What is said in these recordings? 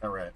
All right.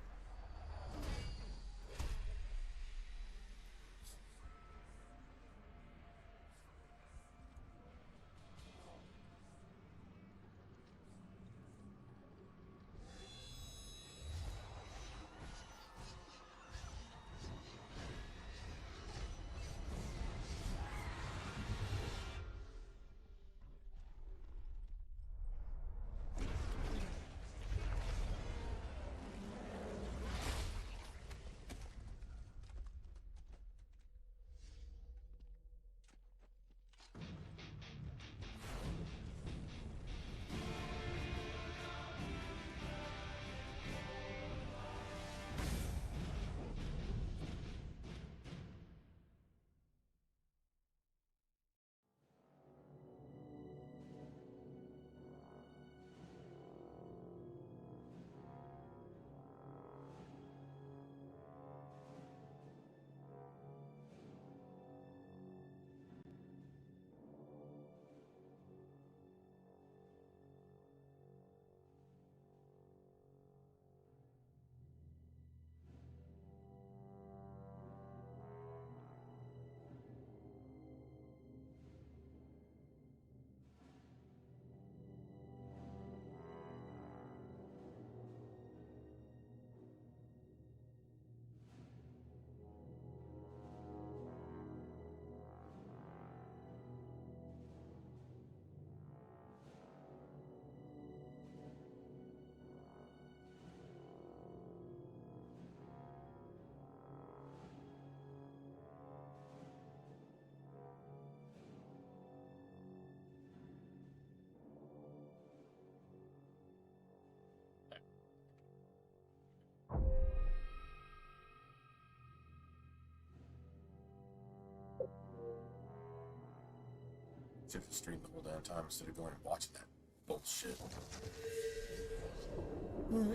Should have streamed the whole damn time instead of going and watching that bullshit.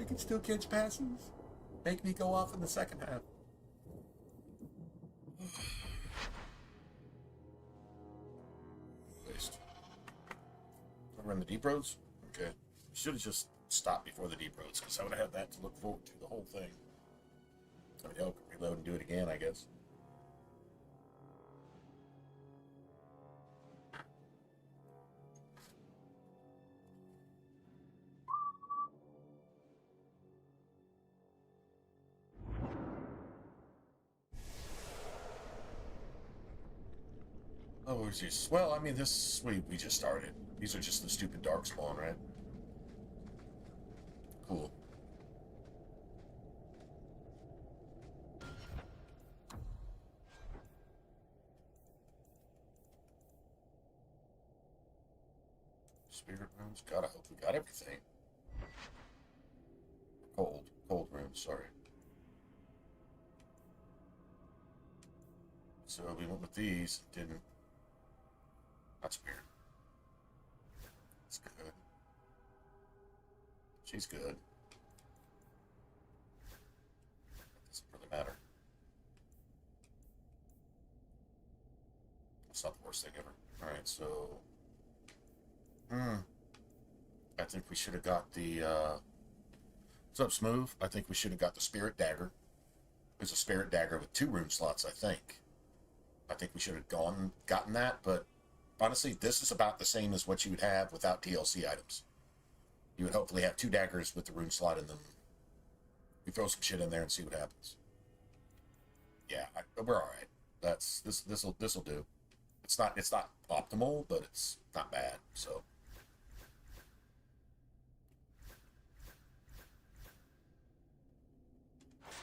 I can still catch passes. Make me go off in the second half. Waste. We're in the deep roads? Okay. Should have just stopped before the deep roads, because I would have had that to look forward to the whole thing. I mean, I'll reload and do it again, I guess. Oh, where's this? Well, I mean, this we just started. These are just the stupid dark spawn, right? Cool. Spirit rooms. God, I hope we got everything. Cold rooms. Sorry. So we went with these. Didn't. That's weird. That's good. She's good. Doesn't really matter. It's not the worst thing ever. Alright, so... I think we should have got the, What's up, Smooth? I think we should have got the Spirit Dagger. There's a Spirit Dagger with 2 rune slots, I think. I think we should have gotten that, but... Honestly, this is about the same as what you would have without DLC items. You would hopefully have 2 daggers with the rune slot in them. We throw some shit in there and see what happens. Yeah, we're all right. This'll do. It's not optimal, but it's not bad. So.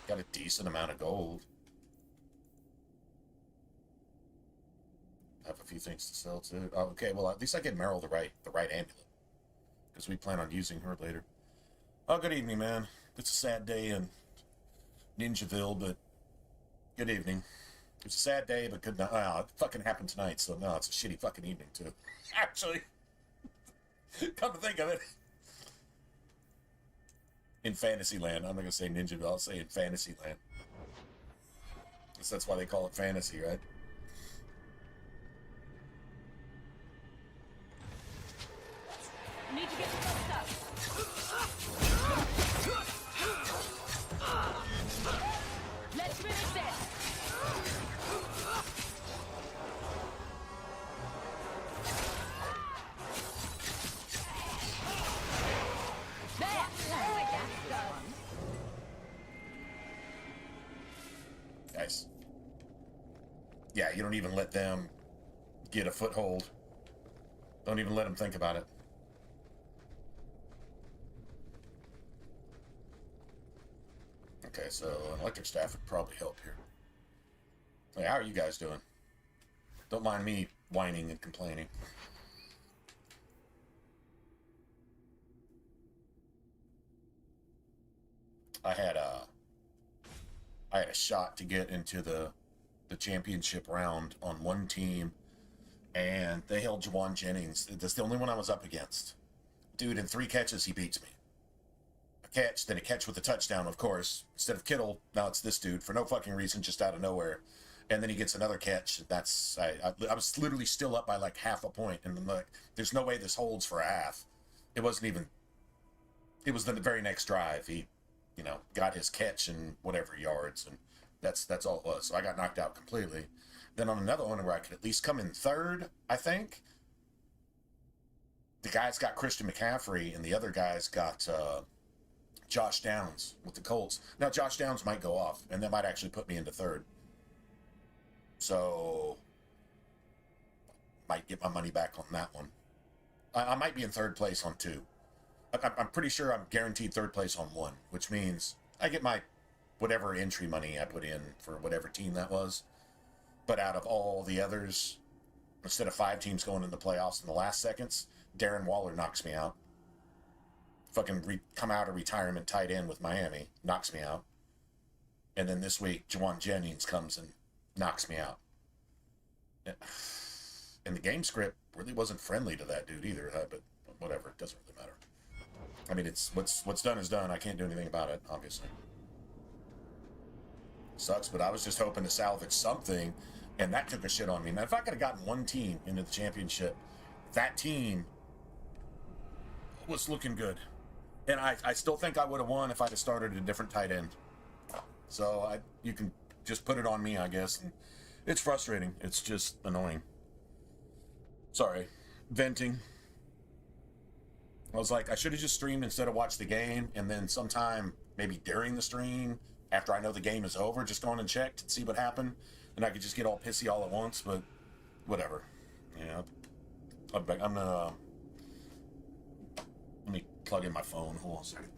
Got a decent amount of gold. Have a few things to sell too. Oh, okay, well at least I get Meryl the right amulet, because we plan on using her later. Oh, good evening, man. It's a sad day in Ninjaville, but good evening. It's a sad day, but good night. It fucking happened tonight, so no, it's a shitty fucking evening too. Actually, come to think of it, in Fantasyland, I'm not gonna say Ninjaville. I'll say in Fantasyland. Guess that's why they call it fantasy, right? Need to get some stuff. Yeah, you don't even let them get a foothold. Don't even let them think about it. Okay, so an electric staff would probably help here. Hey, how are you guys doing? Don't mind me whining and complaining. I had a shot to get into the championship round on one team, and they held Juwan Jennings. That's the only one I was up against. Dude, in 3 catches, he beats me. A catch, then a catch with a touchdown, of course. Instead of Kittle, now it's this dude for no fucking reason, just out of nowhere. And then he gets another catch. That's I was literally still up by like half a point, and I'm like, there's no way this holds for a half. It wasn't even. It was the very next drive. He, got his catch and whatever yards, and that's all it was. So I got knocked out completely. Then on another one where I could at least come in third, I think. The guys got Christian McCaffrey, and the other guys got Josh Downs with the Colts. Now Josh Downs might go off, and that might actually put me into third. So might get my money back on that one. I might be in third place on 2. I'm pretty sure I'm guaranteed third place on 1, which means I get my whatever entry money I put in for whatever team that was. But out of all the others, instead of 5 teams going in the playoffs in the last seconds, Darren Waller knocks me out. Fucking come out of retirement tight end with Miami, knocks me out. And then this week, Juwan Jennings comes and knocks me out. And the game script really wasn't friendly to that dude either, but whatever, it doesn't really matter. I mean, it's what's done is done. I can't do anything about it, obviously. Sucks, but I was just hoping to salvage something, and that took a shit on me. Now, if I could have gotten one team into the championship, that team was looking good. And I still think I would have won if I'd have started a different tight end. So you can just put it on me, I guess. And it's frustrating. It's just annoying. Sorry. Venting. I was like, I should have just streamed instead of watched the game, and then sometime, maybe during the stream, after I know the game is over, just go on and check to see what happened, and I could just get all pissy all at once, but whatever. Yeah, I'm gonna, let me plug in my phone. Hold on a second.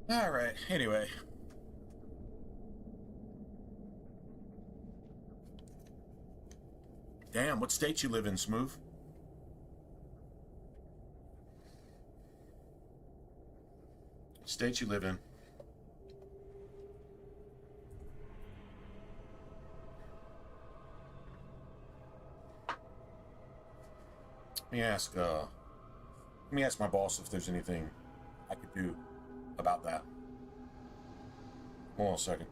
All right, anyway. Damn, what state you live in, Smooth? State you live in. Let me ask my boss if there's anything I could do about that. Hold on a second.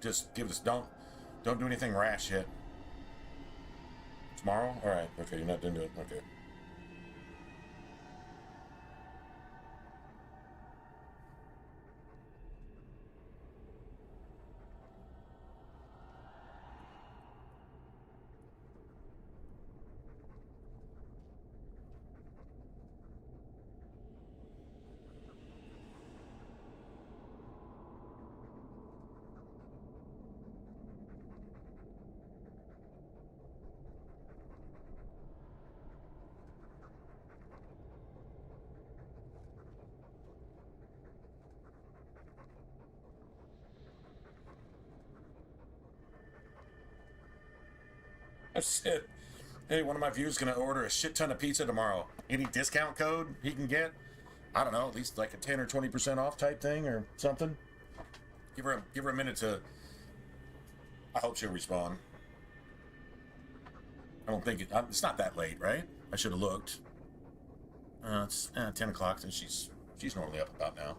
Just give us, don't do anything rash yet. Tomorrow? All right. Okay, you're not into it. Okay. I said, hey, one of my viewers going to order a shit ton of pizza tomorrow. Any discount code he can get? I don't know, at least like a 10 or 20% off type thing or something. Give her a minute to. I hope she'll respond. I don't think it's not that late, right? I should have looked. It's 10 o'clock, and she's normally up about now.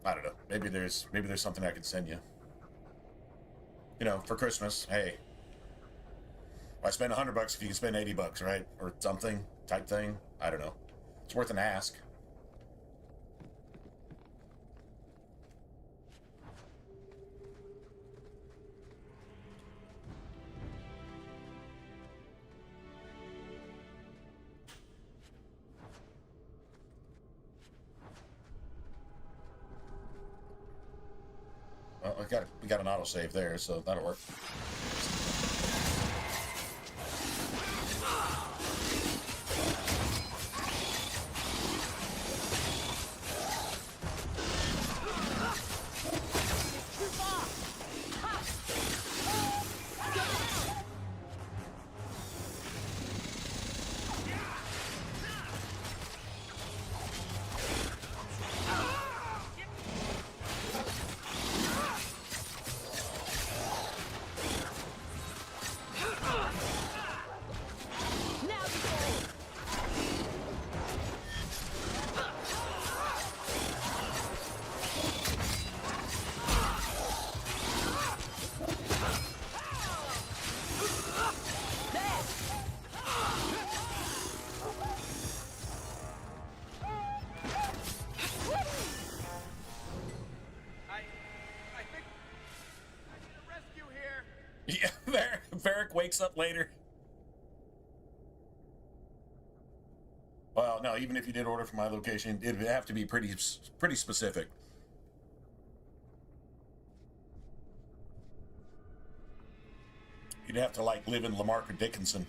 I don't know. Maybe there's something I can send you. You know, for Christmas. Hey, I spend $100 if you can spend $80, right? Or something type thing. I don't know. It's worth an ask. Well, we got an autosave there, so that'll work. Yeah, Varric wakes up later. Well, no, even if you did order from my location, it'd have to be pretty specific. You'd have to like live in Lamarck or Dickinson.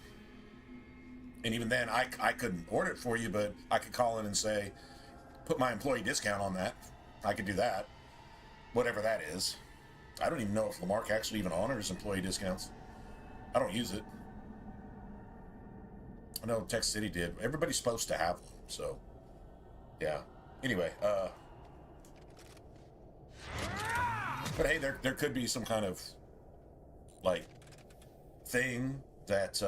And even then, I couldn't order it for you, but I could call in and say, put my employee discount on that. I could do that. Whatever that is. I don't even know if Lamarck actually even honors employee discounts. I don't use it. I know Tech City did. Everybody's supposed to have them, so yeah. Anyway, but hey, there could be some kind of like thing that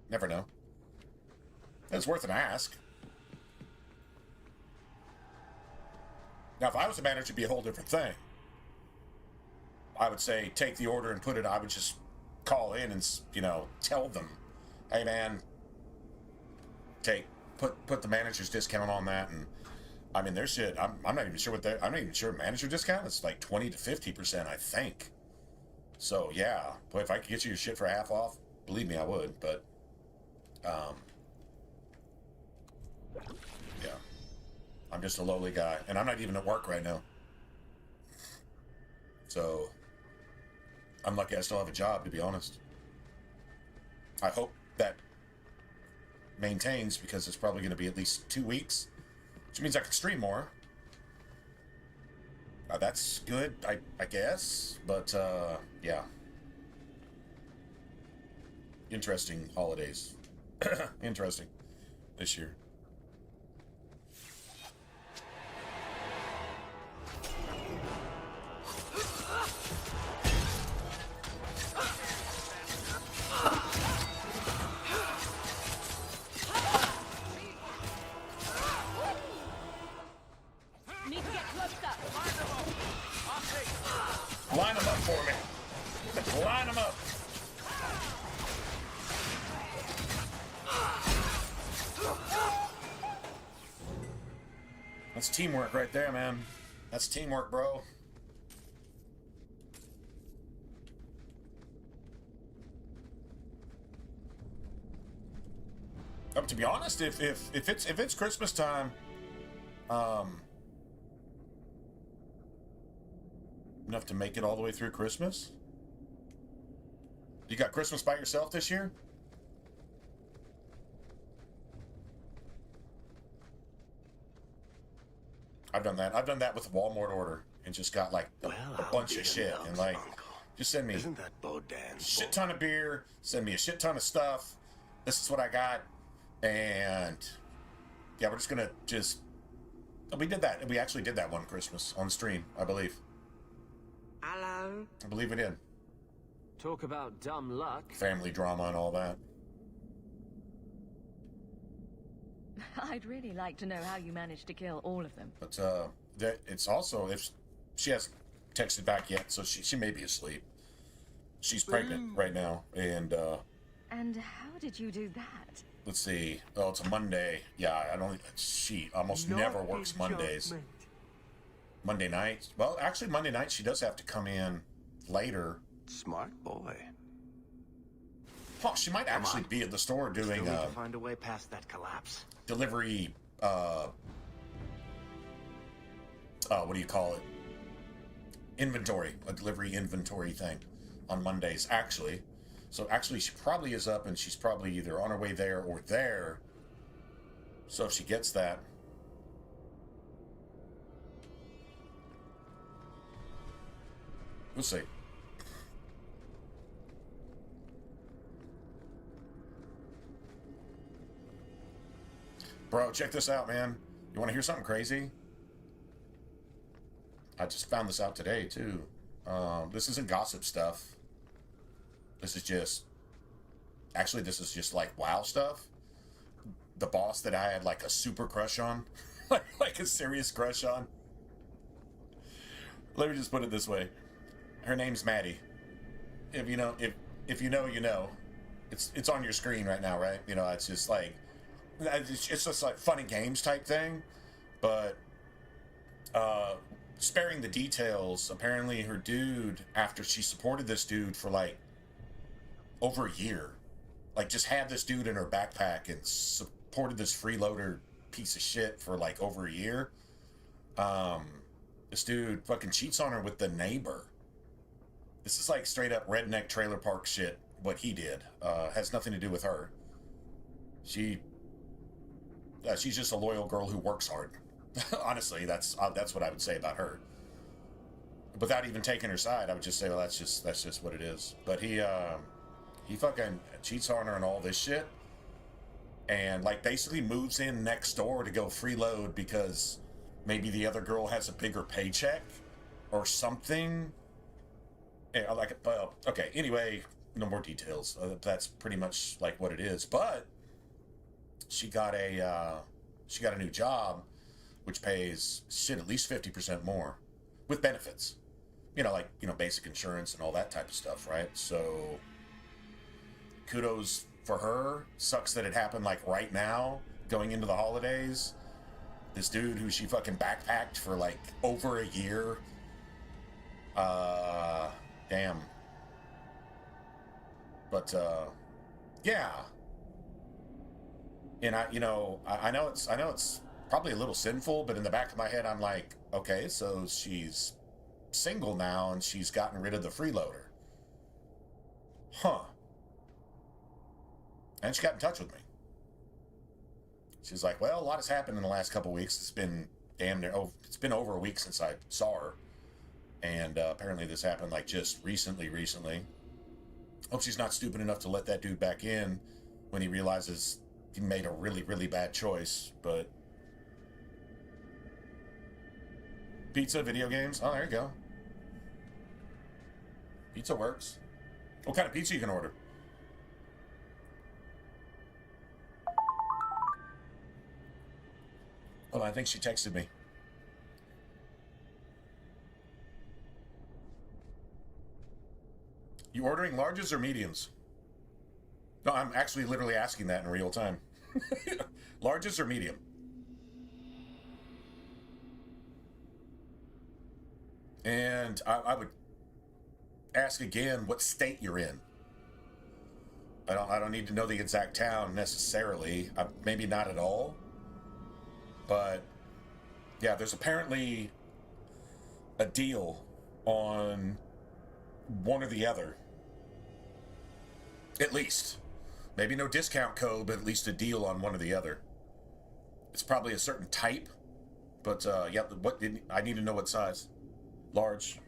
never know. It's worth an ask. Now, if I was a manager, it'd be a whole different thing. I would say, take the order and put it, I would just call in and, you know, tell them, hey man, put the manager's discount on that. And I mean, their shit, I'm not even sure I'm not even sure manager discount. It's like 20 to 50%, I think. So yeah, boy, if I could get you your shit for half off, believe me, I would, but yeah, I'm just a lowly guy, and I'm not even at work right now. So I'm lucky I still have a job, to be honest. I hope that maintains, because it's probably going to be at least 2 weeks, which means I can stream more. That's good, I guess, but yeah. Interesting holidays. Interesting this year. That's teamwork right there, man. That's teamwork, bro. To be honest, if it's Christmas time, enough to make it all the way through Christmas. You got Christmas by yourself this year? I've done that. I've done that with a Walmart order and just got like a bunch of shit and like, just send me a shit ton of beer, send me a shit ton of stuff. This is what I got. And yeah, we're just gonna we did that. We actually did that one Christmas on stream, I believe. Hello? I believe we did. Talk about dumb luck. Family drama and all that. I'd really like to know how you managed to kill all of them. But that it's also, if she hasn't texted back yet, so she may be asleep. She's pregnant right now, and And how did you do that? let's see. Oh, it's a Monday. Yeah, I don't. She almost never works Mondays. Monday nights. Well, actually, Monday night she does have to come in later. Smart boy. Oh, she might actually be at the store doing Still need to find a way past that collapse. delivery. What do you call it? Inventory. A delivery inventory thing on Mondays, actually. So actually, she probably is up, and she's probably either on her way there or there. So if she gets that. We'll see. Bro, check this out, man. You want to hear something crazy? I just found this out today, too. This isn't gossip stuff. This is just... Actually, this is just, like, WoW stuff. The boss that I had, like, a super crush on. like a serious crush on. Let me just put it this way. Her name's Maddie. If you know, if you know, you know. It's on your screen right now, right? You know, it's just like... It's just like fun and games type thing. But... sparing the details, apparently her dude, after she supported this dude for, like, over a year, like, just had this dude in her backpack and supported this freeloader piece of shit for, like, over a year. This dude fucking cheats on her with the neighbor. This is, like, straight up redneck trailer park shit, what he did. Has nothing to do with her. She's just a loyal girl who works hard. Honestly, that's what I would say about her. Without even taking her side, I would just say, well, that's just what it is. But he fucking cheats on her and all this shit, and like basically moves in next door to go freeload because maybe the other girl has a bigger paycheck or something. Yeah, like, well, okay. Anyway, no more details. That's pretty much like what it is. But she got a new job, which pays shit at least 50% more with benefits. You know, like, you know, basic insurance and all that type of stuff, right? So kudos for her. Sucks that it happened like right now, going into the holidays. This dude who she fucking backpacked for like over a year. Damn. But yeah. And I know it's probably a little sinful, but in the back of my head, I'm like, okay, so she's single now and she's gotten rid of the freeloader. Huh. And she got in touch with me. She's like, well, a lot has happened in the last couple of weeks. It's been it's been over a week since I saw her. And apparently this happened like just recently. Hope she's not stupid enough to let that dude back in when he realizes he made a really, really bad choice, but... Pizza, video games. Oh, there you go. Pizza works. What kind of pizza you can order? Oh, I think she texted me. You ordering larges or mediums? No, I'm actually literally asking that in real time. Larges or medium? And I would ask again what state you're in. I don't need to know the exact town necessarily. Maybe not at all. But yeah, there's apparently a deal on one or the other. At least. Maybe no discount code, but at least a deal on one or the other. It's probably a certain type. But yeah, I need to know what size. Large.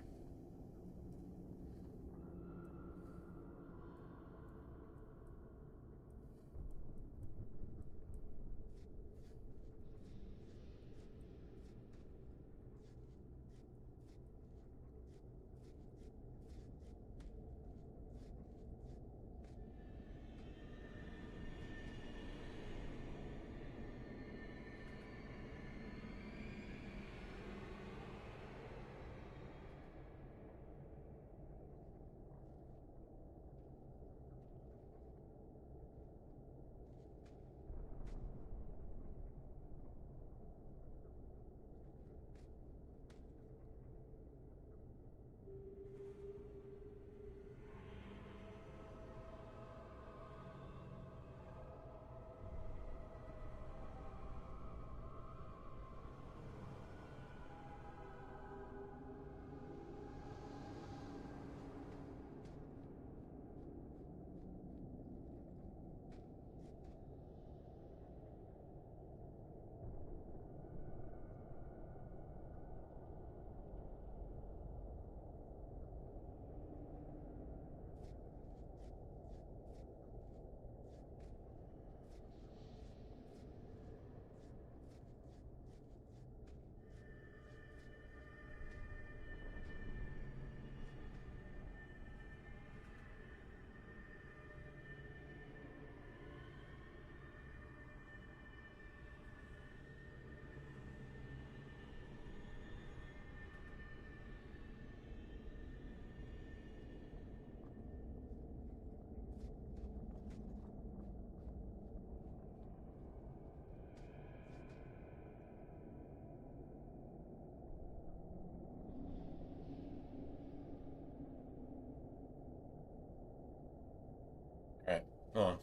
Alright, hold on.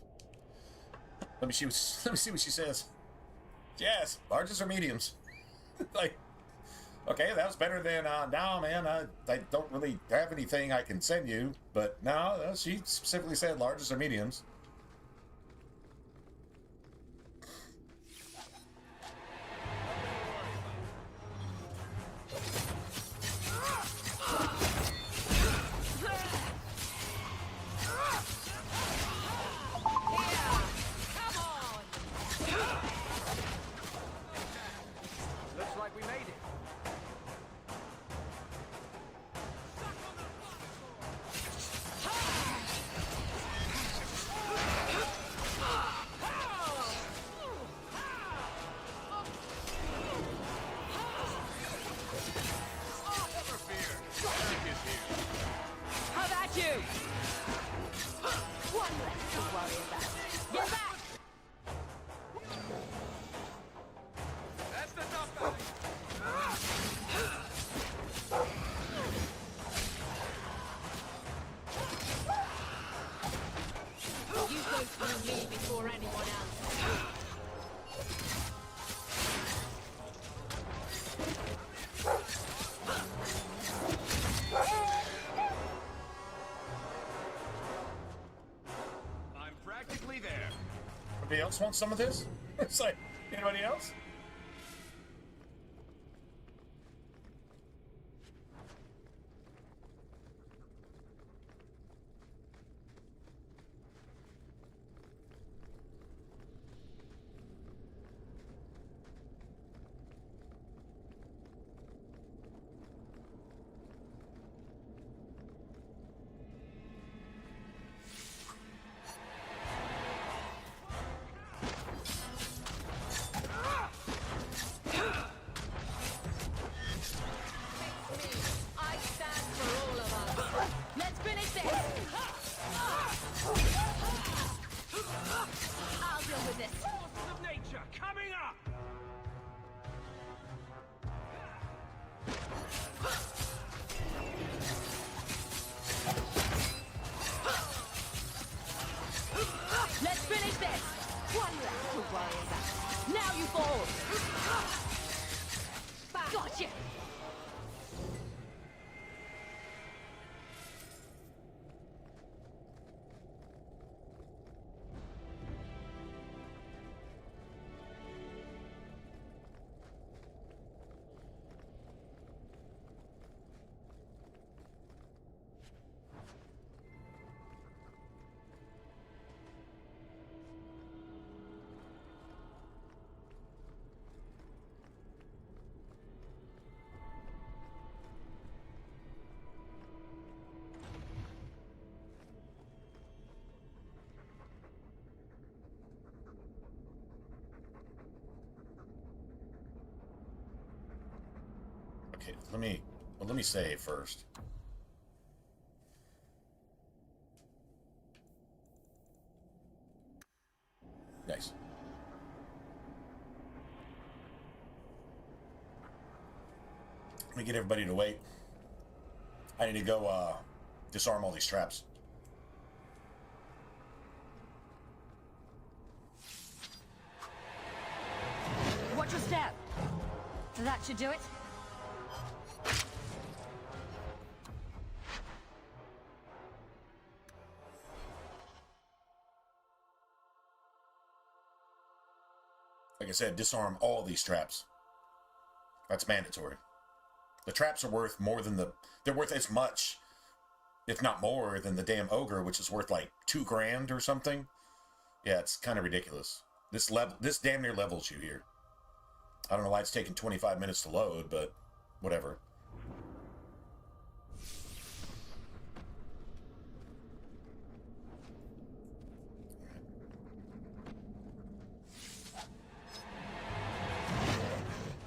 Let me see what she says. Yes, larges or mediums. Like, okay, that was better than no man, I don't really have anything I can send you, but no, she specifically said larges or mediums. Looks like we made it. How about you? One less to worry about. Get back! That's enough. You go through me before anyone else. I'm practically there. Anybody else want some of this? It's like, anybody else? I stand for all of us. Let's finish this. I'll deal with this. Forces of nature coming up. One left to worry about. Now you fall! Gotcha! Okay, let me save first. Nice. Let me get everybody to wait. I need to go disarm all these traps. Watch your step. That should do it. Like I said, disarm all these traps. That's mandatory. The traps are worth more than they're worth as much, if not more, than the damn ogre, which is worth like $2 grand or something. Yeah, it's kind of ridiculous. This damn near levels you here. I don't know why it's taking 25 minutes to load, but whatever.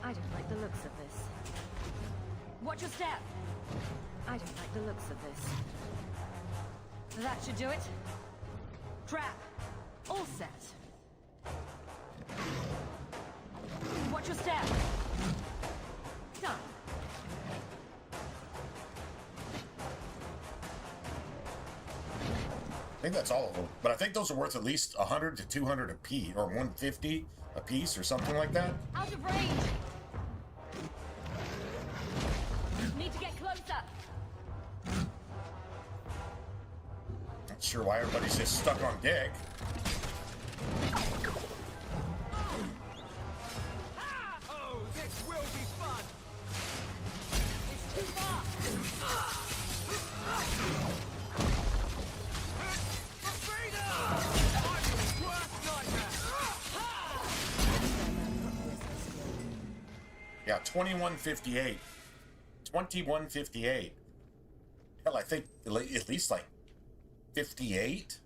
I don't like the looks of this. Watch your step! I don't like the looks of this. That should do it. Trap. All set. Watch your step. Done. I think that's all of them. But I think those are worth at least 100 to 200 a piece, or 150 a piece, or something like that. Out of range! Need to get closer! Not sure why everybody's just stuck on deck. Oh, this will be fun! It's too far! Yeah, 2158. 2158. Hell, I think at least like 58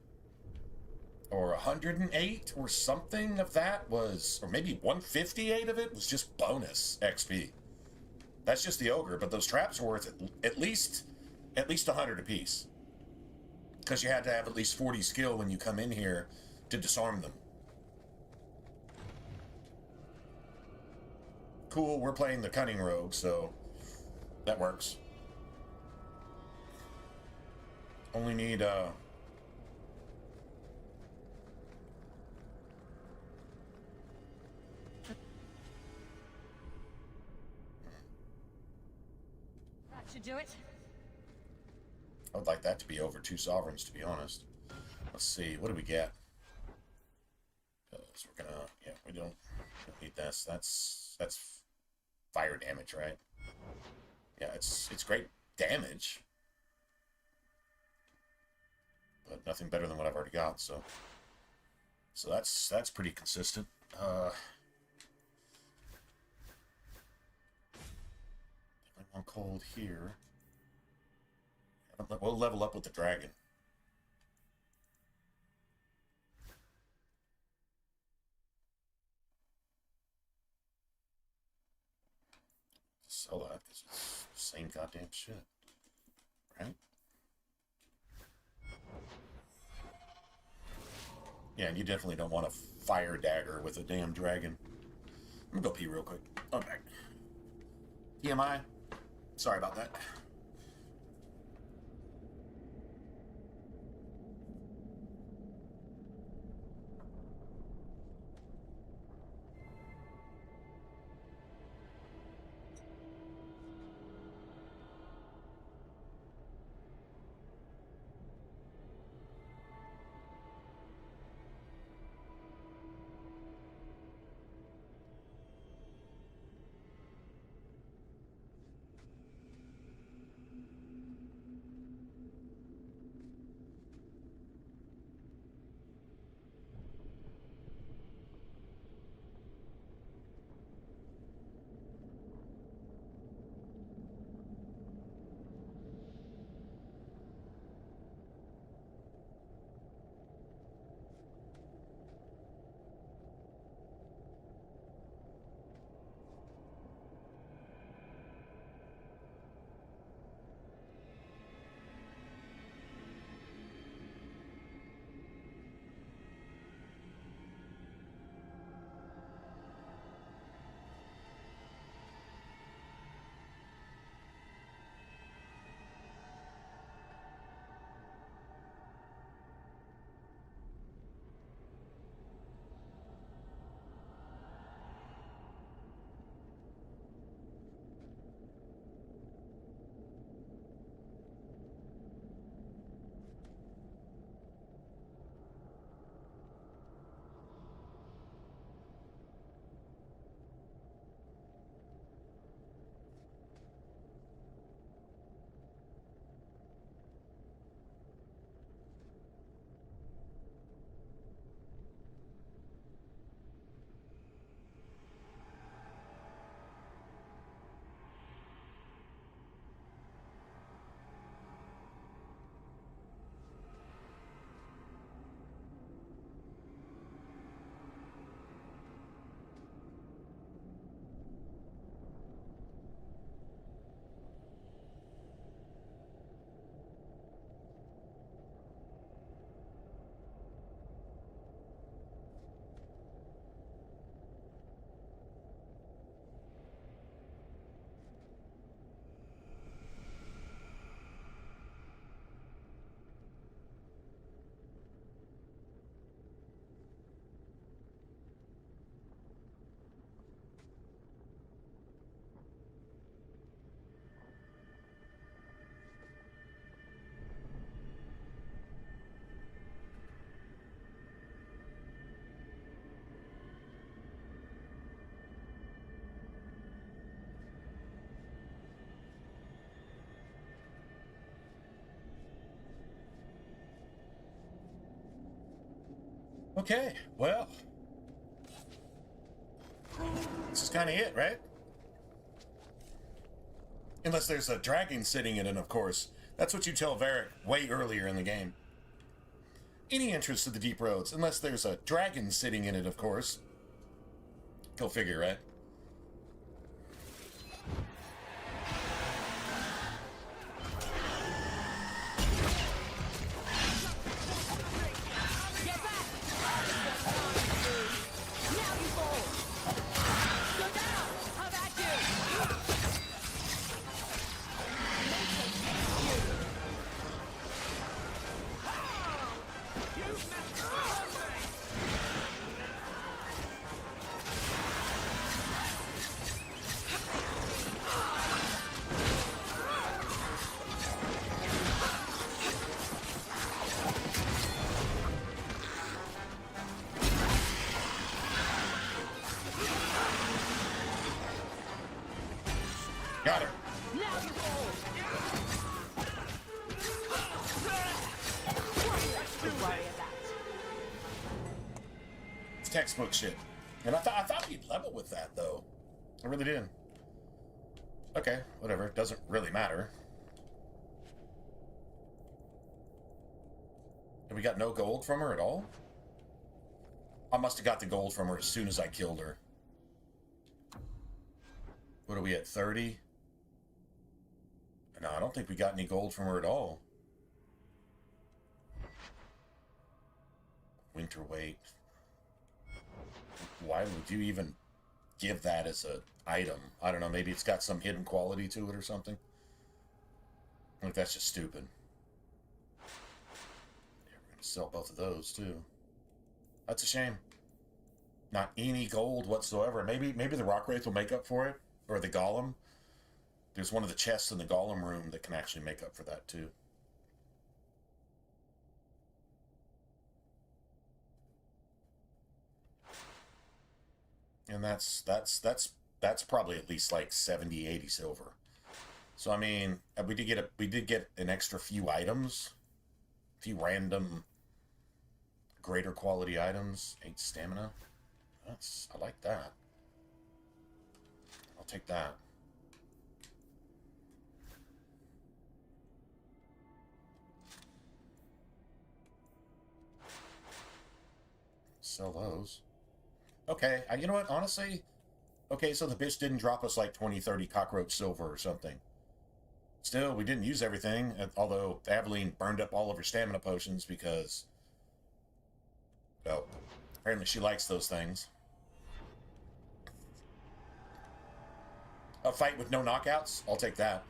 or 108 or something of that was, or maybe 158 of it was just bonus XP. That's just the ogre, but those traps are worth at least 100 apiece. Because you had to have at least 40 skill when you come in here to disarm them. Cool, we're playing the cunning rogue, so that works. Only need That should do it. I would like that to be over 2 sovereigns, to be honest. Let's see, what do we get? So we're gonna, yeah, we don't need this. That's fire damage, right? Yeah, it's great damage, but nothing better than what I've already got. So that's pretty consistent. On cold here. We'll level up with the dragon. Sell that because it's the same goddamn shit, right? Yeah, and you definitely don't want a fire dagger with a damn dragon. I'm gonna go pee real quick. I'm back. TMI. Sorry about that. Okay, well, this is kind of it, right? Unless there's a dragon sitting in it, of course. That's what you tell Varric way earlier in the game. Any entrance to the Deep Roads, unless there's a dragon sitting in it, of course. Go figure, right? Get back! Now you fall! Go down! How about you? Got her. Now you fall! What's left to worry about? It's textbook shit. And I thought he'd level with that, though. I really did. Okay, whatever. It doesn't really matter. And we got no gold from her at all? I must have got the gold from her as soon as I killed her. What are we at, 30? No, I don't think we got any gold from her at all. Winter weight. Why would you even give that as an item? I don't know, maybe it's got some hidden quality to it or something. I think that's just stupid. Yeah, we're going to sell both of those, too. That's a shame. Not any gold whatsoever. Maybe the Rock Wraith will make up for it. Or the Golem. There's one of the chests in the Golem room that can actually make up for that, too. And that's probably at least like 70, 80 silver. So I mean, we did get an extra few items, a few random greater quality items. 8 stamina. I like that. I'll take that. Sell those. Okay, you know what, honestly, okay, so the bitch didn't drop us like 20, 30 cockroach silver or something. Still, we didn't use everything, although Aveline burned up all of her stamina potions because, well, apparently she likes those things. A fight with no knockouts? I'll take that.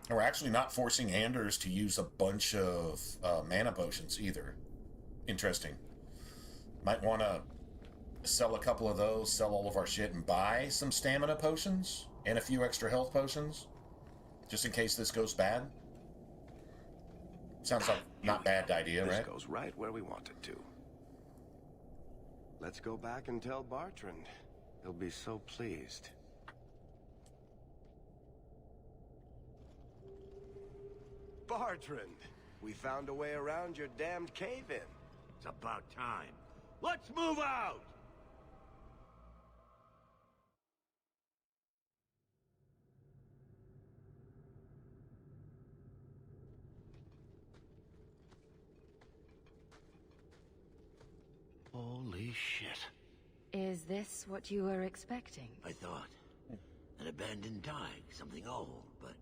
And we're actually not forcing Anders to use a bunch of mana potions either. Interesting. Might want to sell a couple of those, sell all of our shit, and buy some stamina potions and a few extra health potions, just in case this goes bad. Sounds like not bad idea, right? This goes right where we want it to. Let's go back and tell Bartrand. He'll be so pleased. Bartrand, we found a way around your damned cave-in. It's about time. Let's move out! Holy shit. Is this what you were expecting? I thought. An abandoned DAII, something old, but...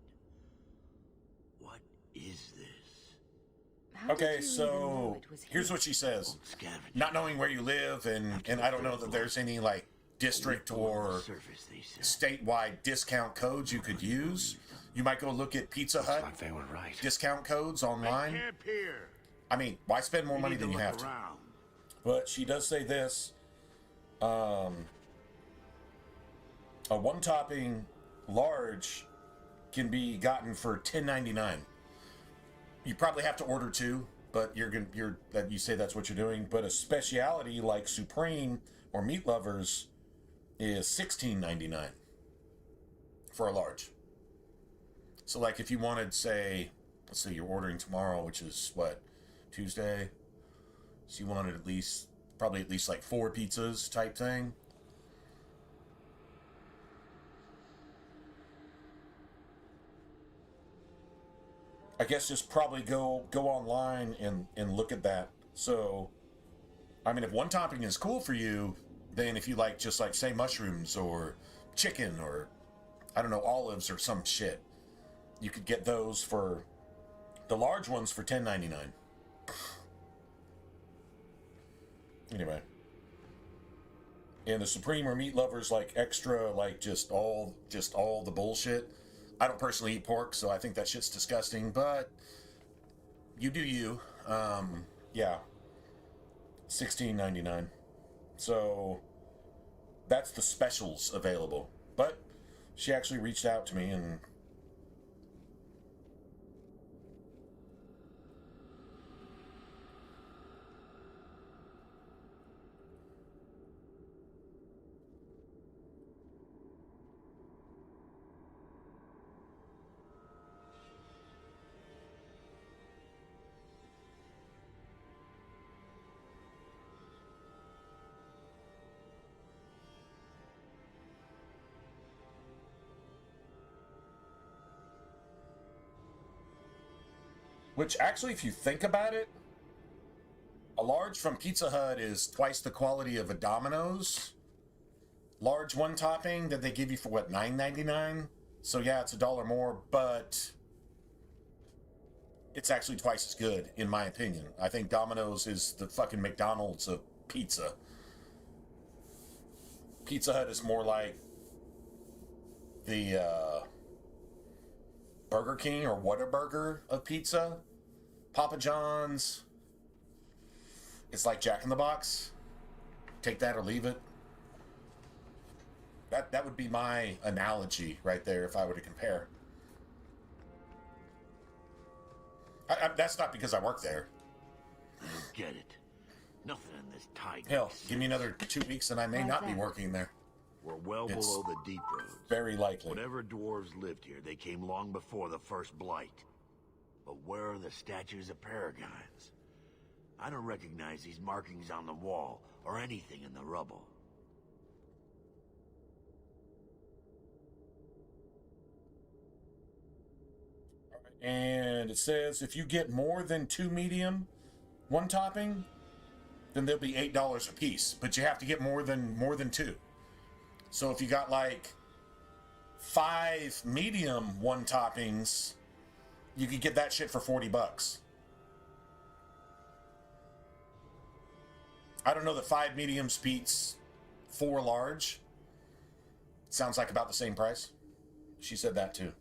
what is this? How did Okay, you so even know it was here's here? what she says. Old scavenger. Not knowing where you live, and I don't know that there's any, like, district or Surface, they said. statewide discount codes you could use. You might go look at Pizza Hut Like they were right. discount codes online. Camp here. I mean, why spend more We money need to than you look have to? around. But she does say this. A one-topping large can be gotten for $10.99. You probably have to order 2, but you say that's what you're doing. But a speciality like Supreme or Meat Lovers is $16.99 for a large. So like if you wanted, say, let's say you're ordering tomorrow, which is what, Tuesday? So you wanted probably at least like 4 pizzas type thing. I guess just probably go online and look at that. So, I mean, if one topping is cool for you, then if you like just like say mushrooms or chicken or I don't know, olives or some shit, you could get those for the large ones for $10.99. Anyway, and the Supreme or meat lovers like extra, like just all the bullshit. I don't personally eat pork, so I think that shit's disgusting, but you do you. Yeah, $16.99. So that's the specials available. But she actually reached out to me and which actually, if you think about it, a large from Pizza Hut is twice the quality of a Domino's large one topping that they give you for what, $9.99? So yeah, it's $1 more, but it's actually twice as good, in my opinion. I think Domino's is the fucking McDonald's of pizza. Pizza Hut is more like the Burger King or Whataburger of pizza. Papa John's, it's like Jack in the Box. Take that or leave it. That would be my analogy right there if I were to compare. That's not because I work there. I don't get it. Nothing in this tide. Hell, give me another 2 weeks and I may not be working there. We're well It's below the deep roads. Very likely. Whatever dwarves lived here, they came long before the first blight. But where are the statues of paragons? I don't recognize these markings on the wall or anything in the rubble. And it says if you get more than 2 medium, one topping, then they'll be $8 a piece. But you have to get more than 2. So if you got like 5 medium one toppings, you could get that shit for $40. I don't know that 5 mediums beats 4 large. Sounds like about the same price. She said that too.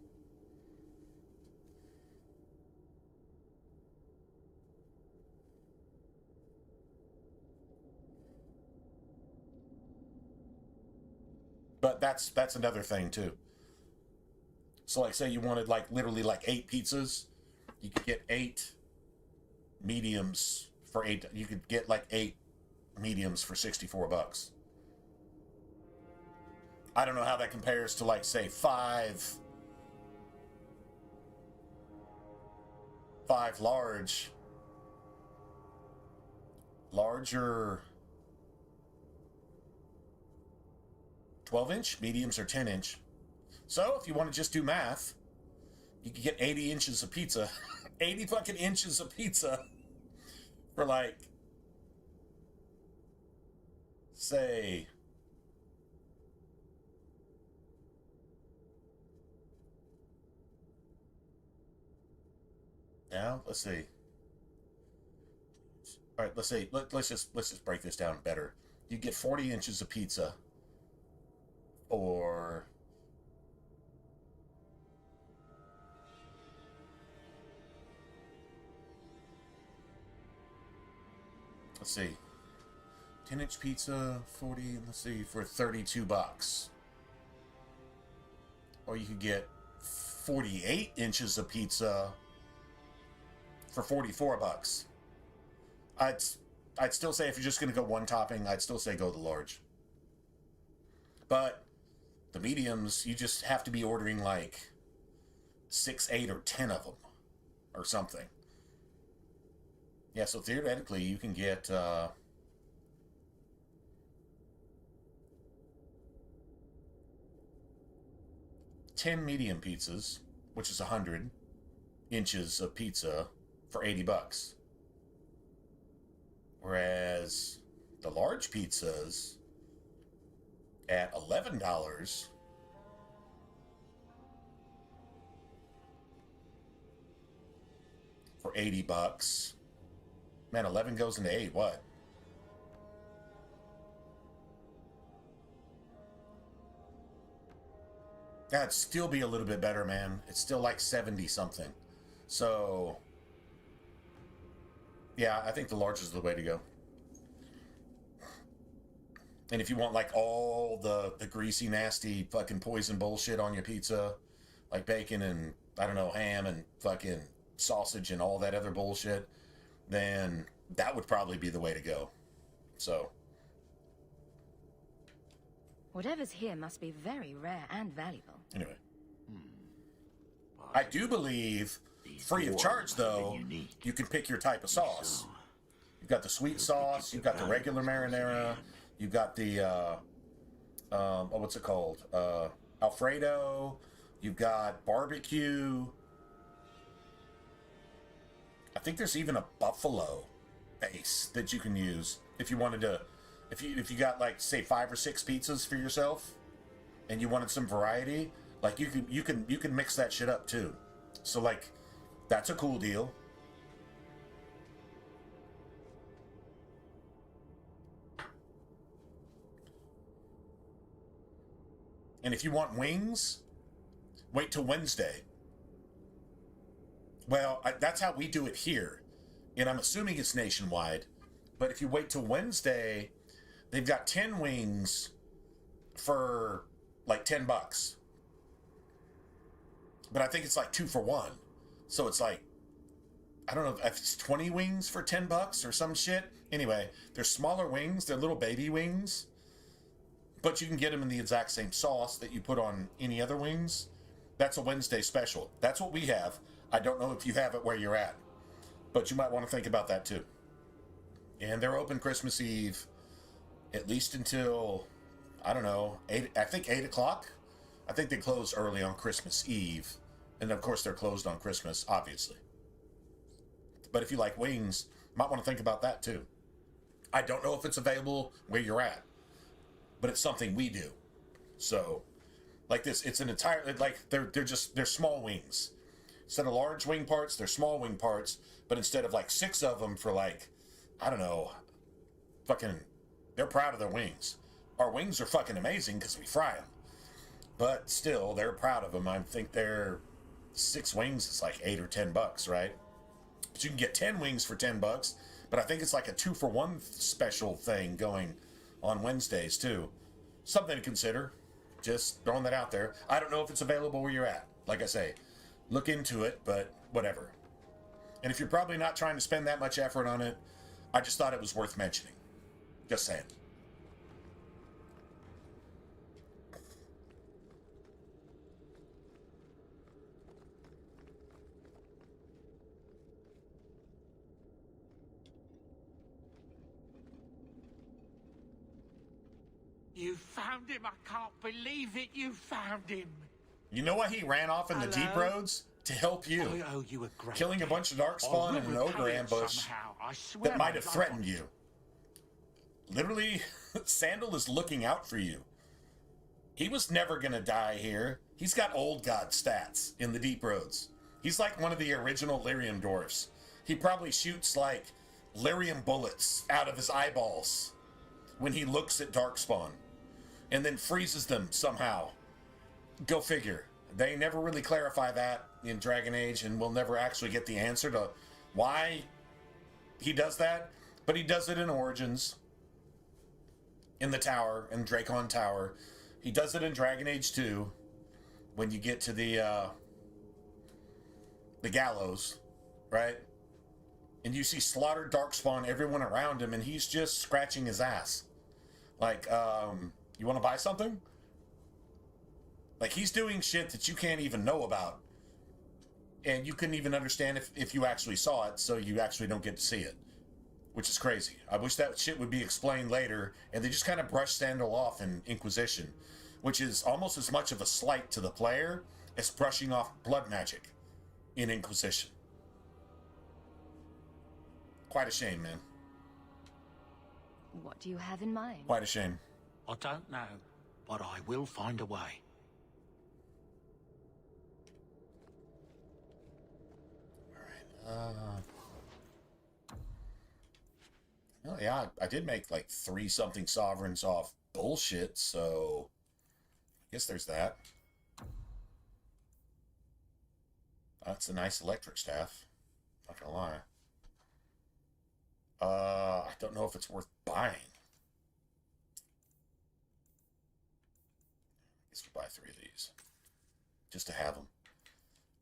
But that's another thing too. So like say you wanted like literally like 8 pizzas, you could get 8 mediums for 8. You could get like 8 mediums for $64. I don't know how that compares to like say 5 larger 12-inch, mediums are 10-inch. So if you want to just do math, you could get 80 inches of pizza. 80 fucking inches of pizza for like, say, now let's see. All right, let's see. Let's just break this down better. You get 40 inches of pizza, or let's see, 10-inch pizza, 40. Let's see, for $32. Or you could get 48 inches of pizza for $44. I'd still say if you're just going to go one topping, I'd still say go the large. But The mediums, you just have to be ordering like 6, 8, or 10 of them or something. Yeah, so theoretically you can get 10 medium pizzas, which is 100 inches of pizza for $80. Whereas the large pizzas at $11 for $80. Man, 11 goes into 8. What? That'd still be a little bit better, man. It's still like 70 something. So, yeah, I think the large is the way to go. And if you want like all the greasy, nasty fucking poison bullshit on your pizza, like bacon and, I don't know, ham and fucking sausage and all that other bullshit, then that would probably be the way to go. So, Whatever's here must be very rare and valuable. anyway. I do believe, free of charge though, you can pick your type of sauce. You've got the sweet sauce, you've got the regular marinara, you've got the, what's it called? Alfredo, you've got barbecue. I think there's even a buffalo base that you can use if you wanted to, if you got like say 5 or 6 pizzas for yourself and you wanted some variety, like you can mix that shit up too. So like that's a cool deal. And if you want wings, wait till Wednesday. Well, that's how we do it here. And I'm assuming it's nationwide. But if you wait till Wednesday, they've got 10 wings for like $10. But I think it's like 2 for 1. So it's like, I don't know if it's 20 wings for $10 or some shit. Anyway, they're smaller wings. They're little baby wings. But you can get them in the exact same sauce that you put on any other wings. That's a Wednesday special. That's what we have. I don't know if you have it where you're at, but you might want to think about that too. And they're open Christmas Eve, at least until, I don't know, 8, I think 8 o'clock. I think they close early on Christmas Eve. And of course they're closed on Christmas, obviously. But if you like wings, you might want to think about that too. I don't know if it's available where you're at, but it's something we do. So, like this, it's an entire, like, they're small wings. Instead of large wing parts, they're small wing parts, but instead of like 6 of them for like, I don't know, fucking, they're proud of their wings. Our wings are fucking amazing because we fry them. But still, they're proud of them. I think they're 6 wings is like $8 or $10, right? But you can get 10 wings for $10, but I think it's like a 2 for 1 special thing going on Wednesdays too. Something to consider. Just throwing that out there. I don't know if it's available where you're at. Like I say, look into it, but whatever. And if you're probably not trying to spend that much effort on it, I just thought it was worth mentioning. Just saying. You found him! I can't believe it! You found him! You know why he ran off in the deep roads? To help you. I owe you a great Killing a bunch of darkspawn in an ogre ambush that might have threatened you. Literally, Sandal is looking out for you. He was never gonna die here. He's got old god stats in the deep roads. He's like one of the original lyrium dwarfs. He probably shoots like lyrium bullets out of his eyeballs when he looks at darkspawn, and then freezes them somehow. Go figure. They never really clarify that in Dragon Age, and we'll never actually get the answer to why he does that, but he does it in Origins, in the tower, in Dracon Tower. He does it in Dragon Age 2, when you get to the gallows, right? And you see slaughtered darkspawn, everyone around him, and he's just scratching his ass. Like, you want to buy something? Like, he's doing shit that you can't even know about. And you couldn't even understand if you actually saw it, so you actually don't get to see it. Which is crazy. I wish that shit would be explained later, and they just kind of brush Sandal off in Inquisition, which is almost as much of a slight to the player as brushing off blood magic in Inquisition. Quite a shame, man. What do you have in mind? Quite a shame. I don't know, but I will find a way. Oh yeah, I did make like 3-something sovereigns off bullshit, so I guess there's that. That's a nice electric staff. Not gonna lie. I don't know if it's worth buying. I guess we'll buy 3 of these. Just to have them.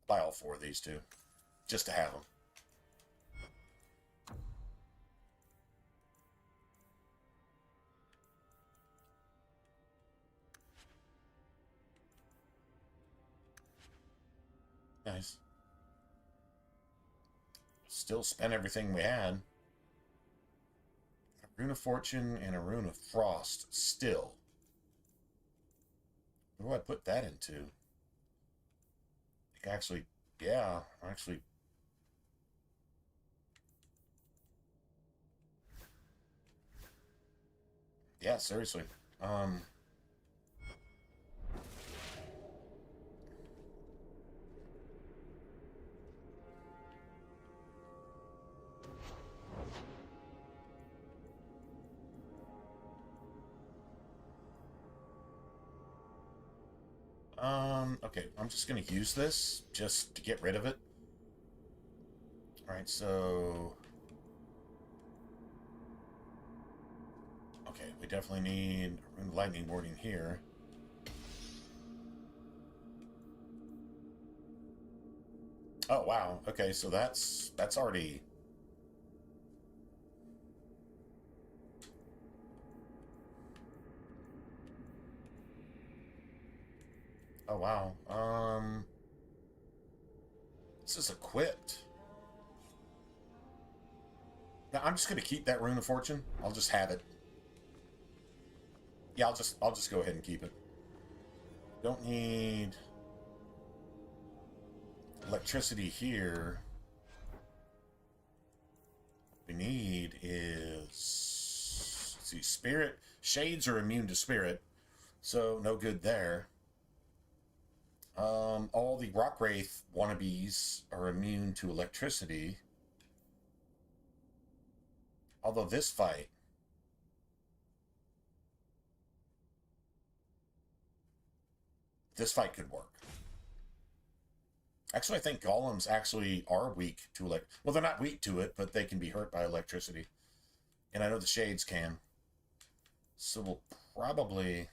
Buy all 4 of these too. Just to have them. Nice. Still spent everything we had. A Rune of Fortune and a Rune of Frost. Still. What do I put that into? I think actually, yeah, actually. Yeah, seriously. Okay, I'm just gonna use this just to get rid of it. Alright, so... Okay, we definitely need a Rune of Lightning Warding here. Oh, wow. Okay, so that's already... Oh, wow. This is equipped. Now, I'm just going to keep that Rune of Fortune. I'll just have it. Yeah, I'll just go ahead and keep it. Don't need electricity here. What we need is... Let's see, spirit. Shades are immune to spirit, so no good there. All the Rock Wraith wannabes are immune to electricity. Although this fight... This fight could work. Actually, I think golems actually are weak to well, they're not weak to it, but they can be hurt by electricity. And I know the shades can. So we'll probably...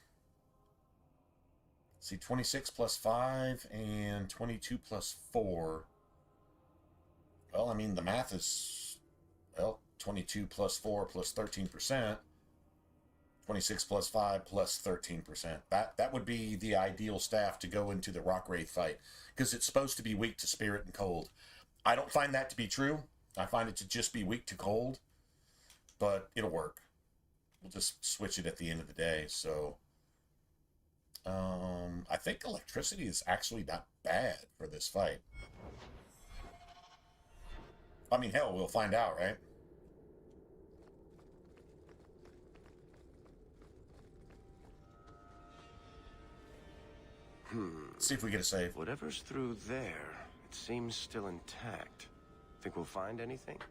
See, 26 plus 5 and 22 plus 4. Well, I mean, the math is, well, 22 plus 4 plus 13%. 26 plus 5 plus 13%. That would be the ideal staff to go into the Rock Wraith fight, because it's supposed to be weak to spirit and cold. I don't find that to be true. I find it to just be weak to cold, but it'll work. We'll just switch it at the end of the day, so... I think electricity is actually not bad for this fight. I mean, hell, we'll find out, right? See if we get a save. Whatever's through there, it seems still intact. Think we'll find anything?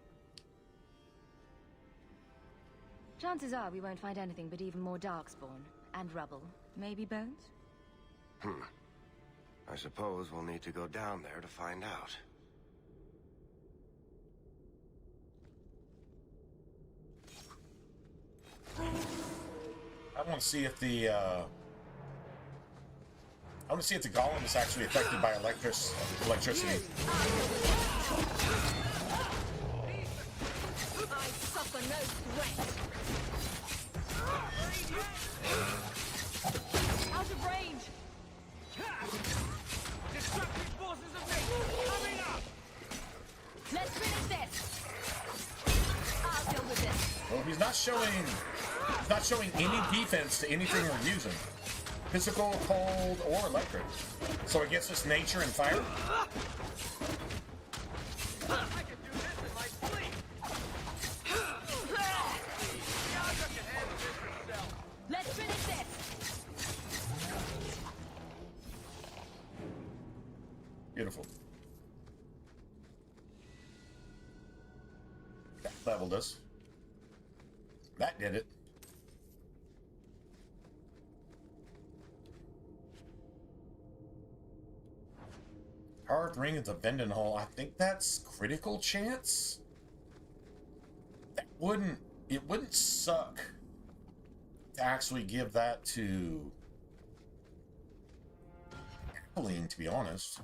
Chances are we won't find anything but even more Darkspawn. And rubble. Maybe bones? I suppose we'll need to go down there to find out. I want to see if the golem is actually affected by electricity. I suffer no threat. Out of range. Destructive forces of nature coming up! Let's finish this. I'll deal with this. Well, he's not showing any defense to anything we're using. Physical, cold, or electric. So against this nature and fire? I can do this in my sleep! Yaga can handle this herself. Let's finish this. Beautiful. That leveled us. That did it. Hearth Ring is a Vending Hole. I think that's critical chance. It wouldn't suck to actually give that to Apolline, to be honest.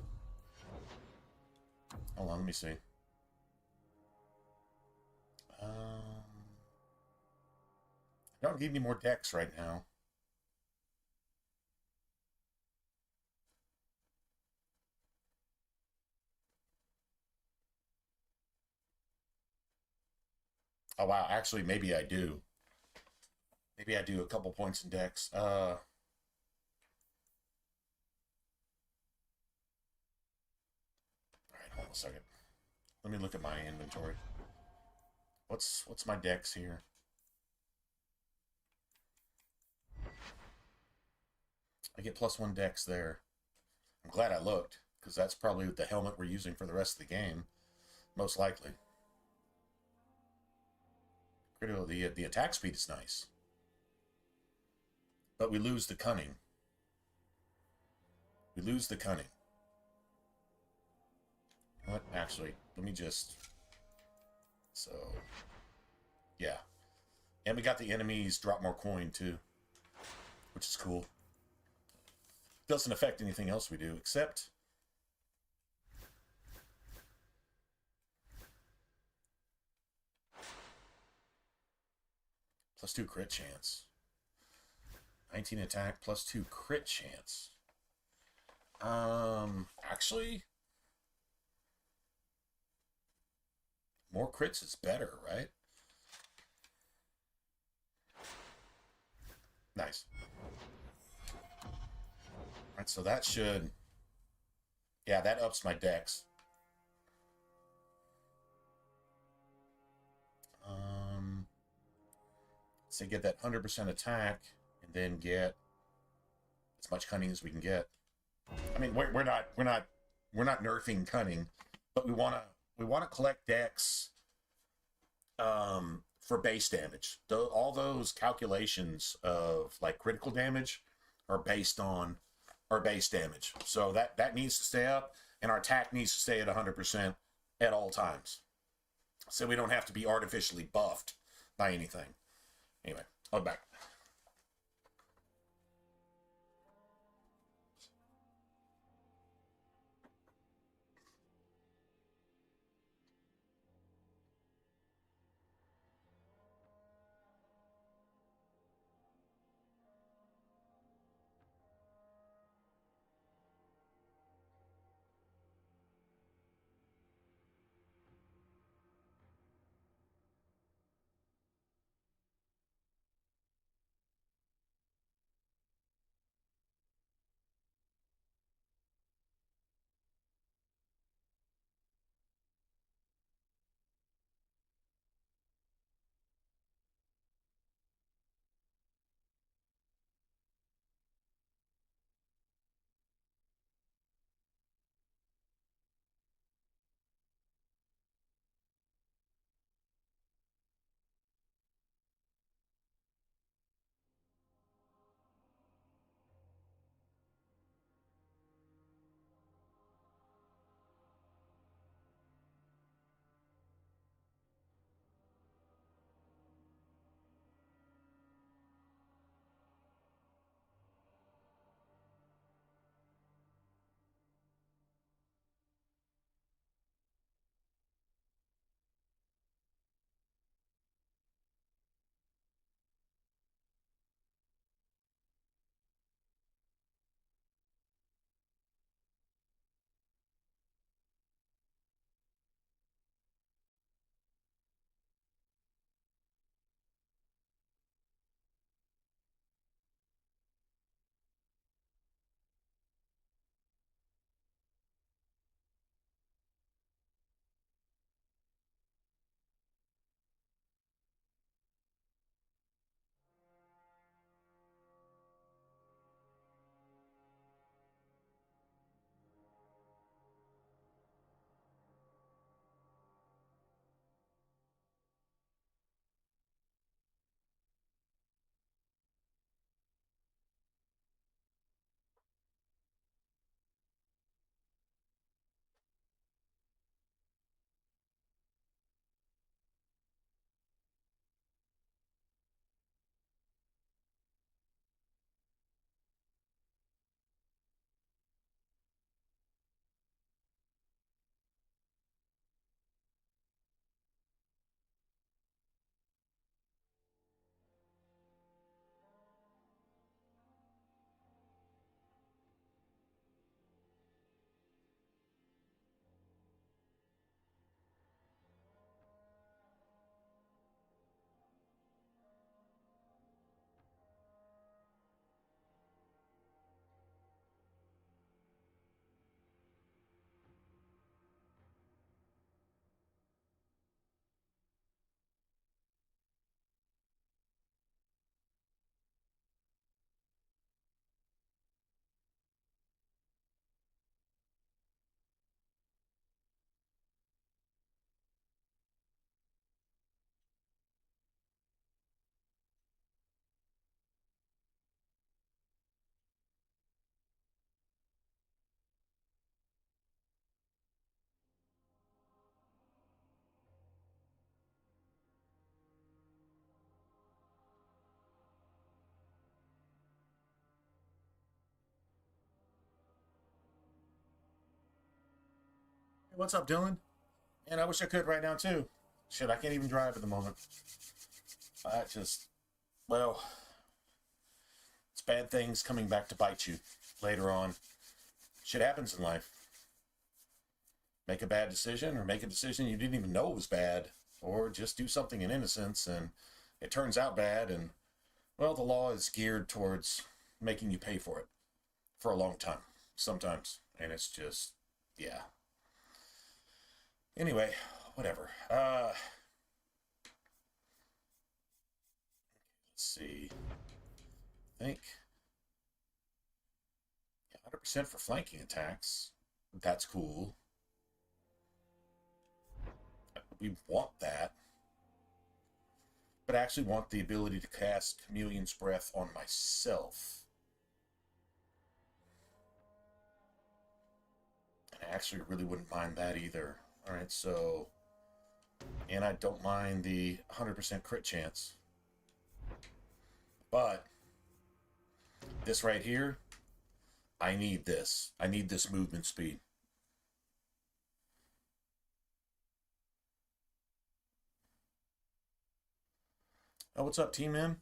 Hold on, let me see. Don't give me more decks right now. Oh wow, actually maybe I do. Maybe I do a couple points in decks. Alright, hold on a second. Let me look at my inventory. What's my decks here? I get +1 decks there. I'm glad I looked, because that's probably the helmet we're using for the rest of the game. Most likely. Critical, the attack speed is nice. But we lose the cunning. We lose the cunning. What? Actually, let me just... So... Yeah. And we got the enemies drop more coin, too. Which is cool. Doesn't affect anything else we do, except... +2 crit chance. 19 attack, +2 crit chance. Actually... More crits is better, right? Nice. Alright, so that should... Yeah, that ups my dex. So get that 100% attack, and then get as much cunning as we can get. I mean, we're not nerfing cunning, but we wanna collect dex for base damage. All those calculations of like critical damage are based on our base damage. So that needs to stay up, and our attack needs to stay at 100% at all times. So we don't have to be artificially buffed by anything. Anyway, I'll be back. What's up, Dylan? And I wish I could right now, too. Shit, I can't even drive at the moment. I just, well, it's bad things coming back to bite you later on. Shit happens in life. Make a bad decision, or make a decision you didn't even know was bad, or just do something in innocence and it turns out bad, and, well, the law is geared towards making you pay for it for a long time, sometimes. And it's just, yeah. Anyway, whatever. Let's see. I think 100% for flanking attacks. That's cool. We want that. But I actually want the ability to cast Chameleon's Breath on myself. And I actually really wouldn't mind that either. Alright, so... And I don't mind the 100% crit chance. But... this right here... I need this. I need this movement speed. Oh, what's up, T-Man?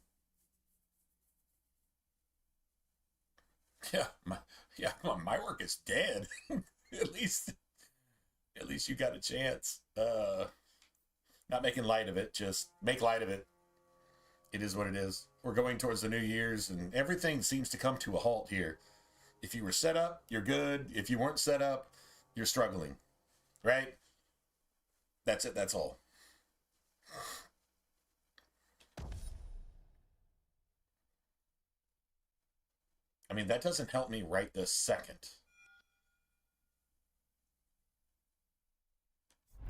Yeah, my work is dead. At least you got a chance. Not making light of it, just make light of it. It is what it is. We're going towards the New Year's, and everything seems to come to a halt here. If you were set up, you're good. If you weren't set up, you're struggling. Right? That's it, that's all. I mean, that doesn't help me right this second.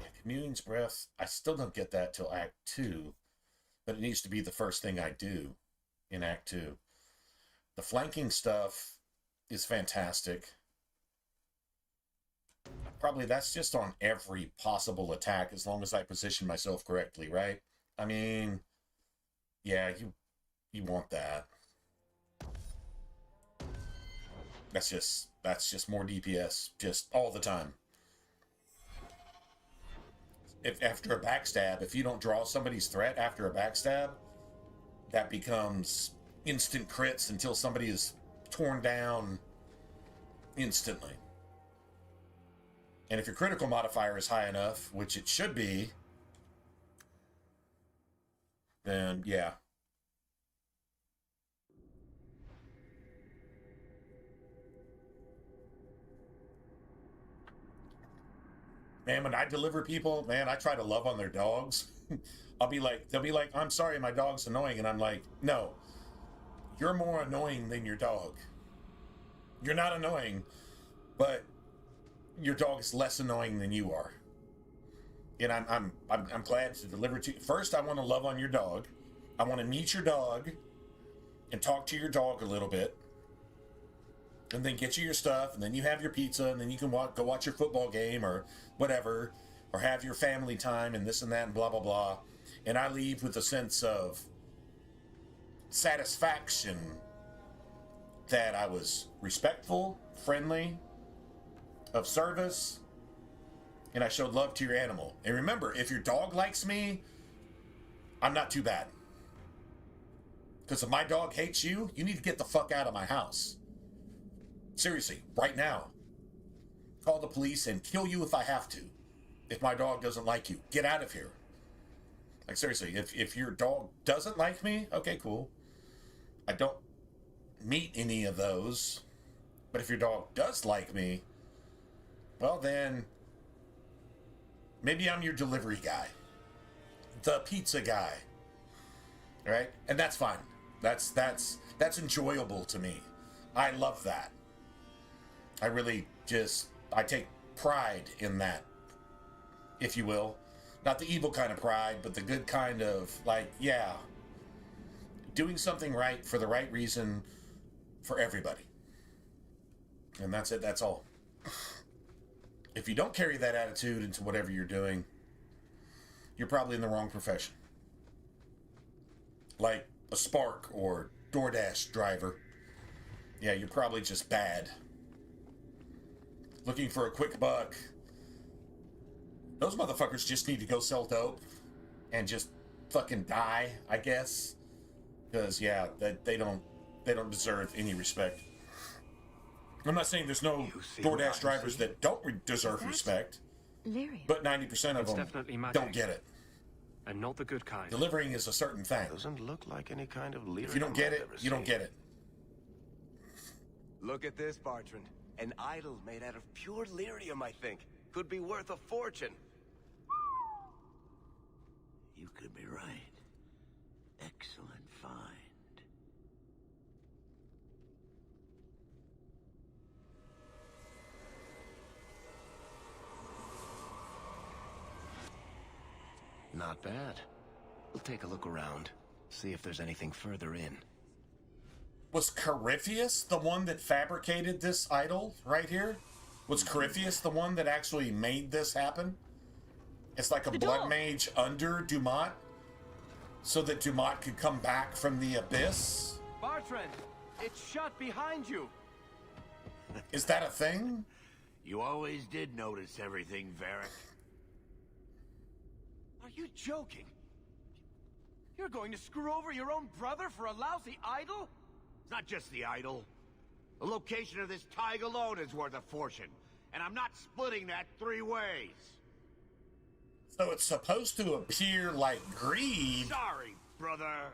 Yeah, Chameleon's Breath, I still don't get that till Act 2, but it needs to be the first thing I do in Act 2. The flanking stuff is fantastic. Probably that's just on every possible attack as long as I position myself correctly, right? I mean, yeah, you want that. That's just more DPS, just all the time. If after a backstab, if you don't draw somebody's threat after a backstab, that becomes instant crits until somebody is torn down instantly. And if your critical modifier is high enough, which it should be, then yeah. Man, when I deliver people, man, I try to love on their dogs. They'll be like, I'm sorry, my dog's annoying. And I'm like, no, you're more annoying than your dog. You're not annoying, but your dog is less annoying than you are. And I'm glad to deliver to you. First, I want to love on your dog. I want to meet your dog and talk to your dog a little bit. And then get you your stuff, and then you have your pizza, and then you can go watch your football game or whatever, or have your family time and this and that and blah, blah, blah. And I leave with a sense of satisfaction that I was respectful, friendly, of service, and I showed love to your animal. And remember, if your dog likes me, I'm not too bad. Because if my dog hates you, you need to get the fuck out of my house. Seriously, right now. Call the police and kill you if I have to. If my dog doesn't like you, get out of here. Like, seriously, if your dog doesn't like me, okay, cool. I don't meet any of those. But if your dog does like me, well then, maybe I'm your delivery guy. The pizza guy. Right? And that's fine. That's enjoyable to me. I love that. I really I take pride in that, if you will. Not the evil kind of pride, but the good kind of, like, yeah, doing something right for the right reason for everybody. And that's it, that's all. If you don't carry that attitude into whatever you're doing, you're probably in the wrong profession. Like a Spark or DoorDash driver. Yeah, you're probably just bad. Looking for a quick buck Those motherfuckers just need to go sell dope and just fucking die, I guess. Because yeah, they don't deserve any respect. I'm not saying there's no DoorDash drivers that don't deserve respect, Lyrium. but 90% of them definitely magic. don't get it. And not the good kind. Delivering is a certain thing. Doesn't look like any kind of lyrium If you don't get I've it, ever you don't seen. get it. Look at this, Bartrand. An idol made out of pure lyrium, I think. Could be worth a fortune. You could be right. Excellent find. Not bad. We'll take a look around. See if there's anything further in. Was Corypheus the one that fabricated this idol right here? Was Corypheus the one that actually made this happen? It's like a blood mage under Dumont, so that Dumont could come back from the abyss? Bartrand! It's shut behind you! Is that a thing? You always did notice everything, Varric. Are you joking? You're going to screw over your own brother for a lousy idol? It's not just the idol. The location of this tag alone is worth a fortune, and I'm not splitting that 3 ways. So it's supposed to appear like greed Sorry, brother.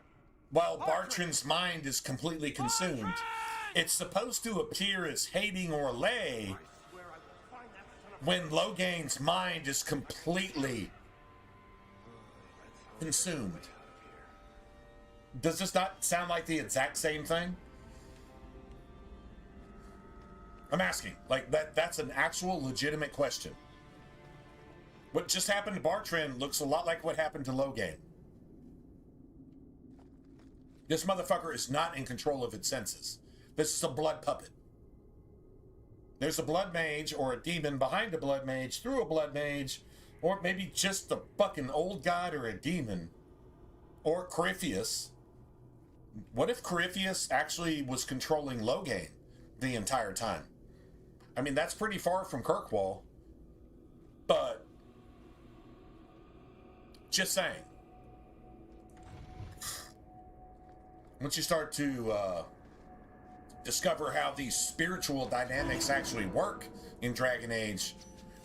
while Bartrand's mind is completely consumed. It's supposed to appear as hating Orlais when Loghain's mind is completely consumed. Does this not sound like the exact same thing? I'm asking. Like, that's an actual legitimate question. What just happened to Bartrand looks a lot like what happened to Loghain. This motherfucker is not in control of its senses. This is a blood puppet. There's a blood mage or a demon behind a blood mage, through a blood mage, or maybe just a fucking old god or a demon. Or Corypheus. What if Corypheus actually was controlling Loghain the entire time? I mean, that's pretty far from Kirkwall. But just saying. Once you start to discover how these spiritual dynamics actually work in Dragon Age,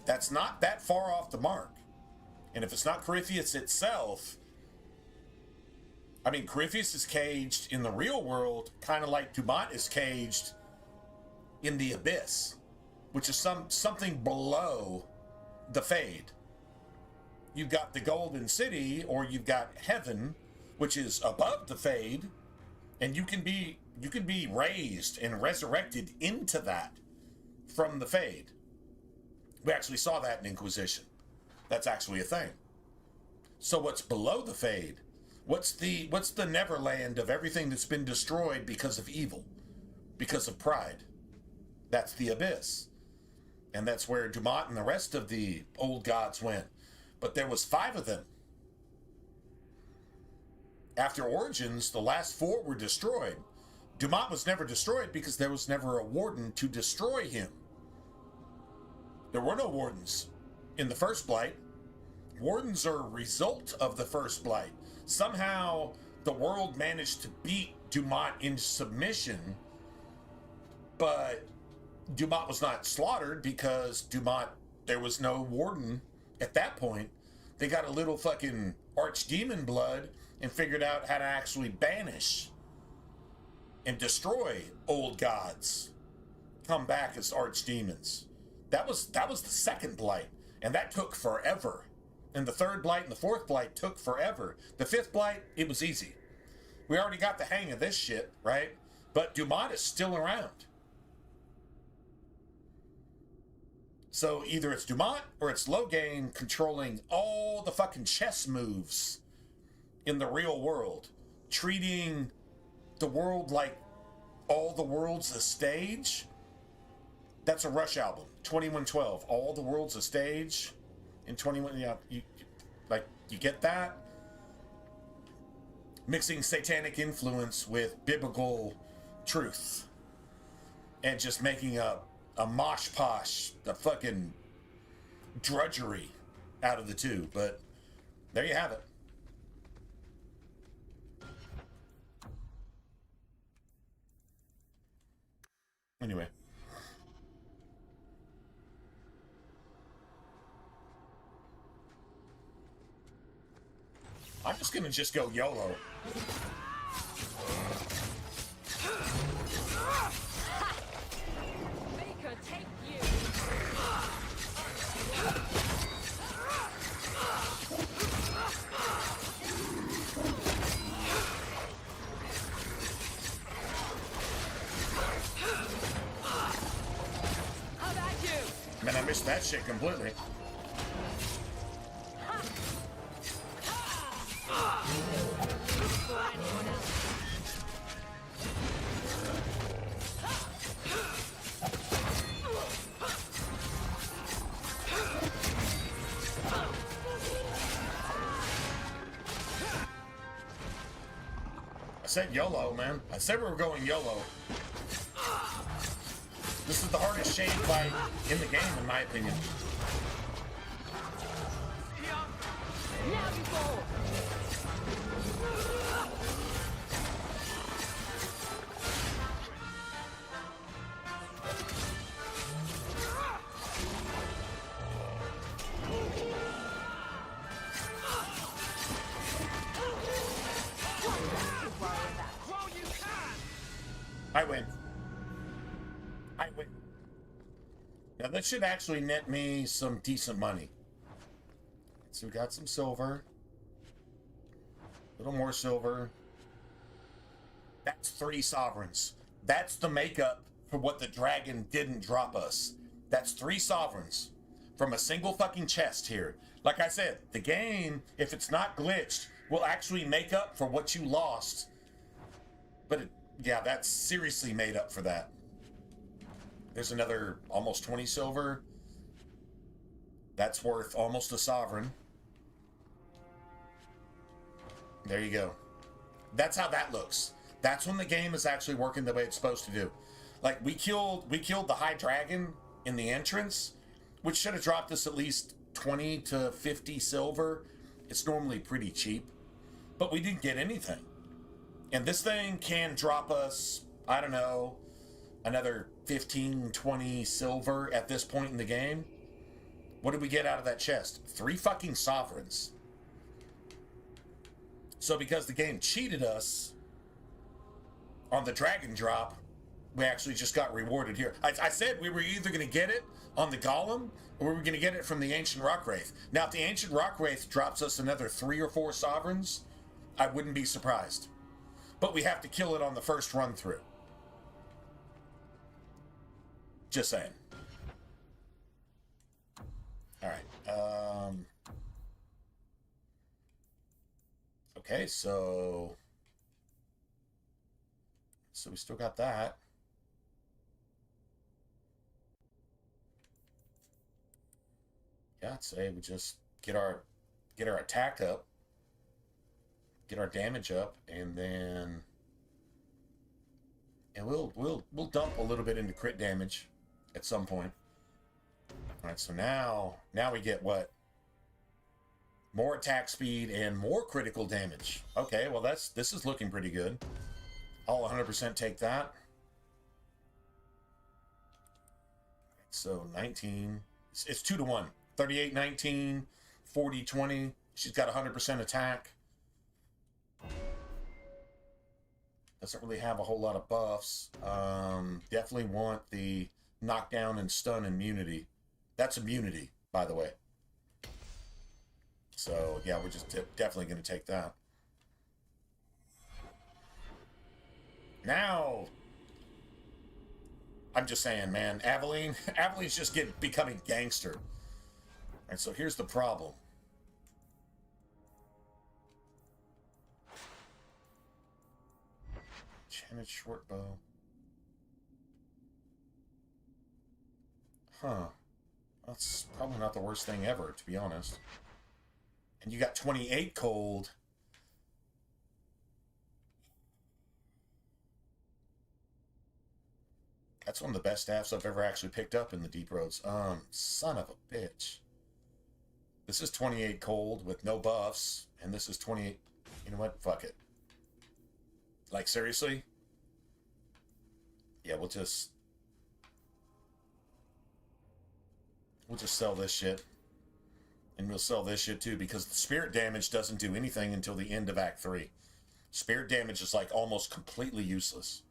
that's not that far off the mark. And if it's not Corypheus itself, I mean, Corypheus is caged in the real world, kind of like Dumont is caged in the Abyss, which is something below the Fade. You've got the Golden City, or you've got Heaven, which is above the Fade, and you can be raised and resurrected into that from the Fade. We actually saw that in Inquisition. That's actually a thing. So what's below the Fade? What's the Neverland of everything that's been destroyed because of evil, because of pride? That's the Abyss. And that's where Dumont and the rest of the old gods went. But there was 5 of them. After Origins, the last 4 were destroyed. Dumont was never destroyed because there was never a warden to destroy him. There were no wardens in the first Blight. Wardens are a result of the first Blight. Somehow, the world managed to beat Dumont in submission, but Dumont was not slaughtered because there was no warden at that point. They got a little fucking archdemon blood and figured out how to actually banish and destroy old gods, come back as archdemons. That was the second Blight, and that took forever. And the third Blight and the fourth Blight took forever. The 5th Blight, it was easy. We already got the hang of this shit, right? But Dumont is still around. So either it's Dumont or it's Loghain controlling all the fucking chess moves in the real world, treating the world like all the world's a stage. That's a Rush album, 2112. All the world's a stage. In 21, yeah, you get that? Mixing satanic influence with biblical truth. And just making a mosh posh, the fucking drudgery out of the two, but there you have it. Anyway. I'm just gonna go YOLO. Make her take you. How about you? Man, I missed that shit completely. I said YOLO, man. I said we were going YOLO. This is the hardest shade fight in the game, in my opinion. Now you go. I win. I win. Now that should actually net me some decent money. So we got some silver. A little more silver. That's 3 sovereigns. That's the makeup for what the dragon didn't drop us. That's 3 sovereigns from a single fucking chest here. Like I said, the game, if it's not glitched, will actually make up for what you lost. But yeah, that's seriously made up for that. There's another almost 20 silver. That's worth almost a sovereign. There you go. That's how that looks. That's when the game is actually working the way it's supposed to do. Like we killed the high dragon in the entrance, which should have dropped us at least 20 to 50 silver. It's normally pretty cheap, but we didn't get anything. And this thing can drop us, I don't know, another 15, 20 silver at this point in the game. What did we get out of that chest? 3 fucking sovereigns. So because the game cheated us on the dragon drop, we actually just got rewarded here. I said we were either going to get it on the golem or we were going to get it from the ancient rock wraith. Now, if the ancient rock wraith drops us another 3 or 4 sovereigns, I wouldn't be surprised. But we have to kill it on the first run through. Just saying. All right. Okay, so we still got that. Yeah, I'd say we just get our attack up, get our damage up, and then we'll dump a little bit into crit damage at some point. All right, so now we get what? More attack speed and more critical damage. Okay, well this is looking pretty good. I'll 100% take that. So 19. It's 2 to 1. 38, 19, 40, 20. She's got 100% attack. Doesn't really have a whole lot of buffs. Definitely want the knockdown and stun immunity. That's immunity, by the way. So, yeah, we're just definitely going to take that. Now, I'm just saying, man, Aveline's just becoming gangster. And so here's the problem. Enchanted short bow. Huh. That's probably not the worst thing ever, to be honest. And you got 28 cold. That's one of the best staffs I've ever actually picked up in the Deep Roads. Son of a bitch. This is 28 cold with no buffs, and this is 28. You know what? Fuck it. Like, seriously? Yeah, we'll just sell this shit. And we'll sell this shit too, because the spirit damage doesn't do anything until the end of Act 3. Spirit damage is like almost completely useless.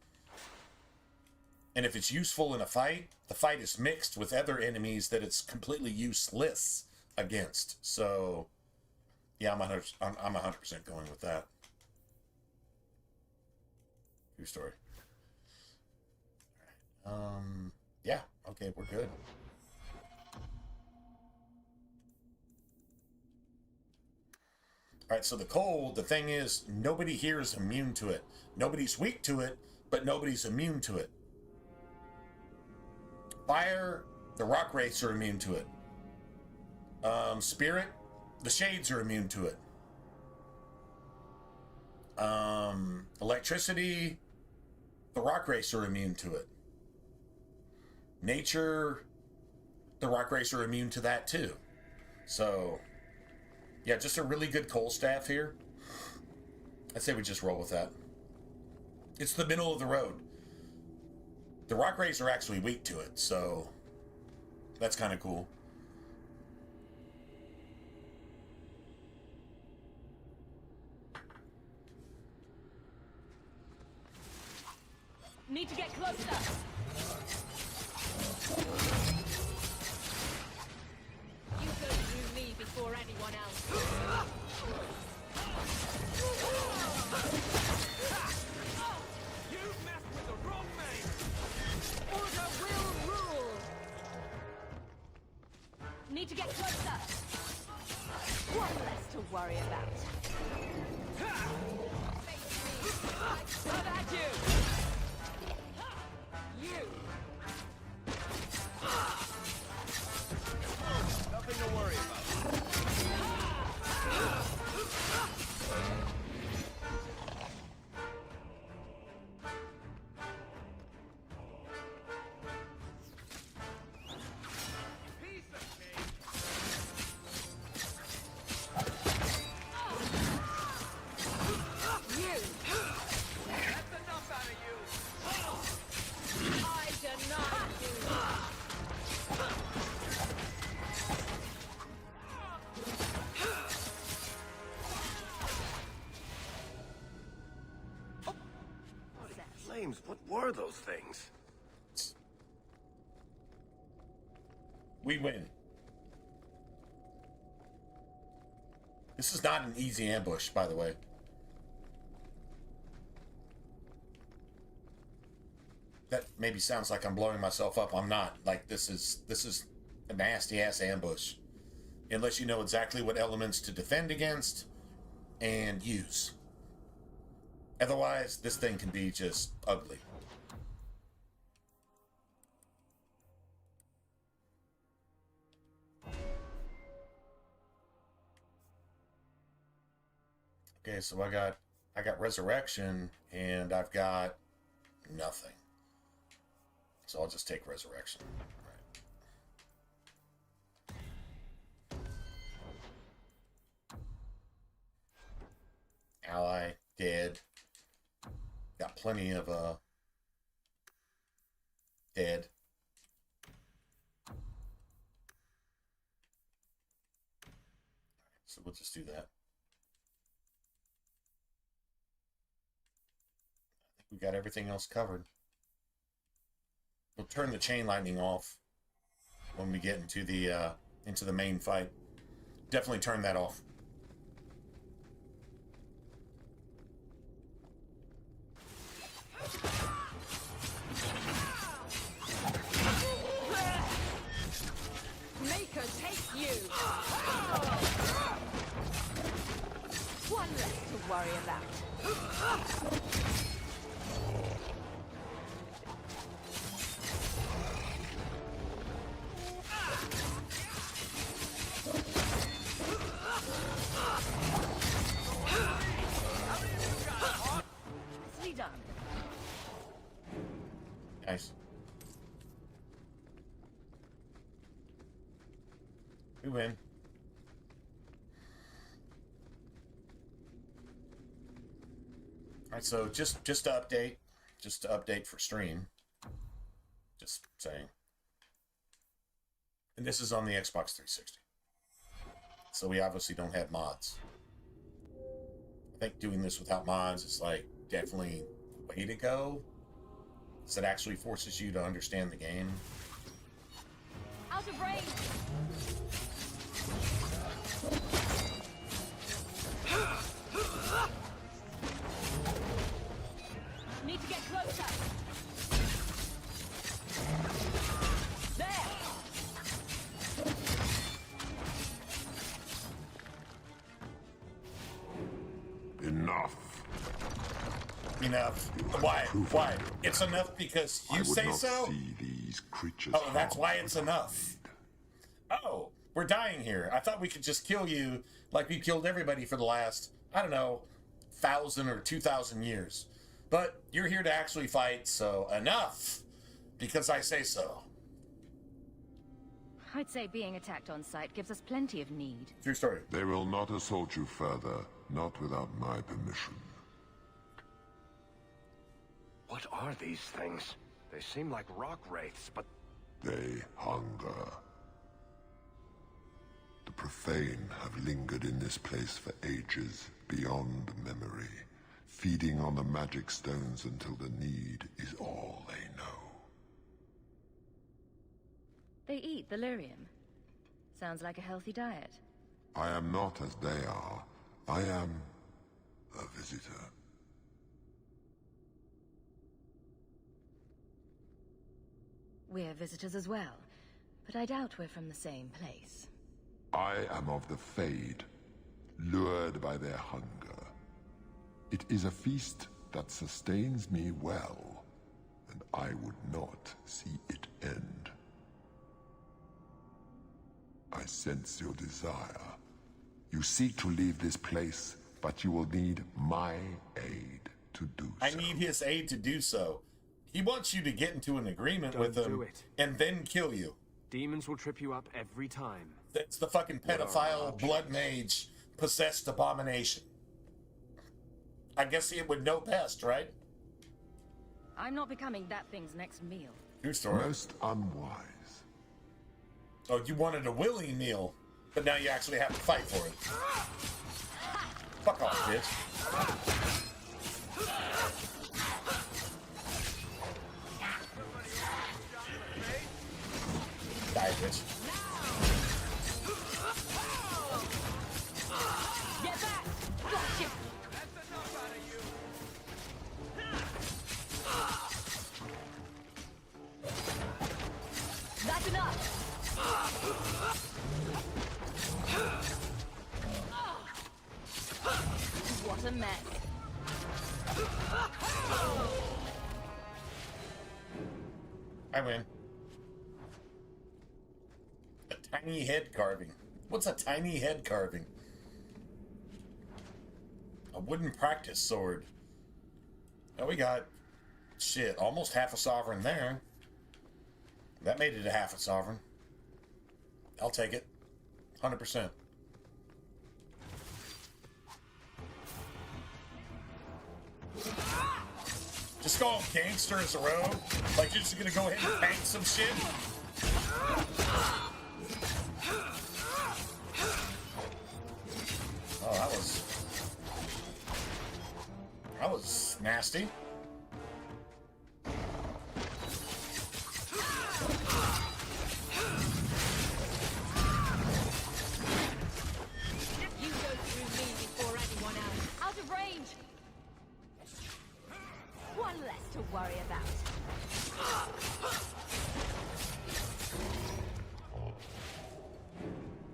And if it's useful in a fight, the fight is mixed with other enemies that it's completely useless against. So, yeah, I'm 100% going with that. True story. Yeah, okay, we're good. All right, so the cold, the thing is, nobody here is immune to it. Nobody's weak to it, but nobody's immune to it. Fire, the rock wraiths are immune to it. Spirit, the shades are immune to it. Electricity, the rock wraiths are immune to it. Nature, the rock wraiths are immune to that too. So, yeah, just a really good cold staff here. I'd say we just roll with that. It's the middle of the road. The rock wraiths are actually weak to it, so that's kind of cool. Need to get closer. You go through me before anyone else. You messed with the wrong man! Order will rule. Need to get closer. One less to worry about. Come at you! You! Nothing to worry about. Piece of cake! You. That's enough out of you! I deny you. Flames, what were those things? We win. This is not an easy ambush, by the way. That maybe sounds like I'm blowing myself up. I'm not. Like, this is a nasty ass ambush. Unless you know exactly what elements to defend against and use. Otherwise, this thing can be just ugly. Okay, so I got resurrection and I've got nothing. So I'll just take resurrection. All right. Ally dead. Got plenty of dead. So we'll just do that. I think we got everything else covered. We'll turn the chain lightning off when we get into the main fight. Definitely turn that off. Make her take you. One less to worry about. Nicely done. Nice. We win. All right, so just to update for stream. Just saying. And this is on the Xbox 360. So we obviously don't have mods. I think doing this without mods is like definitely the way to go. Because it actually forces you to understand the game. Out of range! Need to get closer! There! Enough. Enough. Why? Why? It's enough because you say so? See these creatures. Oh, that's why it's enough. Oh, we're dying here. I thought we could just kill you like we killed everybody for the last, I don't know, 1,000 or 2,000 years. But you're here to actually fight, so enough. Because I say so. I'd say being attacked on sight gives us plenty of need. True story. They will not assault you further, not without my permission. What are these things? They seem like rock wraiths, but... They hunger. The profane have lingered in this place for ages, beyond memory, feeding on the magic stones until the need is all they know. They eat the lyrium. Sounds like a healthy diet. I am not as they are. I am a visitor. We're visitors as well, but I doubt we're from the same place. I am of the Fade, lured by their hunger. It is a feast that sustains me well, and I would not see it end. I sense your desire. You seek to leave this place, but you will need my aid to do so. I need his aid to do so. He wants you to get into an agreement Don't with him do it. and then kill you. Demons will trip you up every time. That's the fucking What are our pedophile, blood mage, possessed abomination. I guess he would know best, right? I'm not becoming that thing's next meal. True story. Most unwise. Oh, you wanted a willing meal, but now you actually have to fight for it. Fuck off, bitch. Die, bitch. Get back! Gotcha! That's enough! What a mess. I win. A tiny head carving. What's a tiny head carving? A wooden practice sword. Oh, we got, shit, almost half a sovereign there. That made it a half a sovereign. I'll take it. 100%. Just go all gangster as a rogue? Like you're just gonna go ahead and tank some shit? Oh, that was nasty. You go through me before anyone else. Out of range! One less to worry about.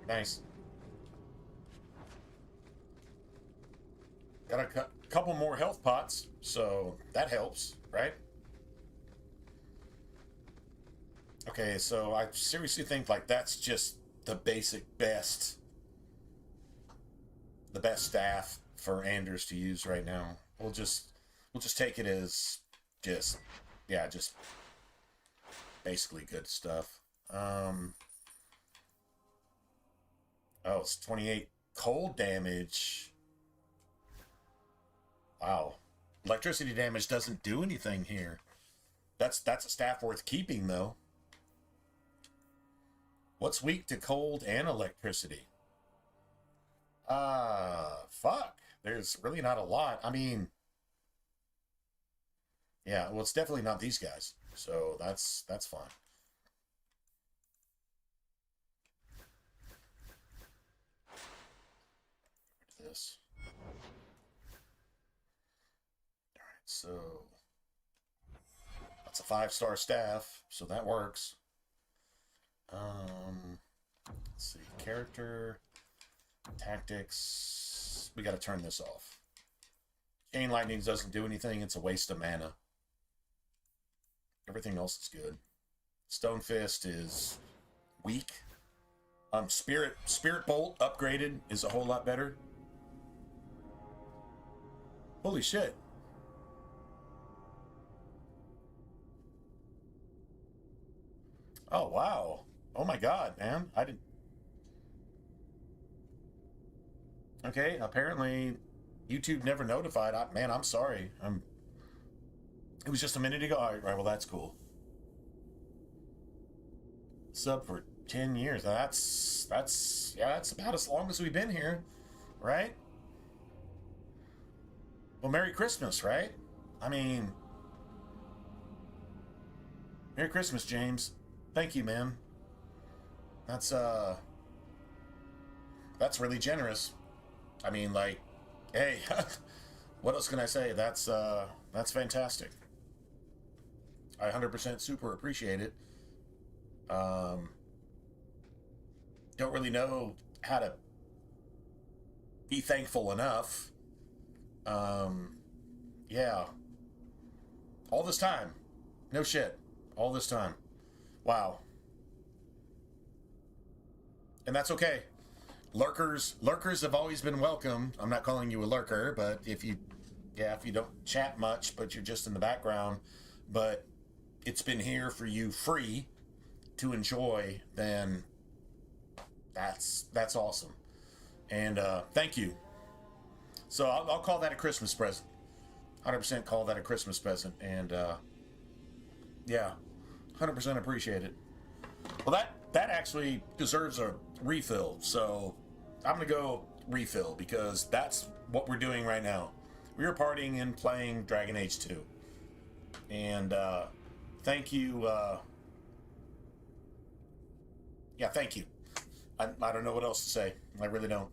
Nice. Got a couple more health pots, so that helps, right? Okay, so I seriously think like that's just the basic best, the best staff for Anders to use right now. We'll just take it as just basically good stuff. Oh, it's 28 cold damage. Wow. Electricity damage doesn't do anything here. That's a staff worth keeping, though. What's weak to cold and electricity? Fuck. There's really not a lot. I mean, yeah, well, it's definitely not these guys. So that's fine. This. All right, so that's a 5-star staff, so that works. Let's see, character, tactics. We got to turn this off. Chain lightning doesn't do anything. It's a waste of mana. Everything else is good. Stone Fist is weak. Spirit Bolt upgraded is a whole lot better. Holy shit. Oh wow. Oh my god, man. I didn't. Okay, apparently YouTube never notified. Man, I'm sorry. It was just a minute ago. All right, well, that's cool. Sub for 10 years. That's about as long as we've been here, right? Well, Merry Christmas, right? I mean, Merry Christmas, James. Thank you, man. That's really generous. I mean, like, hey, what else can I say? That's fantastic. I 100% super appreciate it. Don't really know how to be thankful enough. Yeah. All this time. No shit. All this time. Wow. And that's okay. Lurkers have always been welcome. I'm not calling you a lurker, but if you don't chat much, but you're just in the background, but it's been here for you free to enjoy, then that's awesome. And thank you. So I'll call that a Christmas present. 100% call that a Christmas present. And yeah, 100% appreciate it. Well, that actually deserves a refill. So I'm going to go refill because that's what we're doing right now. We are partying and playing Dragon Age 2. And thank you. Yeah, thank you. I don't know what else to say. I really don't.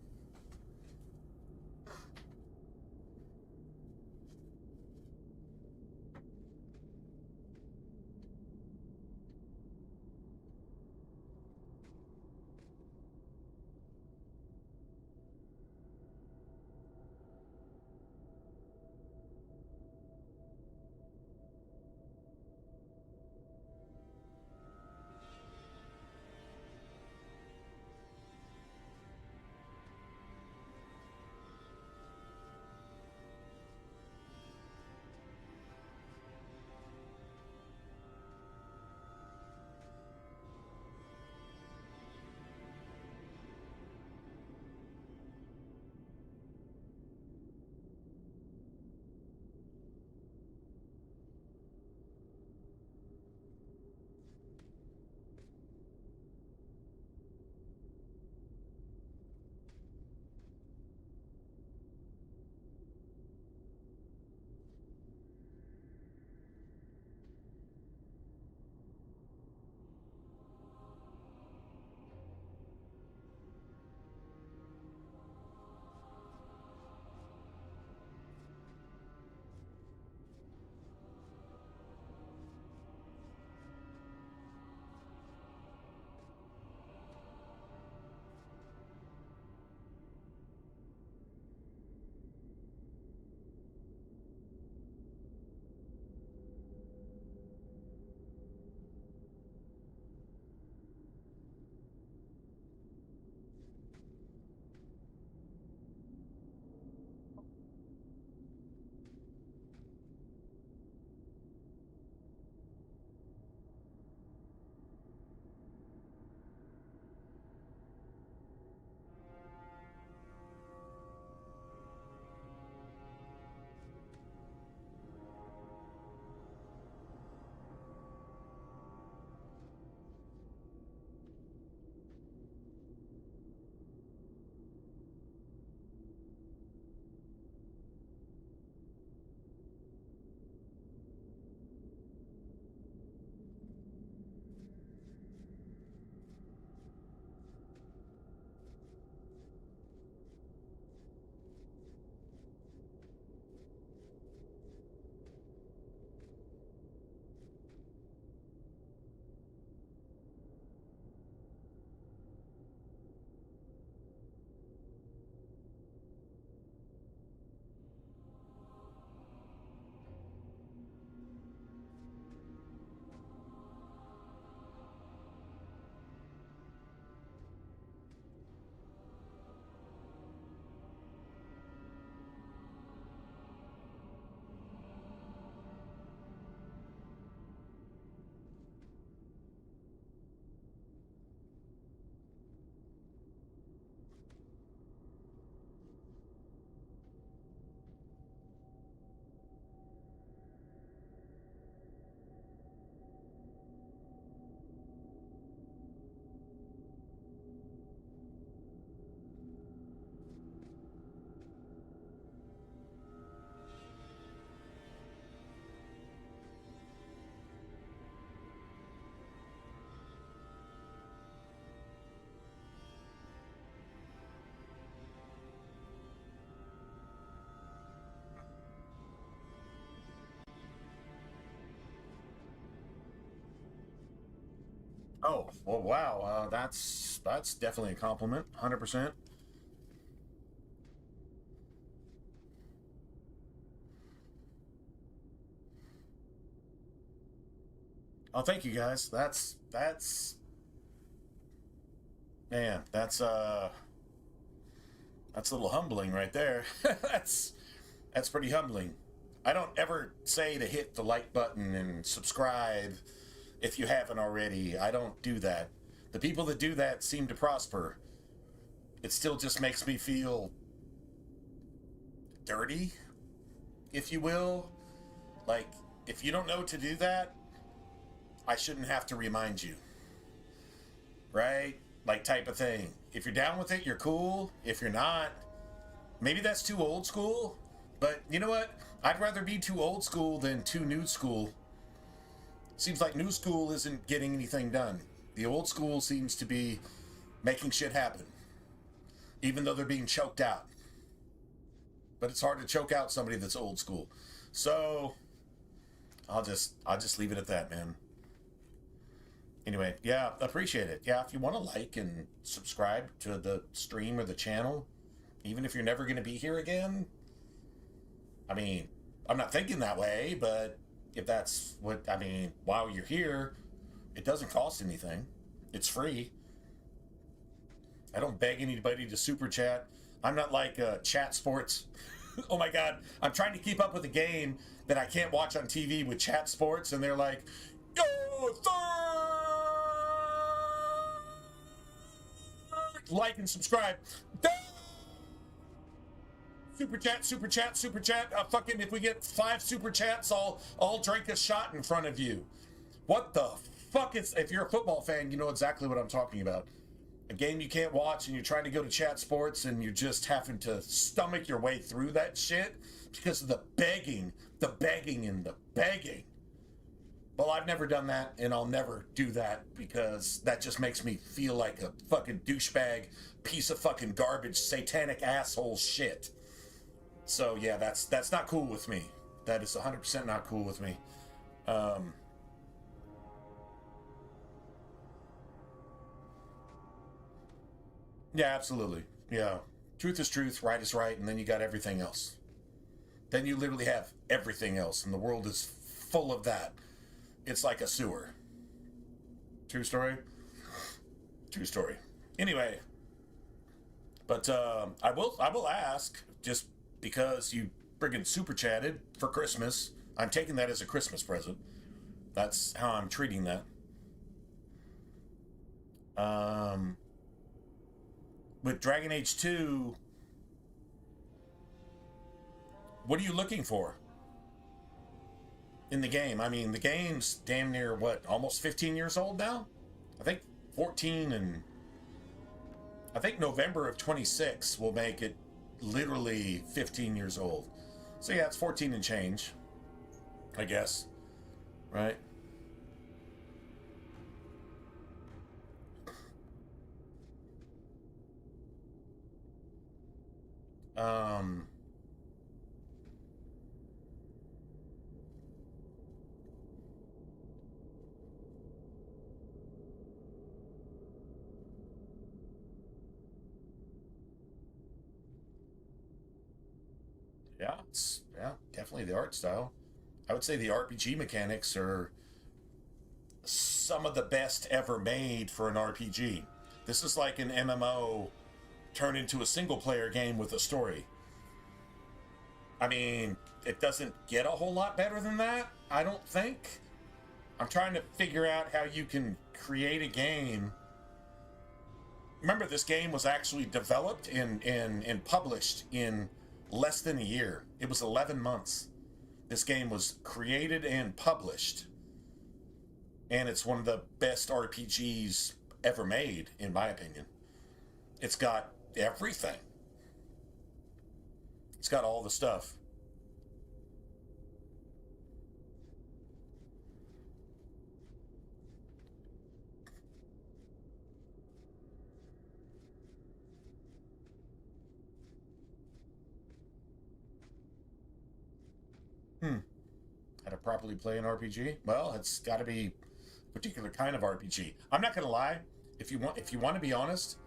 Oh, well, wow. That's definitely a compliment. 100%. Oh, thank you guys. That's man, that's a little humbling right there. That's pretty humbling. I don't ever say to hit the like button and subscribe if you haven't already. I don't do that. The people that do that seem to prosper. It still just makes me feel dirty, if you will. Like, if you don't know to do that, I shouldn't have to remind you. Right? Like, type of thing. If you're down with it, you're cool. If you're not, maybe that's too old school. But you know what? I'd rather be too old school than too new school. Seems like new school isn't getting anything done. The old school seems to be making shit happen, even though they're being choked out. But it's hard to choke out somebody that's old school. So I'll just leave it at that, man. Anyway, yeah, appreciate it. Yeah, if you want to like and subscribe to the stream or the channel, even if you're never going to be here again, I mean, I'm not thinking that way, but if that's what, I mean, while you're here, it doesn't cost anything. It's free. I don't beg anybody to super chat. I'm not like chat sports. Oh my God, I'm trying to keep up with a game that I can't watch on TV with chat sports, and they're like, yo, like and subscribe. Super chat, super chat, super chat. Fucking, if we get 5 super chats, I'll drink a shot in front of you. What the fuck is? If you're a football fan, you know exactly what I'm talking about. A game you can't watch, and you're trying to go to chat sports, and you're just having to stomach your way through that shit because of the begging, and the begging. Well, I've never done that, and I'll never do that because that just makes me feel like a fucking douchebag, piece of fucking garbage, satanic asshole shit. So yeah, that's not cool with me. That is 100% not cool with me. Yeah, absolutely. Yeah. Truth is truth, right is right, and then you got everything else. Then you literally have everything else, and the world is full of that. It's like a sewer. True story? True story. Anyway, but I will ask, just because you friggin' super chatted for Christmas, I'm taking that as a Christmas present. That's how I'm treating that. With Dragon Age 2, what are you looking for in the game? I mean, the game's damn near, what, almost 15 years old now? I think 14, and I think November of 26 will make it literally 15 years old. So yeah, it's 14 and change, I guess, right? Yeah, yeah, definitely the art style. I would say the RPG mechanics are some of the best ever made for an RPG. This is like an MMO turned into a single player game with a story. I mean, it doesn't get a whole lot better than that, I don't think. I'm trying to figure out how you can create a game. Remember, this game was actually developed and published in less than a year. It was 11 months. This game was created and published. And it's one of the best RPGs ever made, in my opinion. It's got everything. It's got all the stuff. How to properly play an RPG? Well, it's got to be particular kind of RPG. I'm not gonna lie, if you want to be honest,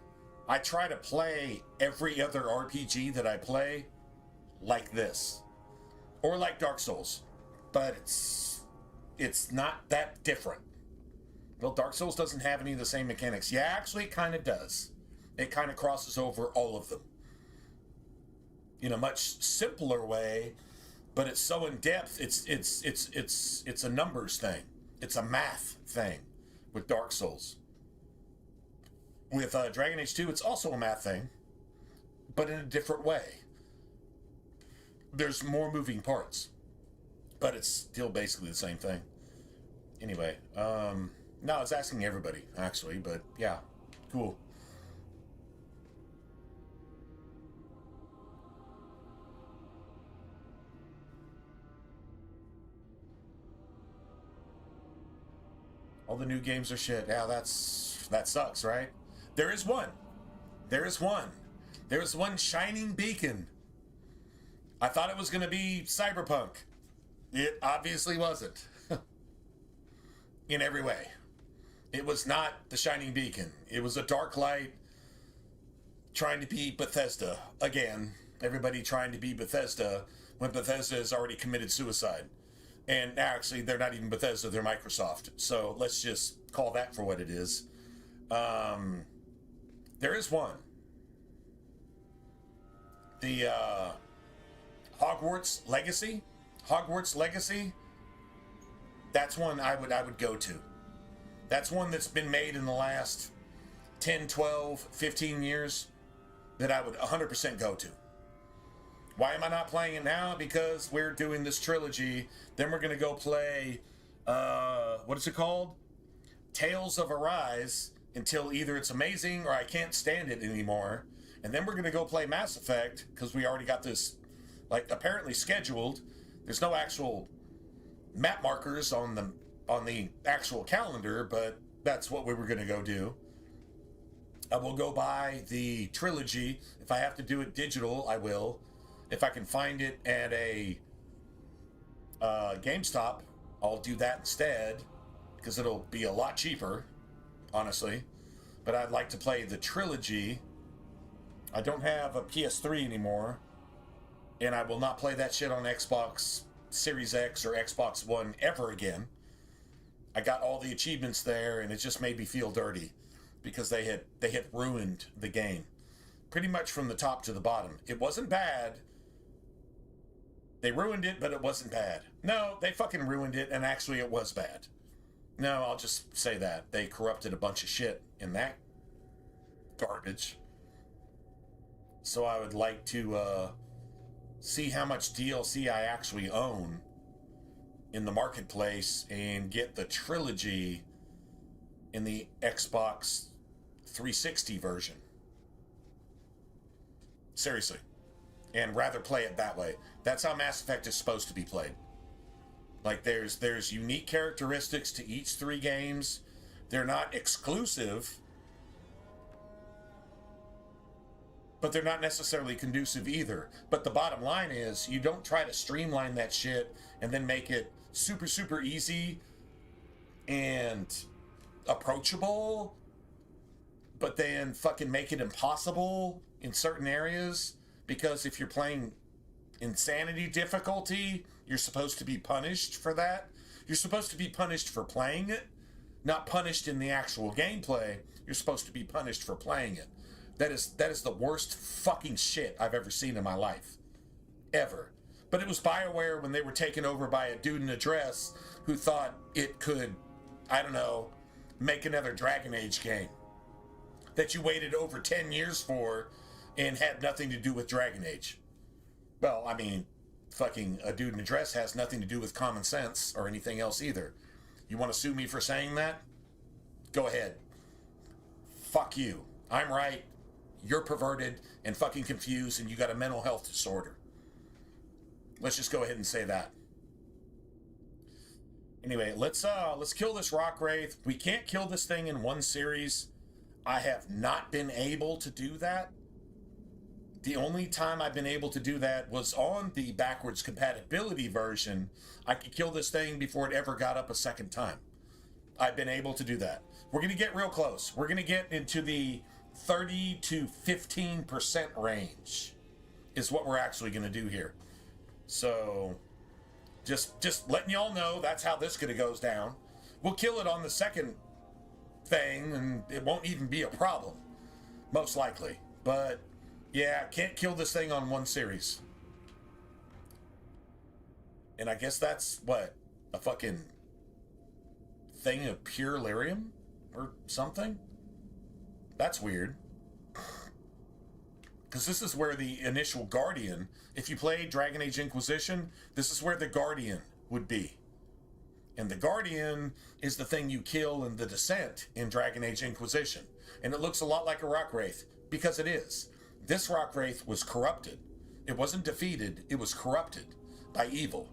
I try to play every other RPG that I play like this, or like Dark Souls, but it's not that different. Well, Dark Souls doesn't have any of the same mechanics. Yeah, actually, it kind of does. It kind of crosses over all of them in a much simpler way, but it's so in depth. It's a numbers thing. It's a math thing with Dark Souls. With Dragon Age 2, it's also a math thing, but in a different way. There's more moving parts, but it's still basically the same thing. Anyway, no, I was asking everybody, actually, but yeah, cool. All the new games are shit. Yeah, that sucks, right? There is one. There is one. There is one shining beacon. I thought it was going to be Cyberpunk. It obviously wasn't. In every way. It was not the shining beacon. It was a dark light trying to be Bethesda. Again, everybody trying to be Bethesda when Bethesda has already committed suicide. And actually, they're not even Bethesda, they're Microsoft. So let's just call that for what it is. There is one. The Hogwarts Legacy. Hogwarts Legacy. That's one I would go to. That's one that's been made in the last 10, 12, 15 years that I would 100% go to. Why am I not playing it now? Because we're doing this trilogy. Then we're going to go play, what is it called? Tales of Arise, until either it's amazing or I can't stand it anymore. And then we're going to go play Mass Effect, because we already got this, like, apparently scheduled. There's no actual map markers on the actual calendar, but that's what we were going to go do. I will go buy the trilogy. If I have to do it digital, I will. If I can find it at a GameStop, I'll do that instead, because it'll be a lot cheaper, honestly. But I'd like to play the trilogy. I don't have a PS3 anymore, and I will not play that shit on Xbox Series X or Xbox One ever again. I got all the achievements there, and it just made me feel dirty, because they had ruined the game pretty much from the top to the bottom. It wasn't bad. They ruined it, but it wasn't bad. No, they fucking ruined it, and actually it was bad. No, I'll just say that. They corrupted a bunch of shit in that garbage. So I would like to see how much DLC I actually own in the marketplace and get the trilogy in the Xbox 360 version. Seriously. And rather play it that way. That's how Mass Effect is supposed to be played. Like, there's unique characteristics to each three games. They're not exclusive, but they're not necessarily conducive either. But the bottom line is, you don't try to streamline that shit and then make it super, super easy and approachable, but then fucking make it impossible in certain areas. Because if you're playing insanity difficulty, you're supposed to be punished for that. You're supposed to be punished for playing it, not punished in the actual gameplay. You're supposed to be punished for playing it. That is the worst fucking shit I've ever seen in my life. Ever. But it was BioWare when they were taken over by a dude in a dress who thought it could, I don't know, make another Dragon Age game that you waited over 10 years for and had nothing to do with Dragon Age. Well, I mean, fucking a dude in a dress has nothing to do with common sense or anything else either. You want to sue me for saying that? Go ahead. Fuck you. I'm right. You're perverted and fucking confused, and you got a mental health disorder. Let's just go ahead and say that. Anyway, let's kill this rock wraith. We can't kill this thing in one series. I have not been able to do that. The only time I've been able to do that was on the backwards compatibility version. I could kill this thing before it ever got up a second time. I've been able to do that. We're going to get real close. We're going to get into the 30 to 15% range is what we're actually going to do here. So just letting y'all know that's how this goes down. We'll kill it on the second thing, and it won't even be a problem, most likely. But yeah, can't kill this thing on one series. And I guess that's what, a fucking thing of pure lyrium or something? That's weird. Because this is where the initial Guardian, if you play Dragon Age Inquisition, this is where the Guardian would be. And the Guardian is the thing you kill in the Descent in Dragon Age Inquisition. And it looks a lot like a Rock Wraith, because it is. This Rock Wraith was corrupted. It wasn't defeated, it was corrupted by evil.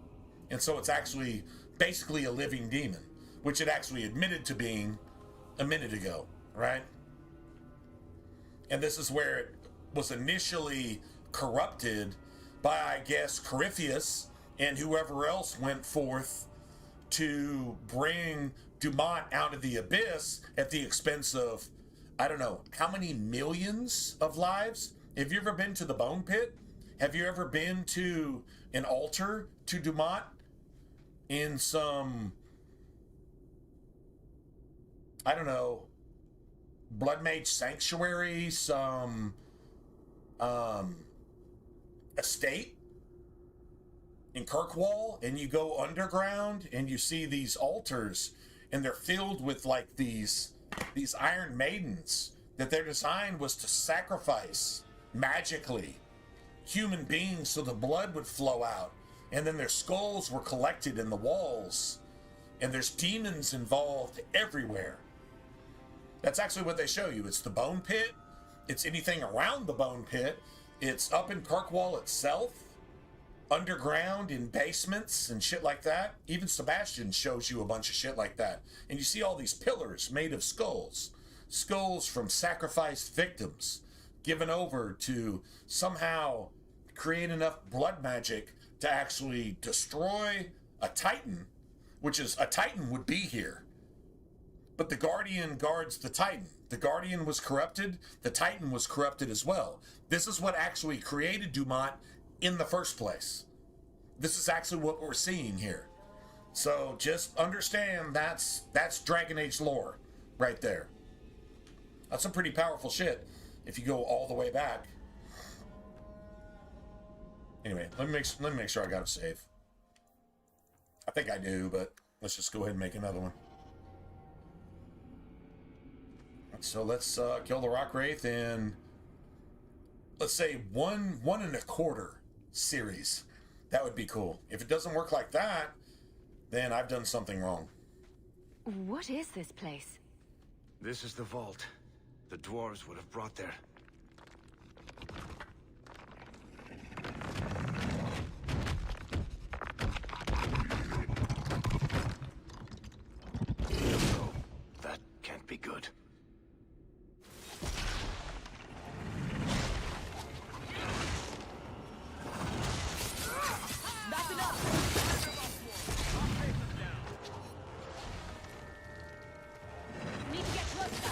And so it's actually basically a living demon, which it actually admitted to being a minute ago, right? And this is where it was initially corrupted by, I guess, Corypheus and whoever else went forth to bring Dumont out of the abyss at the expense of, I don't know, how many millions of lives? Have you ever been to the Bone Pit? Have you ever been to an altar to Dumont in some, I don't know, Blood Mage Sanctuary, some estate in Kirkwall, and you go underground and you see these altars, and they're filled with like these Iron Maidens that their design was to sacrifice magically human beings so the blood would flow out, and then their skulls were collected in the walls, and there's demons involved everywhere. That's actually what they show you. It's the Bone Pit. It's anything around the Bone Pit. It's up in Kirkwall itself, underground in basements and shit like that. Even Sebastian shows you a bunch of shit like that. And you see all these pillars made of skulls. Skulls from sacrificed victims given over to somehow create enough blood magic to actually destroy a Titan, which is, a Titan would be here. But the Guardian guards the Titan. The Guardian was corrupted. The Titan was corrupted as well. This is what actually created Dumont in the first place. This is actually what we're seeing here. So just understand that's Dragon Age lore right there. That's some pretty powerful shit if you go all the way back. Anyway, let me make sure I got a save. I think I do, but let's just go ahead and make another one. So let's kill the Rock Wraith in, let's say, 1.25 series. That would be cool. If it doesn't work like that, then I've done something wrong. What is this place? This is the vault. The dwarves would have brought there. No, that can't be good. Need to get closer.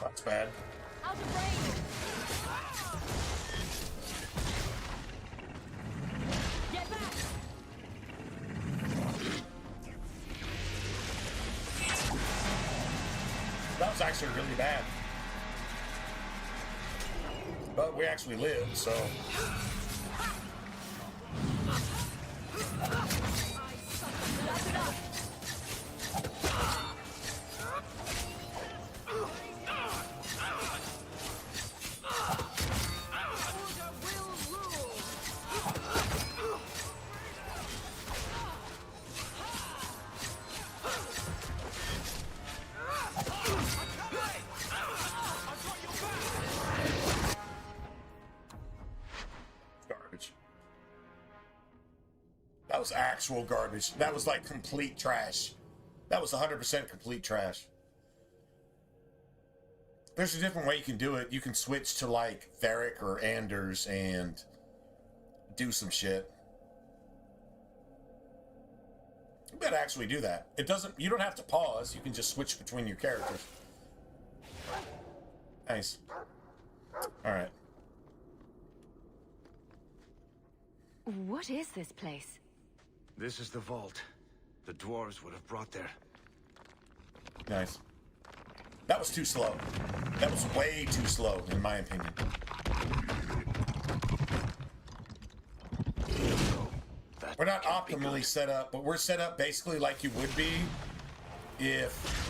That's bad. Out of range. Get back. That was actually really bad. But we actually lived, so. Garbage. That was actual garbage. That was like complete trash. That was 100% complete trash. There's a different way you can do it. You can switch to like Theric or Anders and do some shit. You better actually do that. It doesn't. You don't have to pause. You can just switch between your characters. Nice. All right. What is this place? This is the vault. The dwarves would have brought there. Nice. That was too slow. That was way too slow, in my opinion. We're not optimally set up, but we're set up basically like you would be if...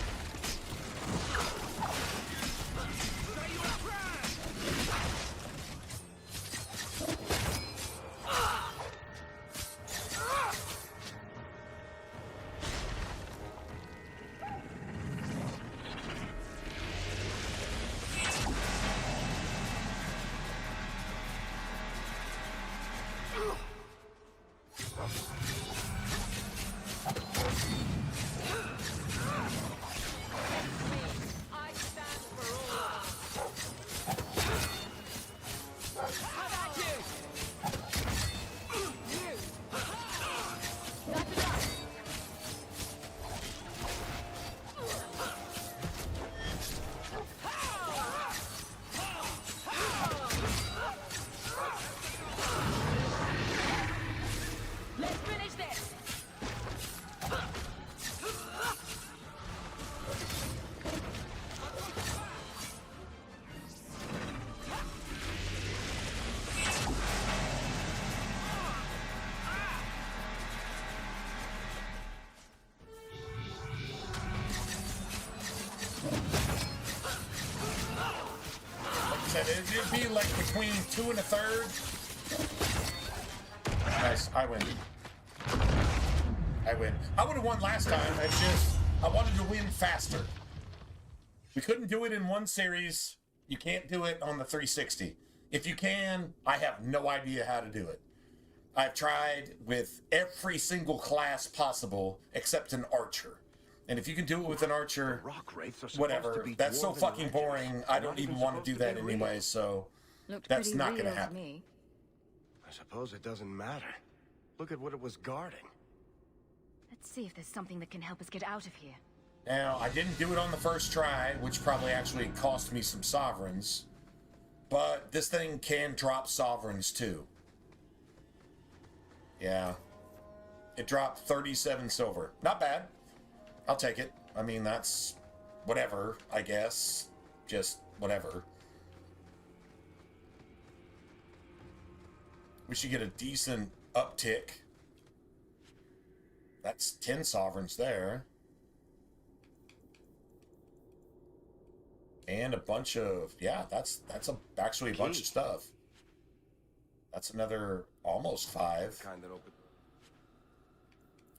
It'd be like between 2 and a third. Nice, I win. I win. I would have won last time. It's just I wanted to win faster. We couldn't do it in one series. You can't do it on the 360. If you can, I have no idea how to do it. I've tried with every single class possible except an archer. And if you can do it with an archer, whatever. That's so fucking boring. I don't even want to do that anyway, so that's not going to happen. I suppose it doesn't matter. Look at what it was guarding. Let's see if there's something that can help us get out of here. Now, I didn't do it on the first try, which probably actually cost me some sovereigns. But this thing can drop sovereigns too. Yeah. It dropped 37 silver. Not bad. I'll take it. I mean, that's whatever, I guess. Just whatever. We should get a decent uptick. That's 10 sovereigns there. And a bunch of, yeah, that's actually a bunch of stuff. That's another almost 5. Kind that open.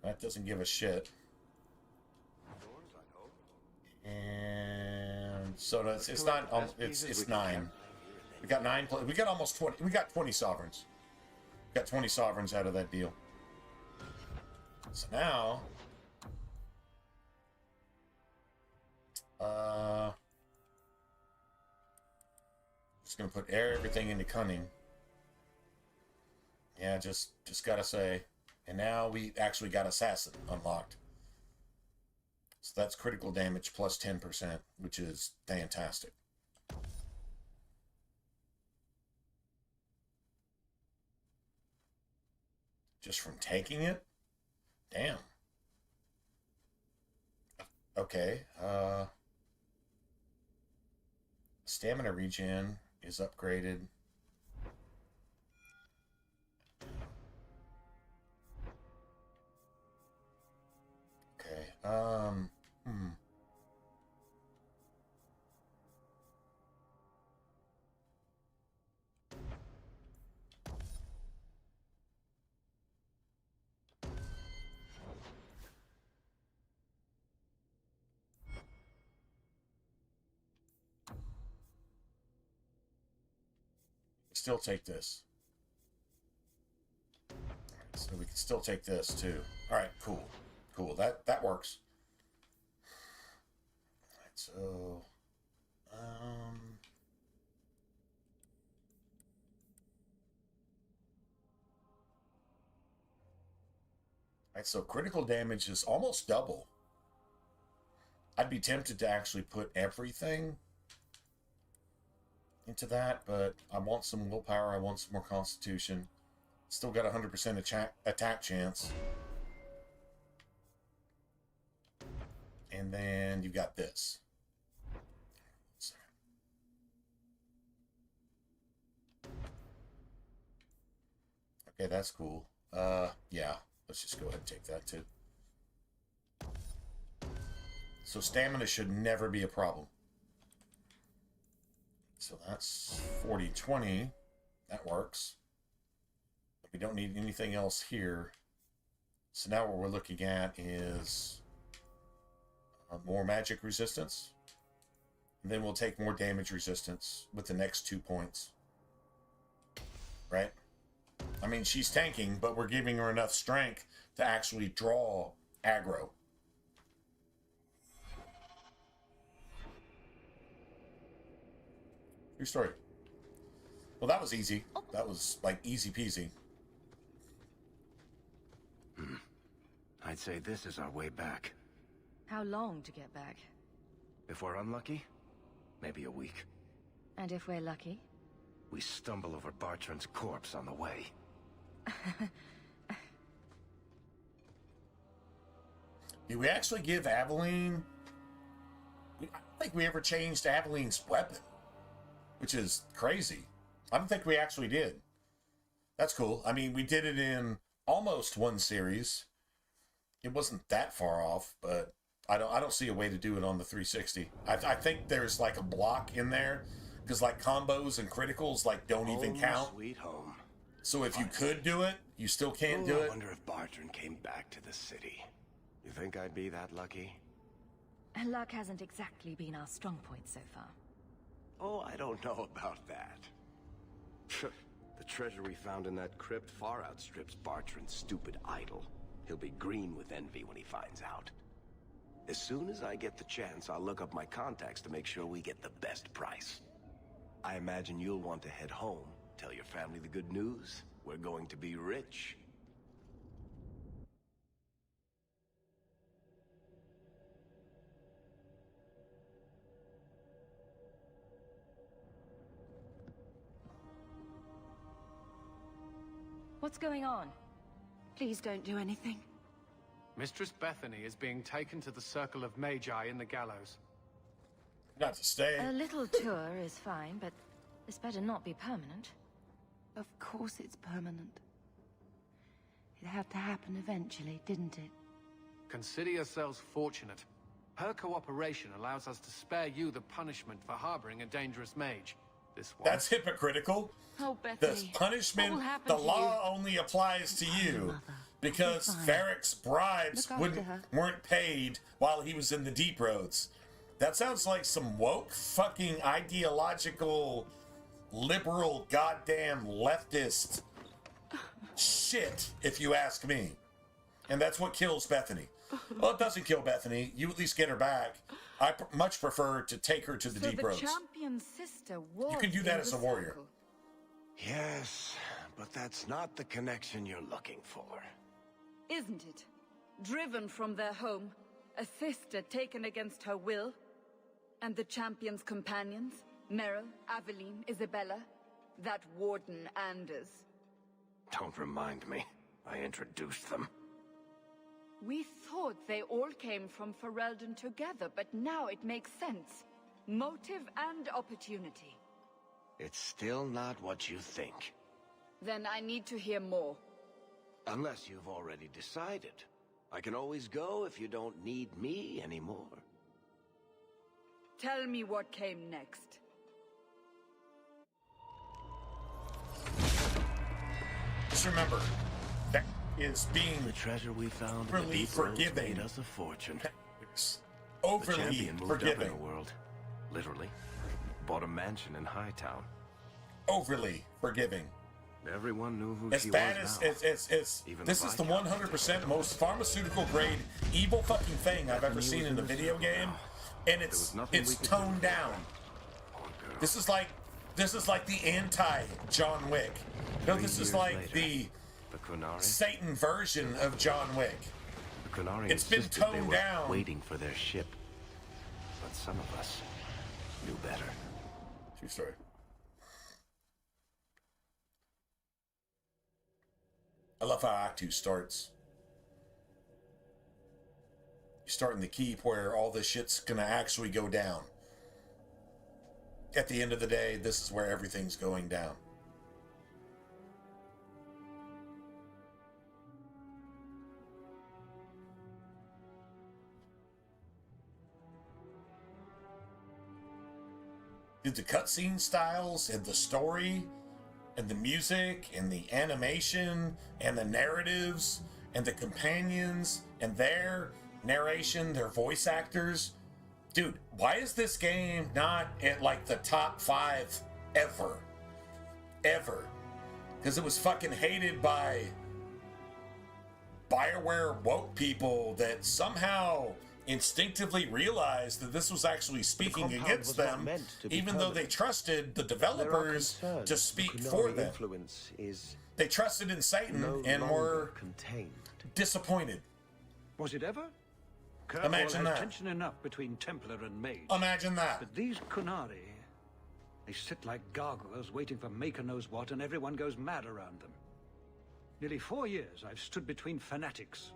That doesn't give a shit. And so it's not. It's 9. We got 9. We got almost 20. We got 20 sovereigns. We got 20 sovereigns out of that deal. So now, just gonna put everything into cunning. Yeah, just gotta say. And now we actually got assassin unlocked. So that's critical damage plus 10%, which is fantastic. Just from taking it? Damn. Okay. Stamina regen is upgraded. Okay. Still take this. So we can still take this too. All right, cool. Cool. That works. All right, so Right, so critical damage is almost double. I'd be tempted to actually put everything into that, but I want some willpower, I want some more constitution. Still got 100% attack chance. And then you've got this. Okay, that's cool. Yeah, let's just go ahead and take that too. So stamina should never be a problem. So that's 40-20. That works. We don't need anything else here. So now what we're looking at is more magic resistance. And then we'll take more damage resistance with the next 2 points. Right? I mean, she's tanking, but we're giving her enough strength to actually draw aggro. True story. Well, that was easy. That was like easy peasy. I'd say this is our way back. How long to get back? If we're unlucky, maybe a week. And if we're lucky? We stumble over Bartran's corpse on the way. Did we actually give Aveline... I don't think we ever changed Aveline's weapon, which is crazy. I don't think we actually did. That's cool. I mean, we did it in almost one series. It wasn't that far off, but I don't see a way to do it on the 360. I think there's like a block in there, because like combos and criticals like don't even count. Sweet home. So if you could do it, you still can't do I it. wonder if Bartran came back to the city. You think I'd be that lucky? Luck hasn't exactly been our strong point so far. Oh, I don't know about that. The treasure we found in that crypt far outstrips Bartran's stupid idol. He'll be green with envy when he finds out. As soon as I get the chance, I'll look up my contacts to make sure we get the best price. I imagine you'll want to head home, tell your family the good news. We're going to be rich. What's going on? Please don't do anything. Mistress Bethany is being taken to the Circle of Magi in the Gallows. Not to stay. A little tour is fine, but this better not be permanent. Of course it's permanent. It had to happen eventually, didn't it? Consider yourselves fortunate. Her cooperation allows us to spare you the punishment for harboring a dangerous mage. This one. That's hypocritical. Oh, The Bethany. punishment, What will happen the to law only applies to you Mother. because Be fine. Varric's bribes Look after her. weren't paid while he was in the Deep Roads. That sounds like some woke, fucking ideological, liberal, goddamn leftist shit, if you ask me. And that's what kills Bethany. Well, it doesn't kill Bethany. You at least get her back. I much prefer to take her to the Deep Roads. champion's sister was You can do that as a warrior. Yes, but that's not the connection you're looking for. Isn't it? Driven from their home, a sister taken against her will, and the champion's companions, Meryl, Aveline, Isabella, that warden Anders. Don't remind me. I introduced them. We thought they all came from Ferelden together, but now it makes sense. Motive and opportunity. It's still not what you think. Then I need to hear more. Unless you've already decided. I can always go if you don't need me anymore. Tell me what came next. Just remember, that is being The treasure we found in the Overly Deep Roads forgiving. made us a fortune. The overly champion moved up in forgiving. the world. Literally. Bought a mansion in Hightown. Overly forgiving. Everyone knew who As she bad was as now. it's Even this the is the Viscount 100% most pharmaceutical grade evil fucking thing I've ever Bethany seen was in a in the video circle game, now. and There was nothing we it's could do toned to down. Poor girl. This is like the anti John Wick. No, this is 3 years like later, the The Kunari? Satan version of John Wick. The Kunari It's been insisted they toned were down. waiting for their ship. But some of us knew better. True story. I love how Act 2 starts. You start in the keep where all this shit's gonna actually go down. At the end of the day, this is where everything's going down. Dude, the cutscene styles and the story and the music and the animation and the narratives and the companions and their narration, their voice actors. Dude, why is this game not at like the top 5 ever? Ever. Because it was fucking hated by BioWare woke people that somehow instinctively realized that this was actually speaking against them, even though they trusted the developers to speak for them. They trusted in Satan and were disappointed. Was it ever? Imagine that. Tension enough between Templar and Mage. Imagine that. But these Kunari, they sit like gargoyles waiting for Maker knows what, and everyone goes mad around them. Nearly 4 years I've stood between fanatics.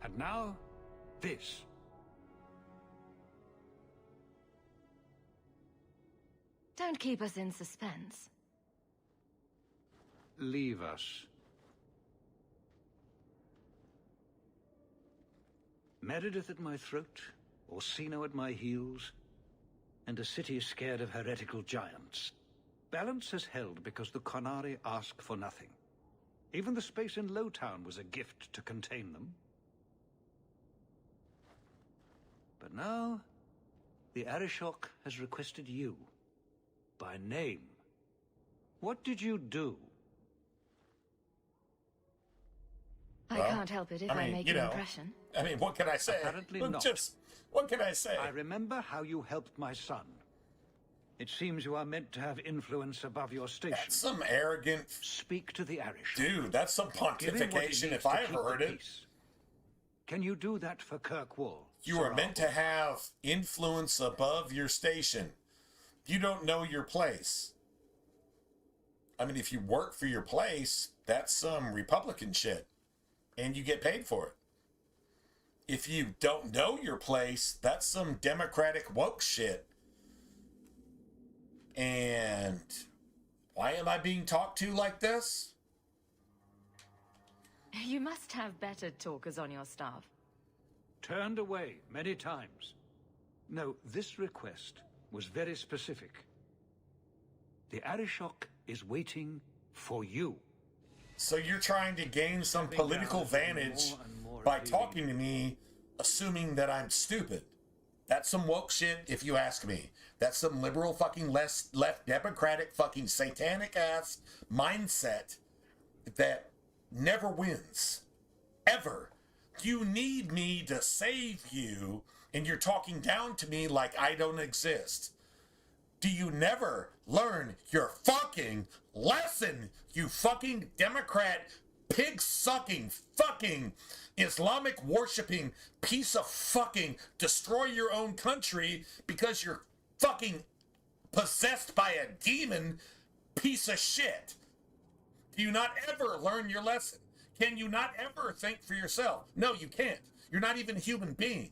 And now, this. Don't keep us in suspense. Leave us. Meredith at my throat, Orsino at my heels, and a city scared of heretical giants. Balance has held because the Kunari ask for nothing. Even the space in Lowtown was a gift to contain them. But now, the Arishok has requested you, by name. What did you do? I can't help it if I make an impression. I mean, what can I say? Apparently Look, not. What can I say? I remember how you helped my son. It seems you are meant to have influence above your station. That's some arrogant... Speak to the Arish. Dude, that's some pontification if I ever heard it. Can you do that for Kirkwall? You are meant to have influence above your station. You don't know your place. I mean, if you work for your place, that's some Republican shit. And you get paid for it. If you don't know your place, that's some Democratic woke shit. And why am I being talked to like this? You must have better talkers on your staff. Turned away many times. No, this request was very specific. The Arishok is waiting for you. So you're trying to gain some political advantage by talking to me, assuming that I'm stupid. That's some woke shit, if you ask me. That's some liberal fucking left democratic fucking satanic ass mindset that never wins. Ever. You need me to save you, and you're talking down to me like I don't exist. Do you never learn your fucking lesson, you fucking Democrat, pig-sucking, fucking Islamic worshipping piece of fucking destroy your own country because you're fucking possessed by a demon piece of shit? Do you not ever learn your lesson? Can you not ever think for yourself? No, you can't. You're not even a human being.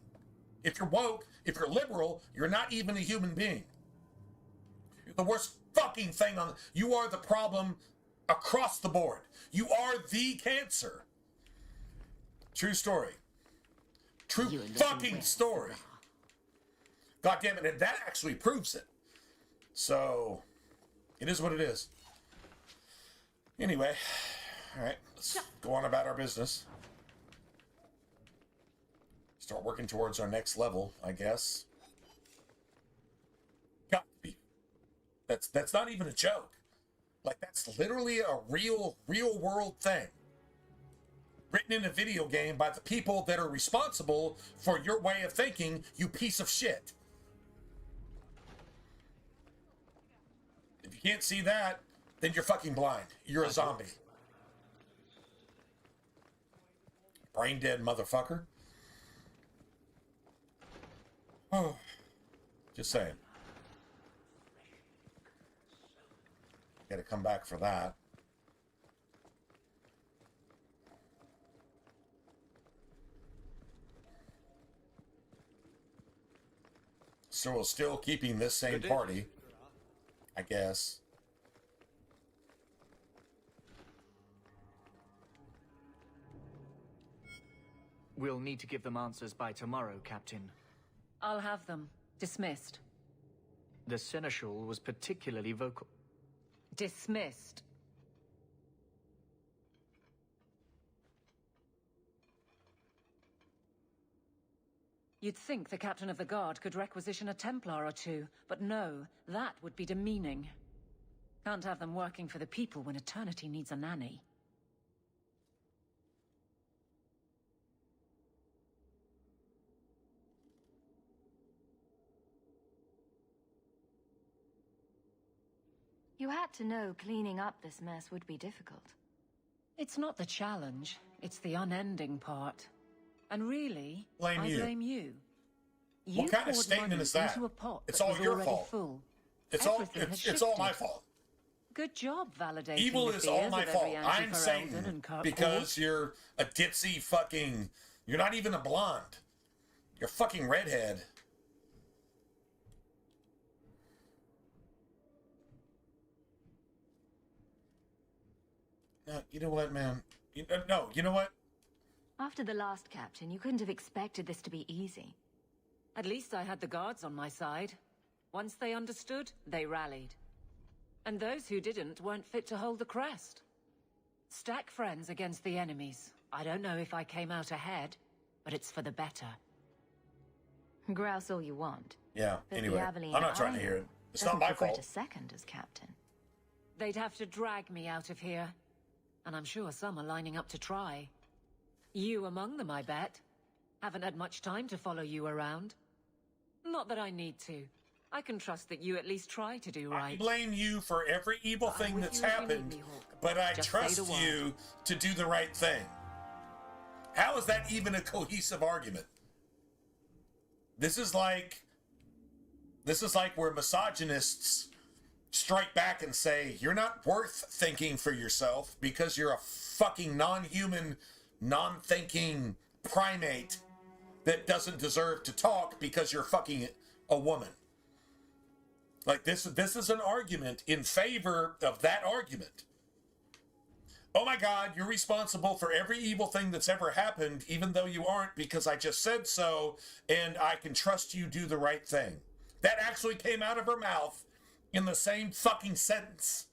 If you're woke, if you're liberal, you're not even a human being. You're the worst fucking thing on... You are the problem across the board. You are the cancer. True story. True fucking story. God damn it, and that actually proves it. So, it is what it is. Anyway, all right, let's go on about our business. Start working towards our next level, I guess. Got to be. That's not even a joke. Like, that's literally a real world thing. Written in a video game by the people that are responsible for your way of thinking, you piece of shit. If you can't see that, then you're fucking blind. You're a zombie. Brain dead motherfucker. Oh, just saying. Got to come back for that. So we're still keeping this same party, I guess. We'll need to give them answers by tomorrow, Captain. I'll have them. Dismissed. The Seneschal was particularly vocal. Dismissed. You'd think the Captain of the Guard could requisition a Templar or two, but no, that would be demeaning. Can't have them working for the people when eternity needs a nanny. You had to know cleaning up this mess would be difficult. It's not the challenge, it's the unending part. And really, Blame I you. blame you. What kind of statement is that? It's all your fault. Full. It's all my fault. Good job validating Evil the is all fears my of fault. every I'm anti-Ferelden saying and Kirk because you're a ditzy fucking... You're not even a blonde. You're a fucking redhead. No, you know what, man? No, you know what? After the last captain, you couldn't have expected this to be easy. At least I had the guards on my side. Once they understood, they rallied. And those who didn't weren't fit to hold the crest. Stack friends against the enemies. I don't know if I came out ahead, but it's for the better. Grouse all you want. Yeah, But anyway. the Aveline I'm not trying to hear it. It's not doesn't my regret fault. a second as captain. They'd have to drag me out of here. And I'm sure some are lining up to try. You among them, I bet. Haven't had much time to follow you around. Not that I need to. I can trust that you at least try to do right. I blame you for every evil thing that's happened, but I trust you to do the right thing. How is that even a cohesive argument? This is like where misogynists strike back and say, you're not worth thinking for yourself because you're a fucking non-human, non-thinking primate that doesn't deserve to talk because you're fucking a woman. Like this is an argument in favor of that argument. Oh my God, you're responsible for every evil thing that's ever happened, even though you aren't, because I just said so, and I can trust you do the right thing. That actually came out of her mouth in the same fucking sentence.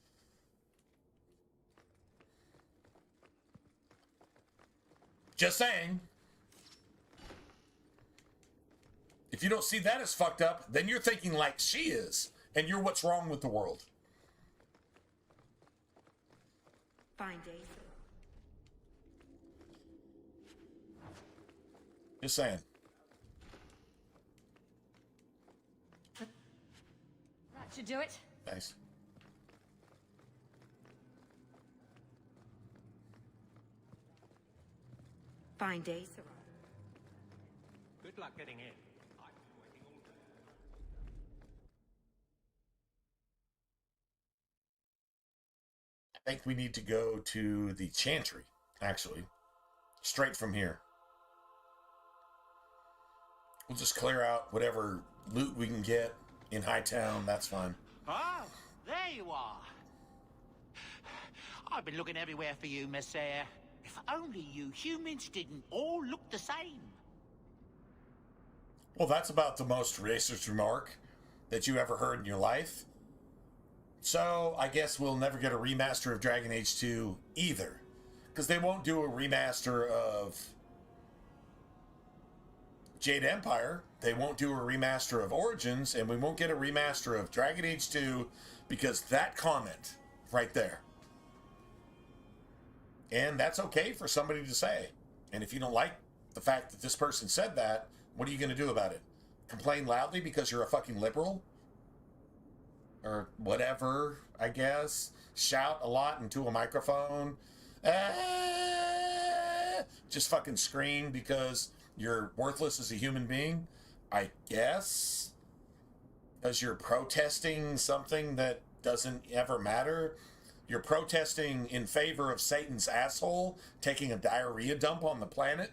Just saying. If you don't see that as fucked up, then you're thinking like she is, and you're what's wrong with the world. Fine day. Just saying. That should do it. Nice. Fine day, sir. Good luck getting in. I think we need to go to the Chantry, actually. Straight from here. We'll just clear out whatever loot we can get in Hightown. That's fine. Oh, there you are. I've been looking everywhere for you, Messiah. If only you humans didn't all look the same. Well, that's about the most racist remark that you ever heard in your life. So, I guess we'll never get a remaster of Dragon Age 2 either. Because they won't do a remaster of Jade Empire. They won't do a remaster of Origins. And we won't get a remaster of Dragon Age 2 because that comment right there. And that's okay for somebody to say. And if you don't like the fact that this person said that, what are you going to do about it? Complain loudly because you're a fucking liberal? or whatever, I guess. Shout a lot into a microphone. Just fucking scream because you're worthless as a human being, I guess. Because you're protesting something that doesn't ever matter. You're protesting in favor of Satan's asshole taking a diarrhea dump on the planet.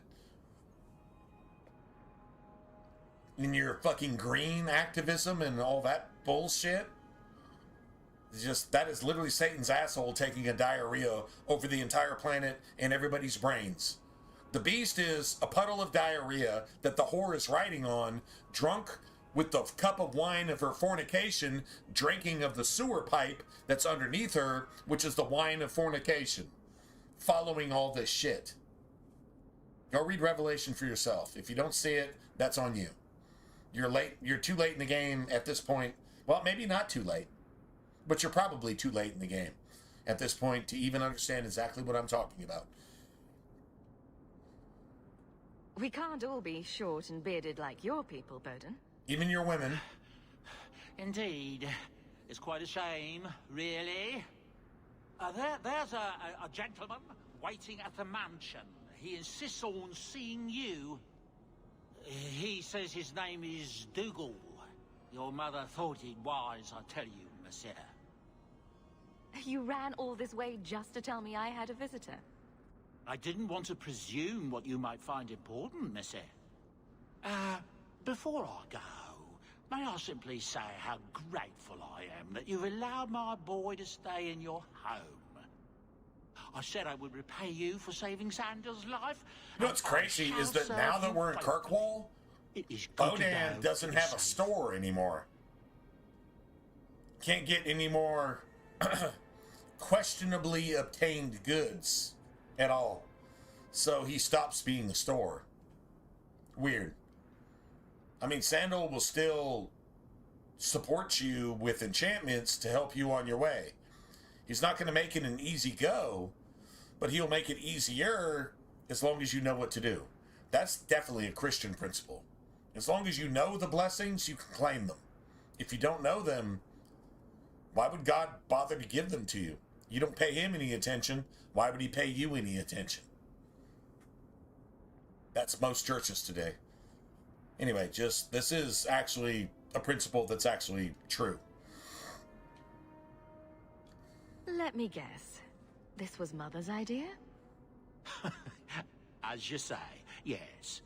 In your fucking green activism and all that bullshit. Just, that is literally Satan's asshole taking a diarrhea over the entire planet and everybody's brains. The beast is a puddle of diarrhea that the whore is riding on, drunk with the cup of wine of her fornication, drinking of the sewer pipe that's underneath her, which is the wine of fornication. Following all this shit. Go read Revelation for yourself. If you don't see it, that's on you. You're late. You're too late in the game at this point. Well, maybe not too late, but you're probably too late in the game at this point to even understand exactly what I'm talking about. We can't all be short and bearded like your people, Bowden. Even your women. Indeed. It's quite a shame, really. There's a gentleman waiting at the mansion. He insists on seeing you. He says his name is Dougal. Your mother thought it wise, I tell you, monsieur. You ran all this way just to tell me I had a visitor. I didn't want to presume what you might find important, monsieur. Before I go, may I simply say how grateful I am that you've allowed my boy to stay in your home. I said I would repay you for saving Sanders' life. You know what's crazy is that now that we're in Kirkwall, Bowden doesn't have a store anymore. Can't get any more questionably obtained goods at all. So he stops being a store. Weird. I mean, Sandal will still support you with enchantments to help you on your way. He's not going to make it an easy go, but he'll make it easier as long as you know what to do. That's definitely a Christian principle. As long as you know the blessings, you can claim them. If you don't know them, why would God bother to give them to you? You don't pay him any attention. Why would he pay you any attention? That's most churches today. Anyway, this is actually a principle that's actually true. Let me guess. This was Mother's idea? As you say, yes.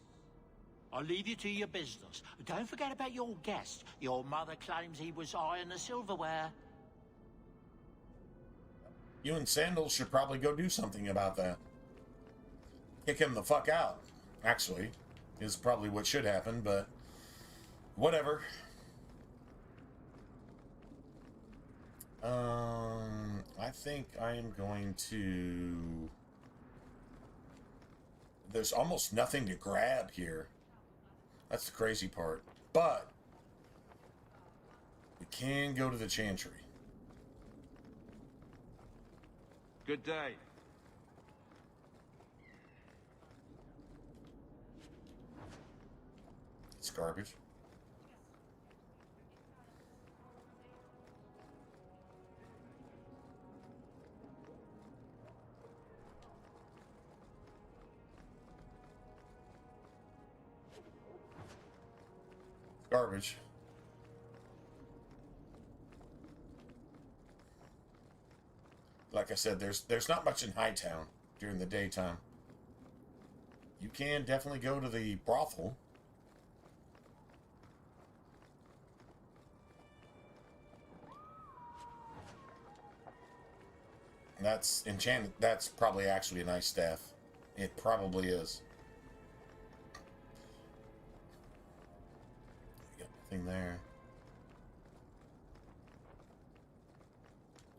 I'll leave you to your business. Don't forget about your guest. Your mother claims he was eyeing the silverware. You and Sandals should probably go do something about that. Kick him the fuck out, actually, is probably what should happen, but whatever. I think I am going to... There's almost nothing to grab here. That's the crazy part. But we can go to the Chantry. Good day. It's garbage. Garbage. Like I said, there's not much in Hightown during the daytime. You can definitely go to the brothel. That's enchanted. That's probably actually a nice staff. It probably is. Got nothing there.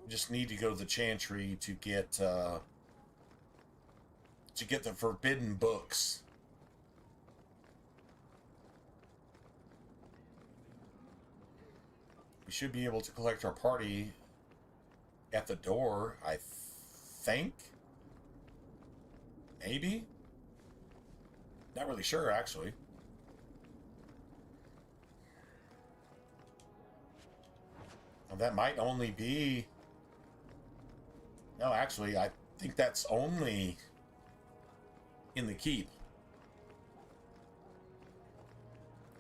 Just need to go to the Chantry to get the forbidden books. We should be able to collect our party at the door, I think. Maybe? Not really sure, actually. Well, that might only be... No, actually, I think that's only in the keep.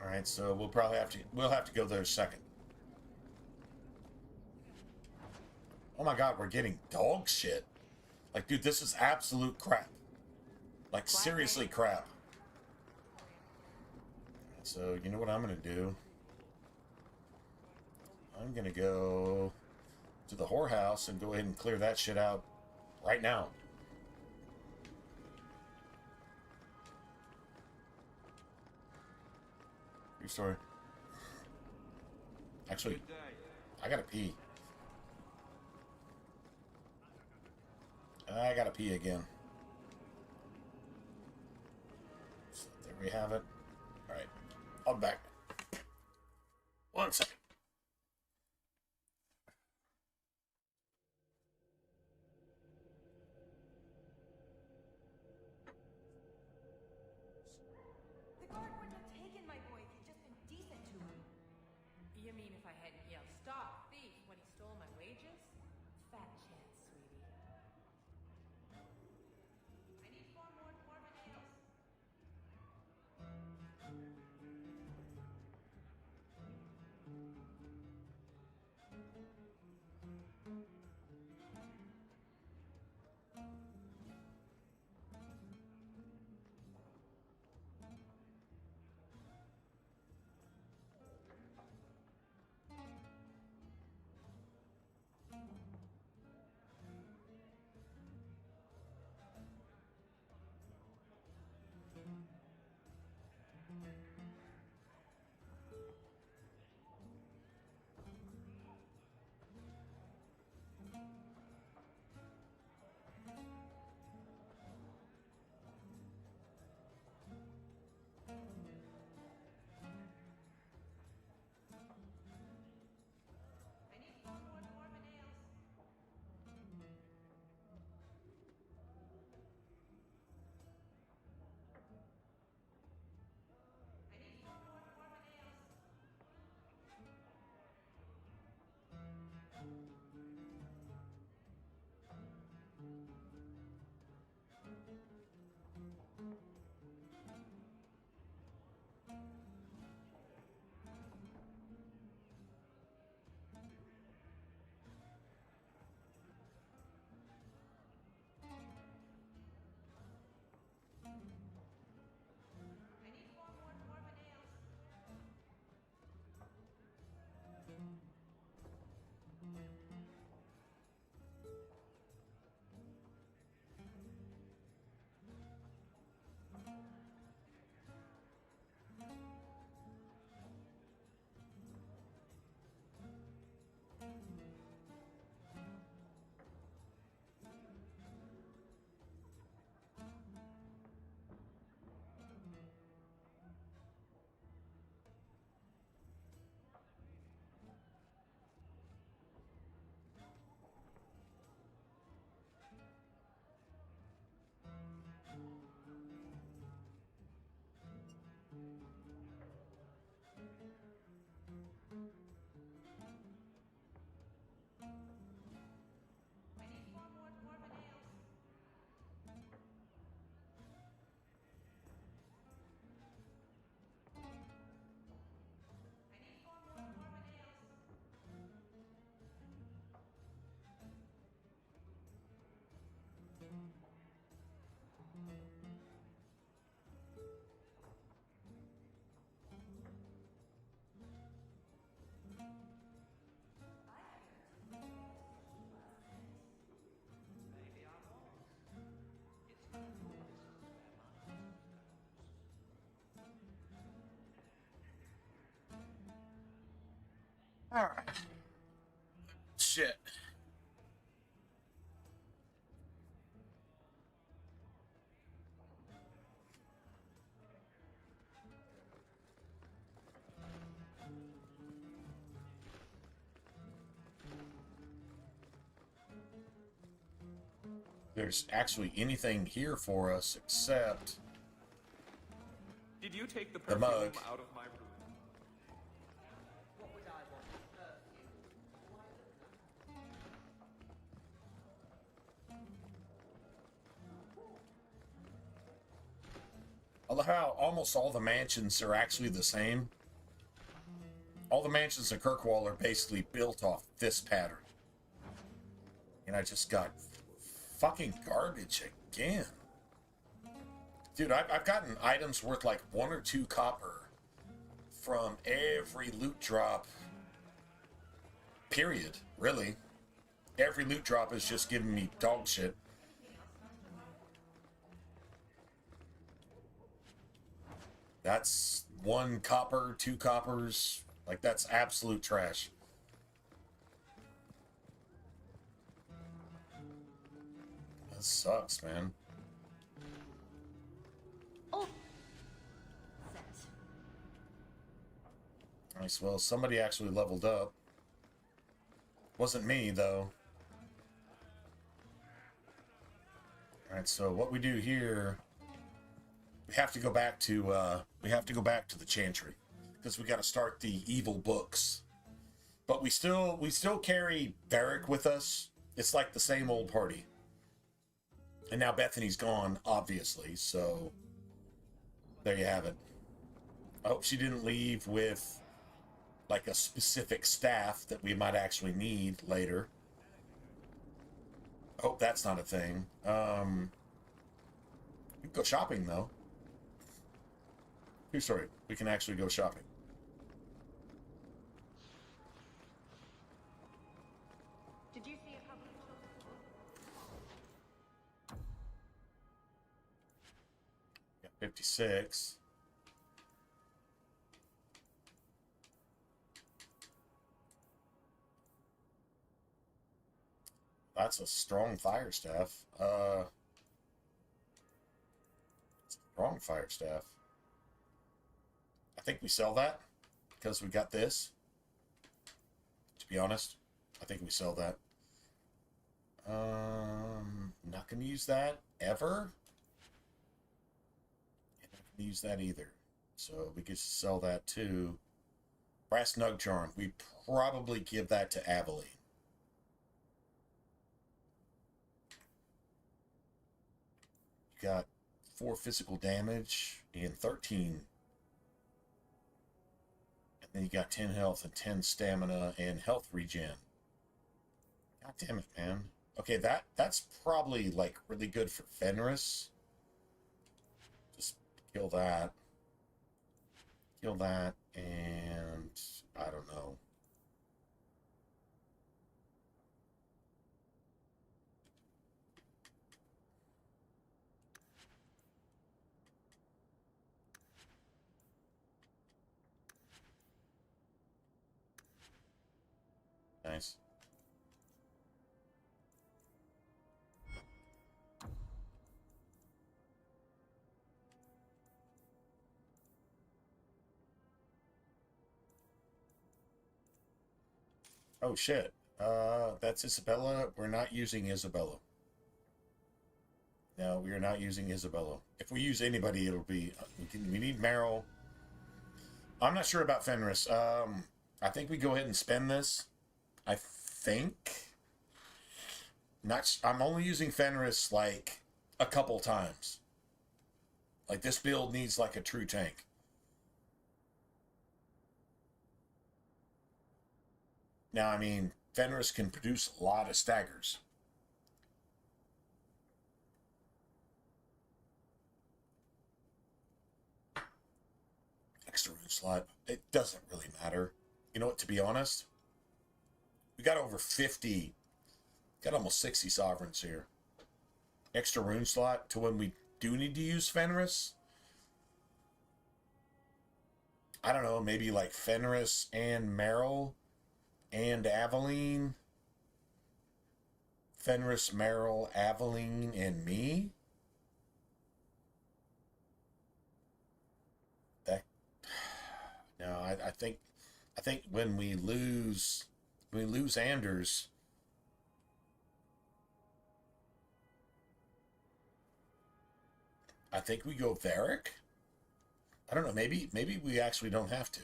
All right, so we'll probably have to go there second. Oh my God, we're getting dog shit. Like, dude, this is absolute crap. Like, seriously crap. So, you know what I'm gonna do? I'm gonna go to the whorehouse and go ahead and clear that shit out right now. True story. Actually, I gotta pee. I gotta pee again. So there we have it. Alright, I'll be back. 1 second. The guard wouldn't have taken my boy if you'd just been decent to him. You mean if I hadn't yelled, "Stop, thief," when he stole my wages? Fat chance, sweetie. I need 4 more dwarven ales. All right. Shit. There's actually anything here for us except Did you take the the mug. out of my room? What would I want with perfume? I love how almost all the mansions are actually the same. All the mansions in Kirkwall are basically built off this pattern. And I just got fucking garbage again. Dude, I've gotten items worth like 1 or 2 copper from every loot drop. Period, really. Every loot drop is just giving me dog shit. That's 1 copper, 2 coppers. Like, that's absolute trash. That sucks, man. Oh. Nice. Well, somebody actually leveled up. Wasn't me, though. Alright, so what we do here... We have to go back to the Chantry. Because we got to start the evil books. But we still carry Varric with us. It's like the same old party. And now Bethany's gone, obviously, so there you have it. I hope she didn't leave with like a specific staff that we might actually need later. I hope that's not a thing. We can go shopping though. Sorry, we can actually go shopping. Did you see a couple of Got 56. That's a strong fire staff. Strong fire staff. I think we sell that because we got this. To be honest, I think we sell that. Not gonna use that ever. Not gonna use that either. So we could sell that too. Brass Nug Charm. We probably give that to Aveline. You got 4 physical damage and 13. And then you got 10 health and 10 stamina and health regen. God damn it, man. Okay, that's probably like really good for Fenris. Just kill that. Kill that, and I don't know. Nice. Oh shit. That's Isabella. We're not using Isabella. No, we are not using Isabella. If we use anybody, it'll be... we need Meryl. I'm not sure about Fenris. I think we go ahead and spend this. I think... I'm only using Fenris, like, a couple times. Like, this build needs, like, a true tank. Now, I mean, Fenris can produce a lot of staggers. Extra rune slot. It doesn't really matter. You know what, to be honest? We got over 50... Got almost 60 sovereigns here. Extra rune slot to when we do need to use Fenris. I don't know, maybe like Fenris and Meryl and Aveline. Fenris, Meryl, Aveline, and me. That no, I think when we lose Anders. I think we go Varric. I don't know. Maybe we actually don't have to.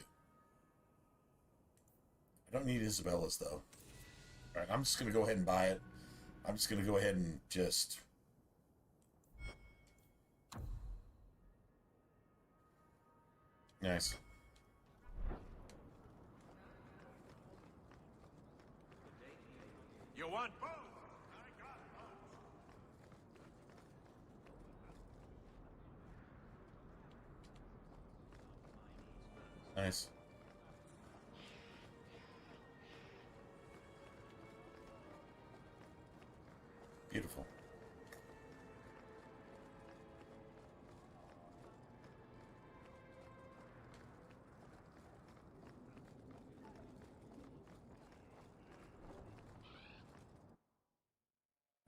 I don't need Isabella's though. All right, I'm just gonna go ahead and buy it. I'm just gonna go ahead and just. Nice. You want both? Nice. Beautiful.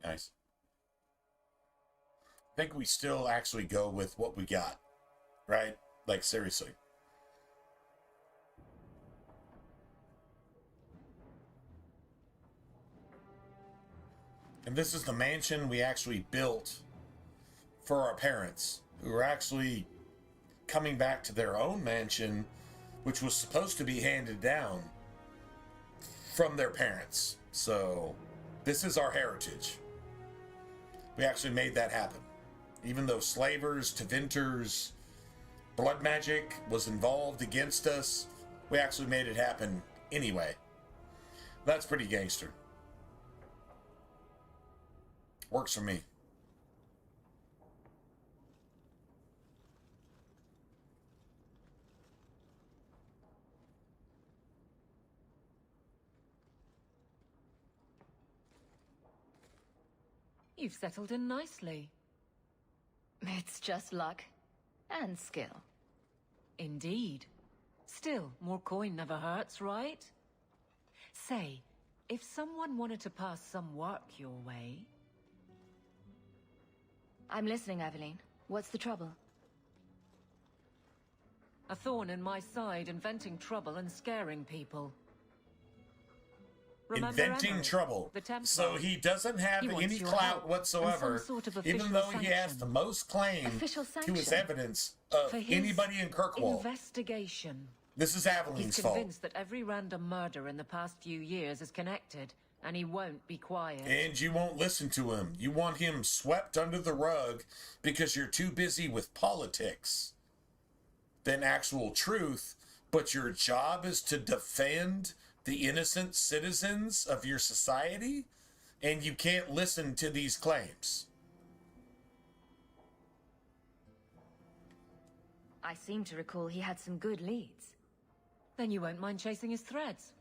Nice. I think we still actually go with what we got, right? Like, seriously. And this is the mansion we actually built for our parents, who are actually coming back to their own mansion, which was supposed to be handed down from their parents. So, this is our heritage. We actually made that happen. Even though slavers, Tevinters, blood magic was involved against us, we actually made it happen anyway. That's pretty gangster. Works for me. You've settled in nicely. It's just luck. And skill. Indeed. Still, more coin never hurts, right? Say, if someone wanted to pass some work your way... I'm listening, Aveline. What's the trouble? A thorn in my side, inventing trouble and scaring people. Remember Inventing Emery, trouble. the Templar? So he doesn't have He wants any your clout help whatsoever, and some sort of even official though he has sanction. the most claim Official to his sanction? evidence of For his anybody in Kirkwall. investigation. This is He's Aveline's fault. convinced that every random murder in the past few years is connected, and he won't be quiet. And you won't listen to him. You want him swept under the rug because you're too busy with politics than actual truth, but your job is to defend the innocent citizens of your society, and you can't listen to these claims. I seem to recall he had some good leads. Then you won't mind chasing his threads.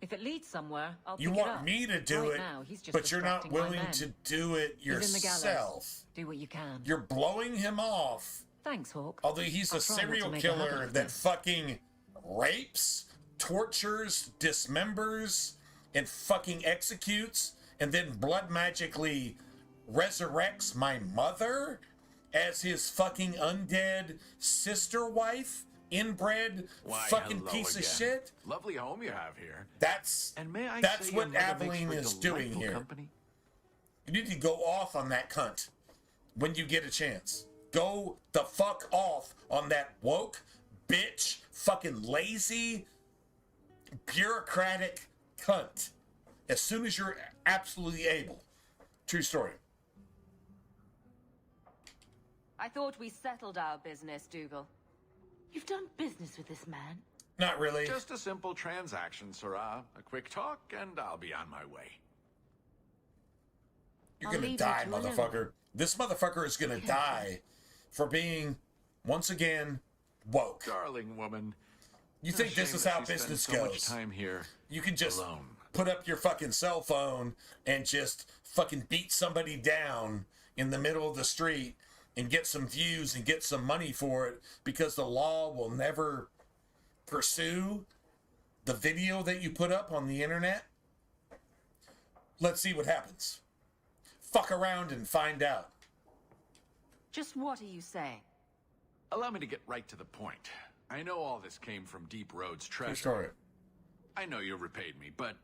If it leads somewhere, I'll pick You it up. want me to do Right it, now, he's just but you're not distracting my willing men. to do it He's in the gallows. yourself. Do what you can. You're blowing him off. Thanks, Hawk. Although he's I'll a try not to serial make a habit killer of that this. fucking rapes, tortures, dismembers, and fucking executes, and then blood magically resurrects my mother as his fucking undead sister wife, inbred Why, fucking hello piece of again. shit. Lovely home you have here. That's And may I that's say what your mother makes Aveline for is doing delightful here. company? You need to go off on that cunt when you get a chance. Go the fuck off on that woke, bitch, fucking lazy, bureaucratic cunt as soon as you're absolutely able. True story. I thought we settled our business, Dougal. You've done business with this man? Not really. Just a simple transaction, Sarah. A quick talk, and I'll be on my way. You're I'll gonna leave die, you to alone. motherfucker. This motherfucker is gonna die for being, once again, woke. Darling woman. You think this is how business so much goes? time here You can just alone. put up your fucking cell phone and just fucking beat somebody down in the middle of the street and get some views and get some money for it because the law will never pursue the video that you put up on the internet? Let's see what happens. Fuck around and find out. Just what are you saying? Allow me to get right to the point. I know all this came from Deep Road's True treasure. story. I know you repaid me, but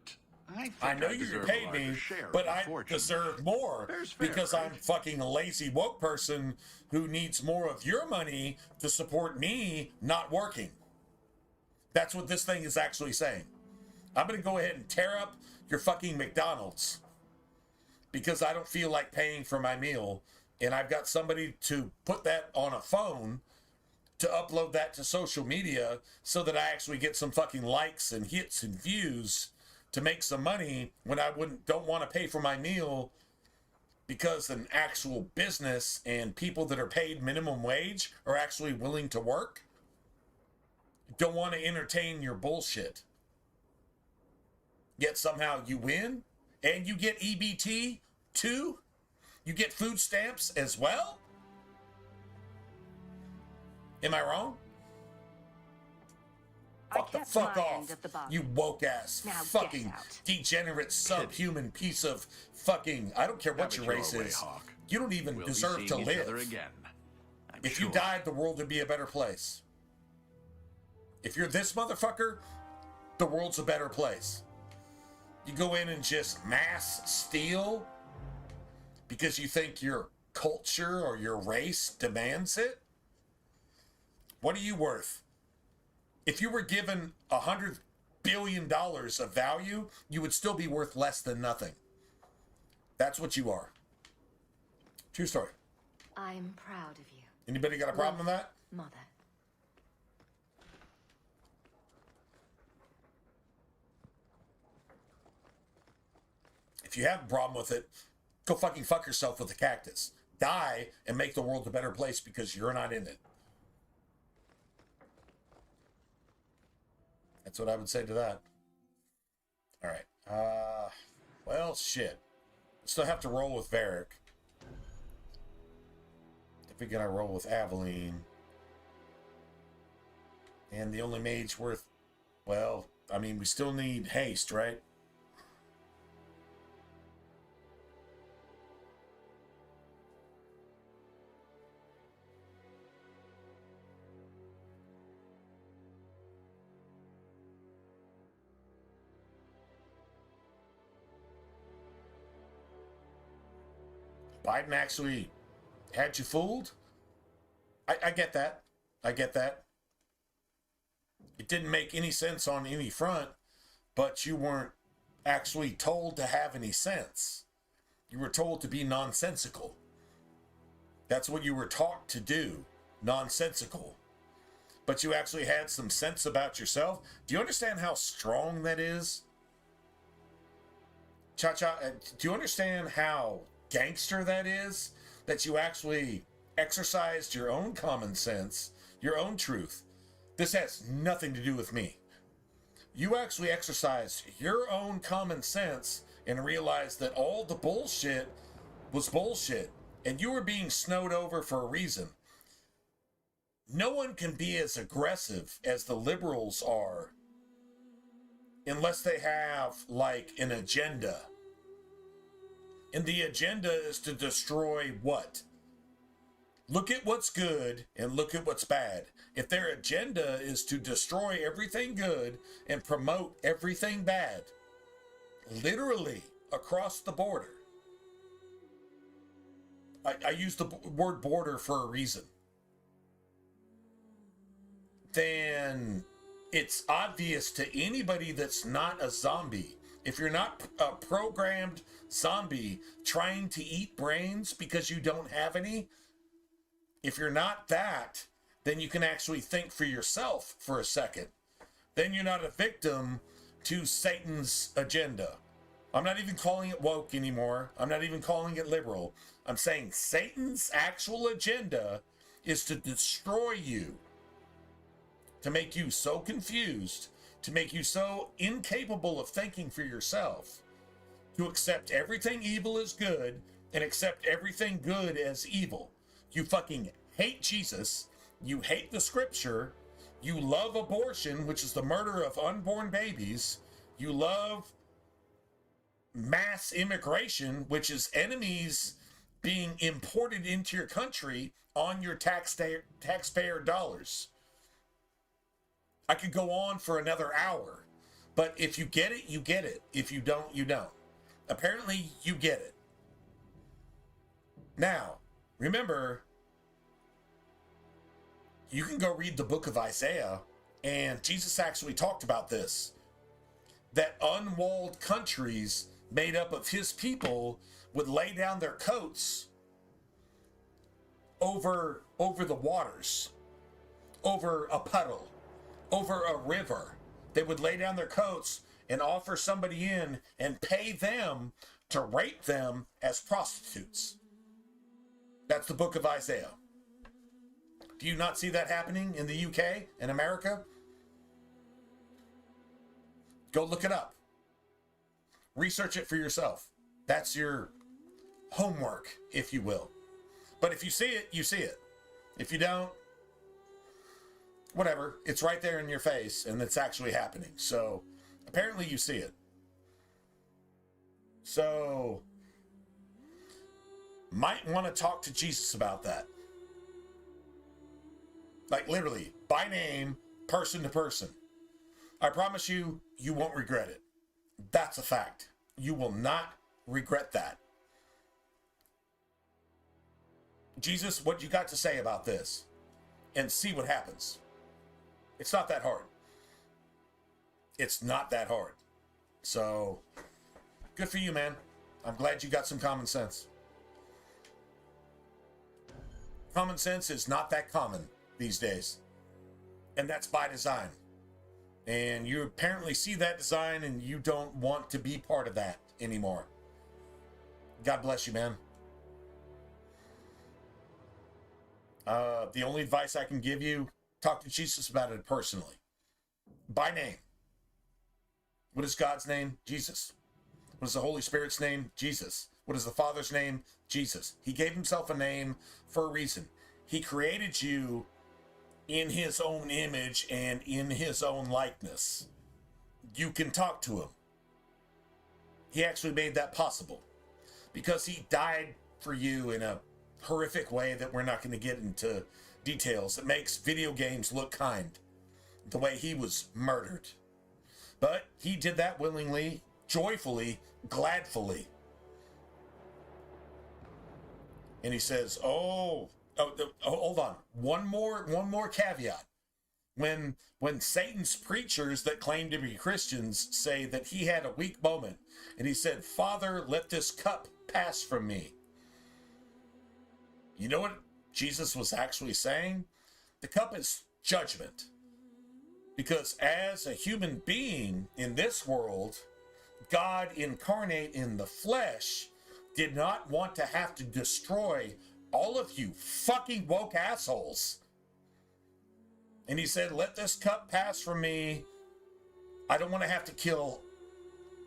I think I know you deserve a repaid larger me, share but of the I fortune. deserve more Fair's fair, because right? I'm fucking a lazy woke person who needs more of your money to support me not working. That's what this thing is actually saying. I'm going to go ahead and tear up your fucking McDonald's because I don't feel like paying for my meal, and I've got somebody to put that on a phone to upload that to social media so that I actually get some fucking likes and hits and views to make some money when I don't want to pay for my meal, because an actual business and people that are paid minimum wage are actually willing to work. Don't want to entertain your bullshit. Yet somehow you win and you get EBT too. You get food stamps as well. Am I wrong? Fuck the fuck off, you woke ass fucking degenerate subhuman piece of fucking, I don't care what your race is. You don't even deserve to live. If you died, the world would be a better place. If you're this motherfucker, the world's a better place. You go in and just mass steal because you think your culture or your race demands it? What are you worth? If you were given $100 billion of value, you would still be worth less than nothing. That's what you are. True story. I'm proud of you. Anybody got a problem with that? Mother. If you have a problem with it, go fucking fuck yourself with a cactus. Die and make the world a better place because you're not in it. That's what I would say to that. All right. Well, shit. Still have to roll with Varric. If we gotta roll with Aveline. And the only mage worth... Well, I mean, we still need haste, right? Biden actually had you fooled? I get that. I get that. It didn't make any sense on any front, but you weren't actually told to have any sense. You were told to be nonsensical. That's what you were taught to do. Nonsensical. But you actually had some sense about yourself. Do you understand how strong that is? Cha-Cha, do you understand how gangster that is? That you actually exercised your own common sense, your own truth. This has nothing to do with me. You actually exercised your own common sense and realized that all the bullshit was bullshit, and you were being snowed over for a reason. No one can be as aggressive as the liberals are unless they have, like, an agenda. And the agenda is to destroy what? Look at what's good and look at what's bad. If their agenda is to destroy everything good and promote everything bad, literally across the border. I use the word border for a reason. Then it's obvious to anybody that's not a zombie. If you're not a programmed zombie trying to eat brains because you don't have any, if you're not that, then you can actually think for yourself for a second. Then you're not a victim to Satan's agenda. I'm not even calling it woke anymore. I'm not even calling it liberal. I'm saying Satan's actual agenda is to destroy you, to make you so confused, to make you so incapable of thinking for yourself, to accept everything evil as good and accept everything good as evil. You fucking hate Jesus. You hate the scripture. You love abortion, which is the murder of unborn babies. You love mass immigration, which is enemies being imported into your country on your taxpayer dollars. I could go on for another hour, but if you get it, you get it. If you don't, you don't. Apparently, you get it. Now, remember, you can go read the book of Isaiah, and Jesus actually talked about this, that unwalled countries made up of his people would lay down their coats over the waters. over a puddle, over a river. They would lay down their coats and offer somebody in and pay them to rape them as prostitutes. That's the book of Isaiah. Do you not see that happening in the UK, in America? Go look it up. Research it for yourself. That's your homework, if you will. But if you see it, you see it. If you don't, whatever. It's right there in your face, and it's actually happening. So, apparently you see it. So, might want to talk to Jesus about that. Like literally, by name, person to person. I promise you, you won't regret it. That's a fact. You will not regret that. Jesus, what you got to say about this? And see what happens. It's not that hard. It's not that hard. So, good for you, man. I'm glad you got some common sense. Common sense is not that common these days. And that's by design. And you apparently see that design and you don't want to be part of that anymore. God bless you, man. The only advice I can give you, talk to Jesus about it personally. By name. What is God's name? Jesus. What is the Holy Spirit's name? Jesus. What is the Father's name? Jesus. He gave himself a name for a reason. He created you in his own image and in his own likeness. You can talk to him. He actually made that possible because he died for you in a horrific way that we're not going to get into details. It makes video games look kind, the way he was murdered. But he did that willingly, joyfully, gladfully. And he says, hold on. One more caveat. When Satan's preachers that claim to be Christians say that he had a weak moment, and he said, Father, let this cup pass from me. You know what Jesus was actually saying? The cup is judgment. Because as a human being in this world, God incarnate in the flesh did not want to have to destroy all of you fucking woke assholes. And he said, let this cup pass from me. I don't want to have to kill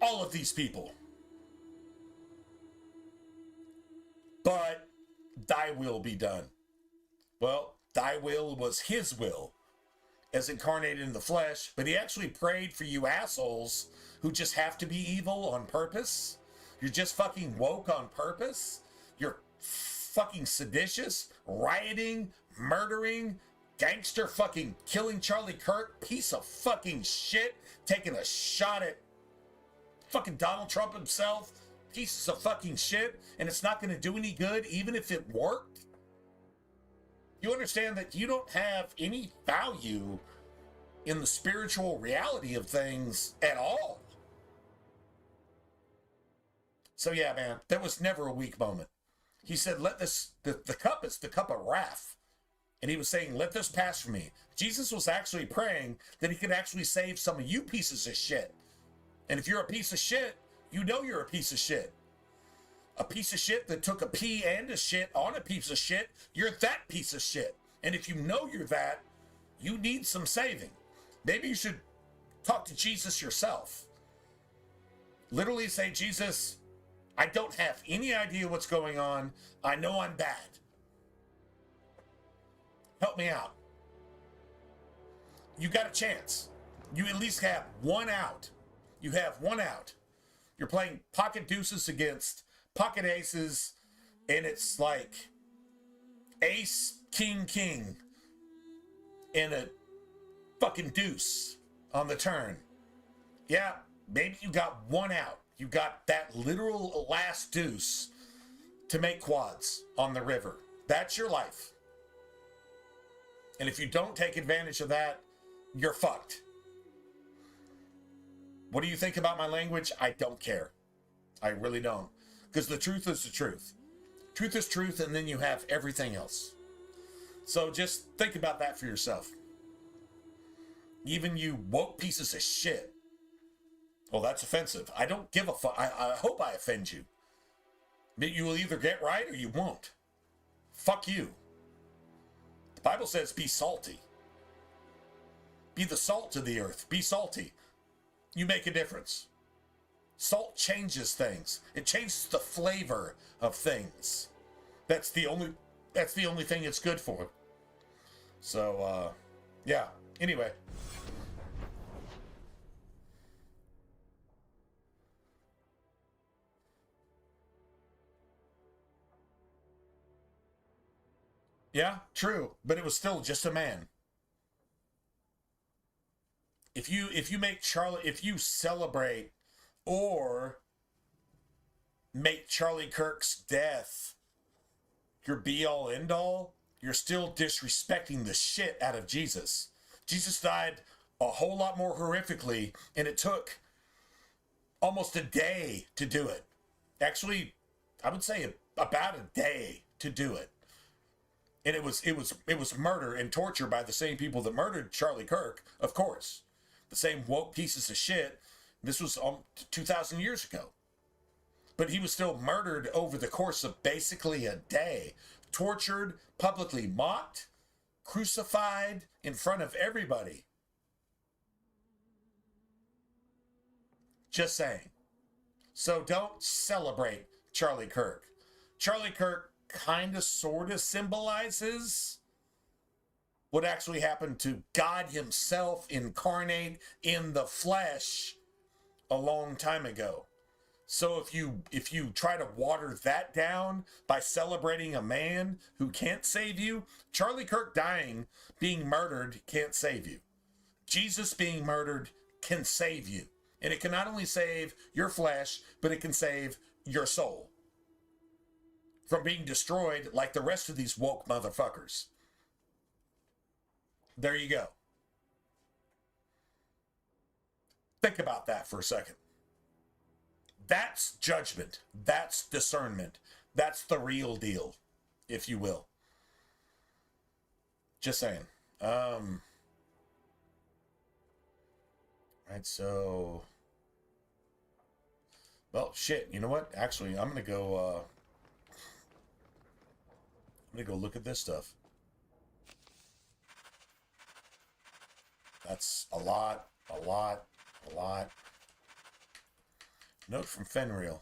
all of these people. But thy will be done. Well, thy will was his will as incarnated in the flesh, but he actually prayed for you assholes who just have to be evil on purpose. You're just fucking woke on purpose. You're fucking seditious, rioting, murdering, gangster fucking killing Charlie Kirk, piece of fucking shit, taking a shot at fucking Donald Trump himself, pieces of fucking shit, and it's not going to do any good even if it worked. You understand that you don't have any value in the spiritual reality of things at all. So yeah, man, there was never a weak moment. He said, let this, the cup is the cup of wrath. And he was saying, let this pass from me. Jesus was actually praying that he could actually save some of you pieces of shit. And if you're a piece of shit, you know you're a piece of shit. A piece of shit that took a pee and a shit on a piece of shit, you're that piece of shit. And if you know you're that, you need some saving. Maybe you should talk to Jesus yourself. Literally say, Jesus, I don't have any idea what's going on. I know I'm bad. Help me out. You got a chance. You at least have one out. You have one out. You're playing pocket deuces against pocket aces, and it's like ace, king, king, and a fucking deuce on the turn. Yeah, maybe you got one out. You got that literal last deuce to make quads on the river. That's your life. And if you don't take advantage of that, you're fucked. What do you think about my language? I don't care. I really don't. Because the truth is the truth. Truth is truth, and then you have everything else. So just think about that for yourself. Even you woke pieces of shit. Well, that's offensive. I don't give a fuck. I hope I offend you. But you will either get right or you won't. Fuck you. The Bible says be salty. Be the salt to the earth. Be salty. You make a difference. Salt changes things. It changes the flavor of things. That's the only thing it's good for. So, yeah. Anyway. Yeah, true. But it was still just a man. If you make Charlie, if you celebrate or make Charlie Kirk's death your be-all, end-all, you're still disrespecting the shit out of Jesus. Jesus died a whole lot more horrifically, and it took almost a day to do it. Actually, I would say about a day to do it. And it was murder and torture by the same people that murdered Charlie Kirk, of course. The same woke pieces of shit. This was 2,000 years ago. But he was still murdered over the course of basically a day. Tortured, publicly mocked, crucified in front of everybody. Just saying. So don't celebrate Charlie Kirk. Charlie Kirk kind of sort of symbolizes what actually happened to God himself incarnate in the flesh a long time ago. So if you try to water that down by celebrating a man who can't save you, Charlie Kirk dying, being murdered, can't save you. Jesus being murdered can save you. And it can not only save your flesh, but it can save your soul from being destroyed like the rest of these woke motherfuckers. There you go. Think about that for a second. That's judgment. That's discernment. That's the real deal, if you will. Just saying. Right, so... Well, shit, you know what? Actually, I'm gonna go look at this stuff. That's a lot. Note from Fenrir.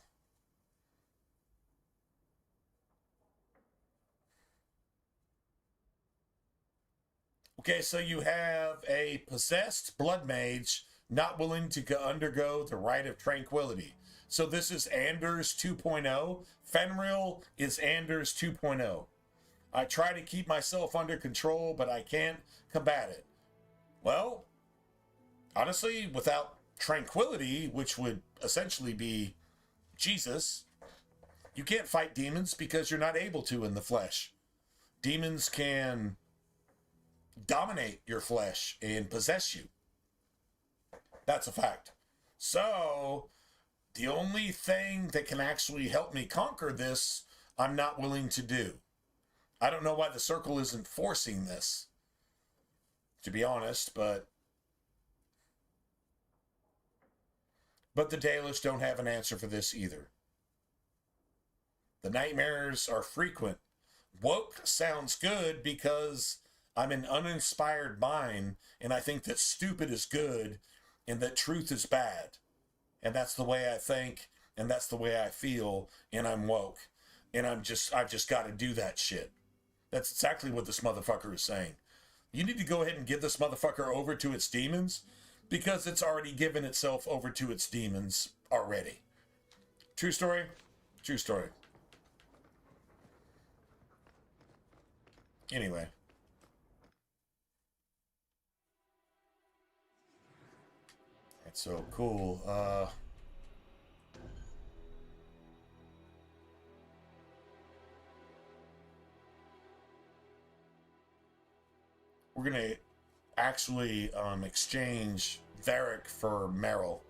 Okay, so you have a possessed blood mage not willing to undergo the rite of tranquility. So this is Anders 2.0. Fenrir is Anders 2.0. I try to keep myself under control, but I can't combat it. Well, honestly, without tranquility, which would essentially be Jesus, you can't fight demons because you're not able to in the flesh. Demons can dominate your flesh and possess you. That's a fact. So, the only thing that can actually help me conquer this, I'm not willing to do. I don't know why the circle isn't forcing this, to be honest, but the Dalish don't have an answer for this either. The nightmares are frequent. Woke sounds good because I'm an uninspired mind, and I think that stupid is good, and that truth is bad. And that's the way I think, and that's the way I feel, and I'm woke. And I've just got to do that shit. That's exactly what this motherfucker is saying. You need to go ahead and give this motherfucker over to its demons, because it's already given itself over to its demons already. True story? True story. Anyway. That's so cool. We're going to actually exchange Varric for Meryl.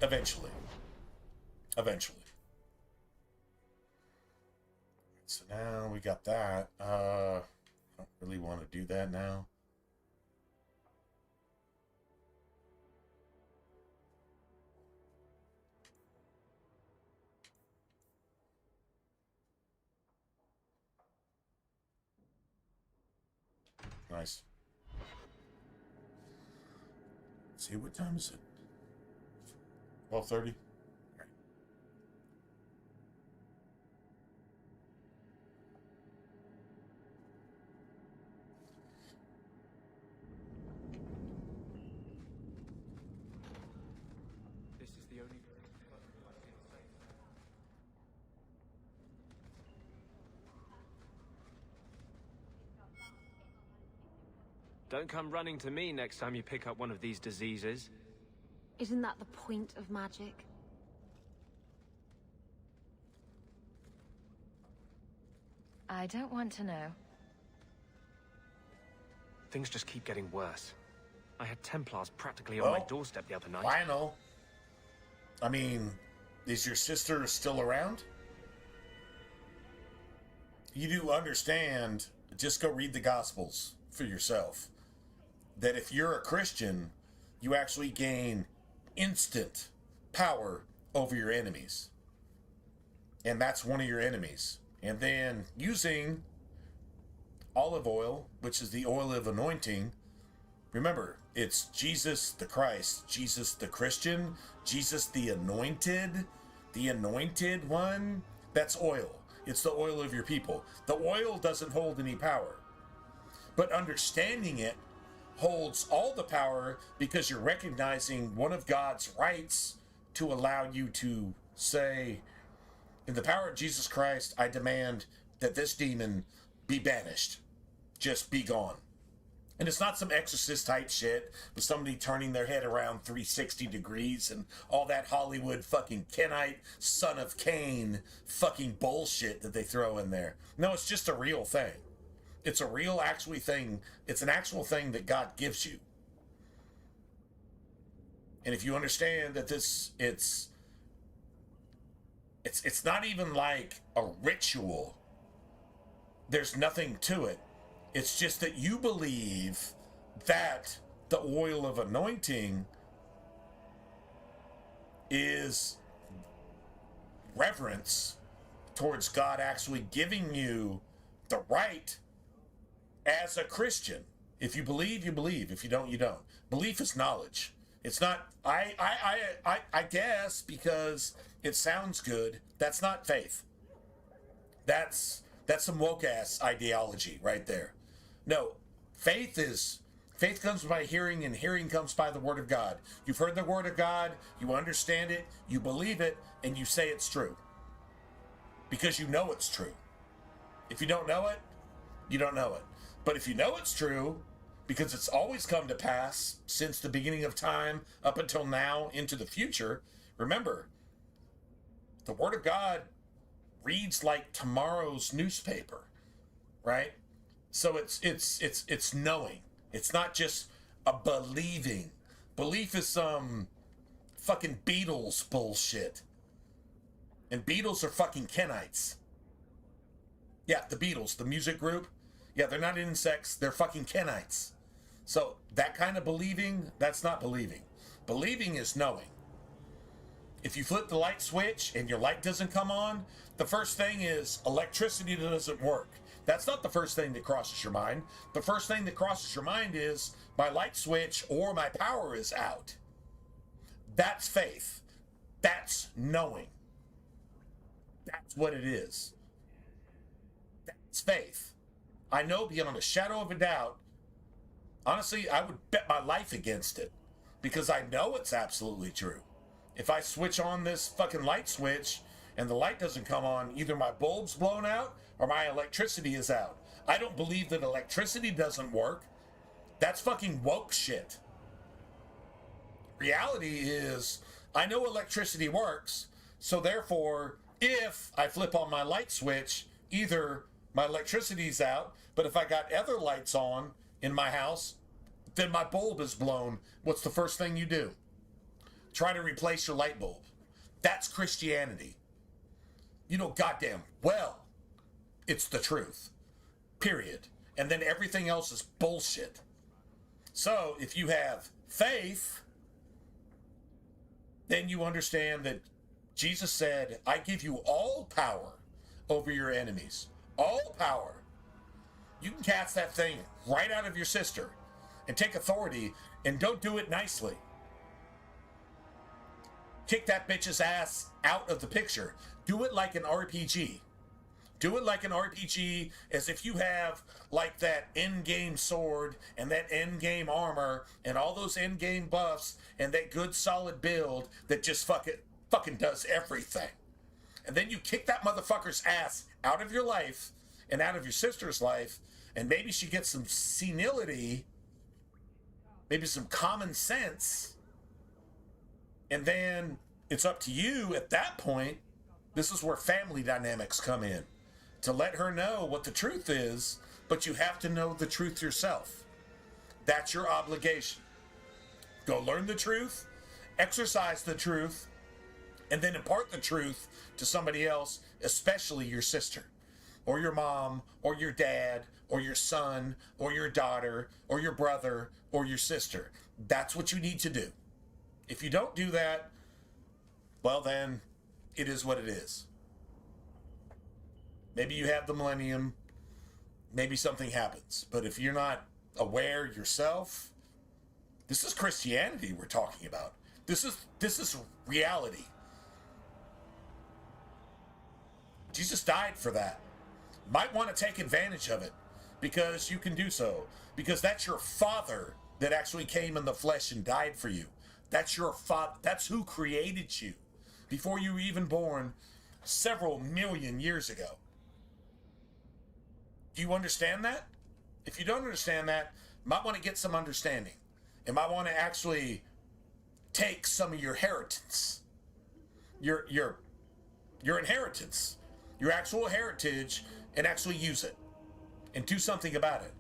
Eventually. So now we got that. I don't really want to do that now. Nice. Let's see, what time is it? 12:30. This is the only... Don't come running to me next time you pick up one of these diseases. Isn't that the point of magic? I don't want to know. Things just keep getting worse. I had Templars practically on my doorstep the other night. Lionel. I mean, is your sister still around? You do understand, just go read the Gospels for yourself, that if you're a Christian, you actually gain instant power over your enemies. And that's one of your enemies. And then using olive oil, which is the oil of anointing, remember, it's Jesus the Christ, Jesus the Christian, Jesus the anointed one. That's oil. It's the oil of your people. The oil doesn't hold any power. But understanding it holds all the power because you're recognizing one of God's rights to allow you to say, in the power of Jesus Christ, I demand that this demon be banished. Just be gone. And it's not some exorcist type shit with somebody turning their head around 360 degrees and all that Hollywood fucking Kenite, son of Cain fucking bullshit that they throw in there. No, it's just a real thing. It's a real actually thing. It's an actual thing that God gives you. And if you understand that it's not even like a ritual. There's nothing to it. It's just that you believe that the oil of anointing is reverence towards God actually giving you the right as a Christian. If you believe, you believe. If you don't, you don't. Belief is knowledge. It's not, I guess, because it sounds good, that's not faith. That's some woke ass ideology right there. No, faith comes by hearing, and hearing comes by the word of God. You've heard the word of God, you understand it, you believe it, and you say it's true. Because you know it's true. If you don't know it, you don't know it. But if you know it's true, because it's always come to pass since the beginning of time up until now into the future, remember, the word of God reads like tomorrow's newspaper, right? So it's knowing. It's not just a believing. Belief is some fucking Beatles bullshit. And Beatles are fucking Kenites. Yeah, the Beatles, the music group. Yeah, they're not insects, they're fucking Kenites. So that kind of believing, that's not believing. Believing is knowing. If you flip the light switch and your light doesn't come on, the first thing is electricity doesn't work. That's not the first thing that crosses your mind. The first thing that crosses your mind is my light switch or my power is out. That's faith. That's knowing. That's what it is. That's faith. I know beyond a shadow of a doubt, honestly, I would bet my life against it because I know it's absolutely true. If I switch on this fucking light switch and the light doesn't come on, either my bulb's blown out or my electricity is out. I don't believe that electricity doesn't work. That's fucking woke shit. Reality is, I know electricity works, so therefore, if I flip on my light switch, either my electricity's out, but if I got other lights on in my house, then my bulb is blown. What's the first thing you do? Try to replace your light bulb. That's Christianity. You know goddamn well it's the truth. Period. And then everything else is bullshit. So if you have faith, then you understand that Jesus said, I give you all power over your enemies. All power. You can cast that thing right out of your sister and take authority, and don't do it nicely. Kick that bitch's ass out of the picture. Do it like an RPG. Do it like an RPG, as if you have like that end-game sword and that end-game armor and all those end-game buffs and that good solid build that just fucking does everything. And then you kick that motherfucker's ass out of your life and out of your sister's life, and maybe she gets some senility, maybe some common sense, and then it's up to you at that point. This is where family dynamics come in, to let her know what the truth is, but you have to know the truth yourself. That's your obligation. Go learn the truth, exercise the truth, and then impart the truth to somebody else, especially your sister, or your mom, or your dad, or your son, or your daughter, or your brother, or your sister. That's what you need to do. If you don't do that, well then, it is what it is. Maybe you have the millennium, maybe something happens. But if you're not aware yourself, this is Christianity we're talking about. This is reality. Jesus died for that. Might want to take advantage of it, because you can do so. Because that's your Father that actually came in the flesh and died for you. That's your Father. That's who created you before you were even born several million years ago. Do you understand that? If you don't understand that, you might want to get some understanding. You might want to actually take some of your inheritance, your inheritance, your actual heritage, and actually use it and do something about it.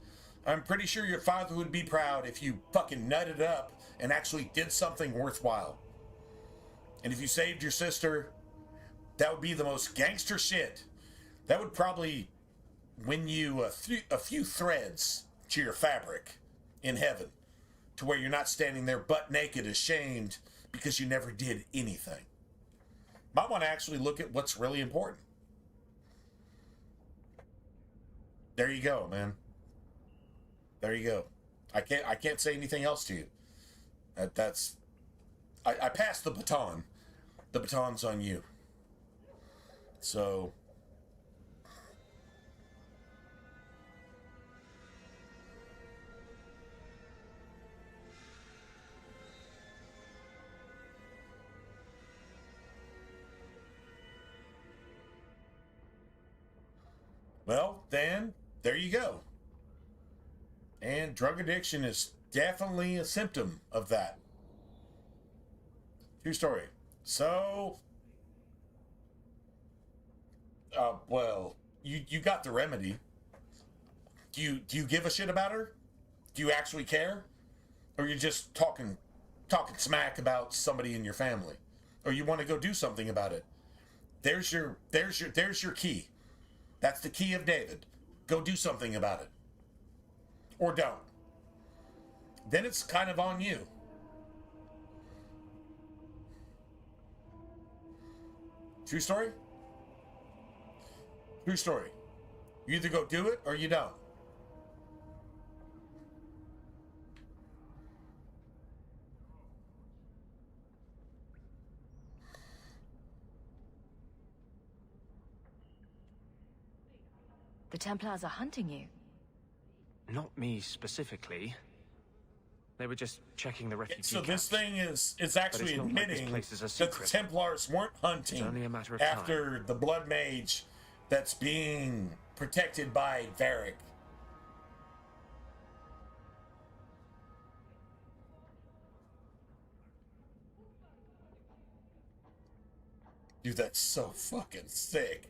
I'm pretty sure your father would be proud if you fucking nutted up and actually did something worthwhile. And if you saved your sister, that would be the most gangster shit. That would probably win you a few threads to your fabric in heaven, to where you're not standing there butt naked ashamed because you never did anything. Might want to actually look at what's really important. There you go, man. There you go. I can't say anything else to you. I passed the baton. The baton's on you. So well, then, there you go. And drug addiction is definitely a symptom of that. True story. So, well, you got the remedy. Do you give a shit about her? Do you actually care? Or you're just talking smack about somebody in your family? Or you want to go do something about it? There's your key. That's the key of David. Go do something about it. Or don't. Then it's kind of on you. True story? True story. You either go do it or you don't. The Templars are hunting you. Not me specifically. They were just checking the refugee So camps. this thing is actually admitting like this that the Templars weren't hunting It's only a matter of after the Blood Mage that's being protected by Varric. Dude, that's so fucking sick.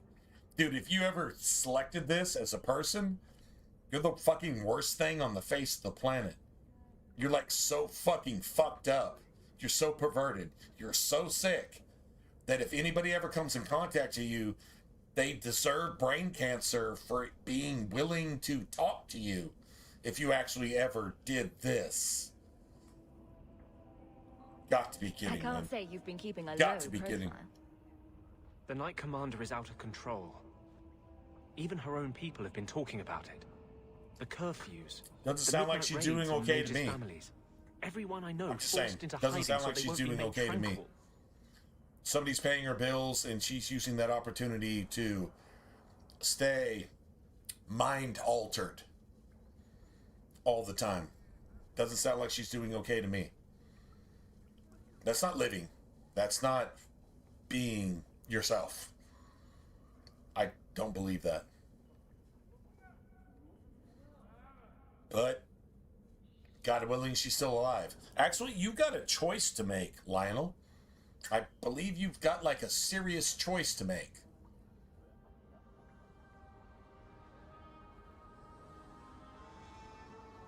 Dude, if you ever selected this as a person, you're the fucking worst thing on the face of the planet. You're like so fucking fucked up. You're so perverted. You're so sick that if anybody ever comes in contact with you, they deserve brain cancer for being willing to talk to you if you actually ever did this. Got to be kidding, I can't man. say you've been keeping a Got low to be profile. kidding. The Knight Commander is out of control. Even her own people have been talking about it. the curfews. Doesn't the sound like midnight she's raids doing on okay to Mage's me. families. Everyone I know I'm just saying, forced into doesn't hiding sound so like they she's won't be doing made okay to me. tranquil. Somebody's paying her bills, and she's using that opportunity to stay mind-altered all the time. Doesn't sound like she's doing okay to me. That's not living. That's not being yourself. I don't believe that. But, God willing, she's still alive. Actually, you got a choice to make, Lionel. I believe you've got, like, a serious choice to make.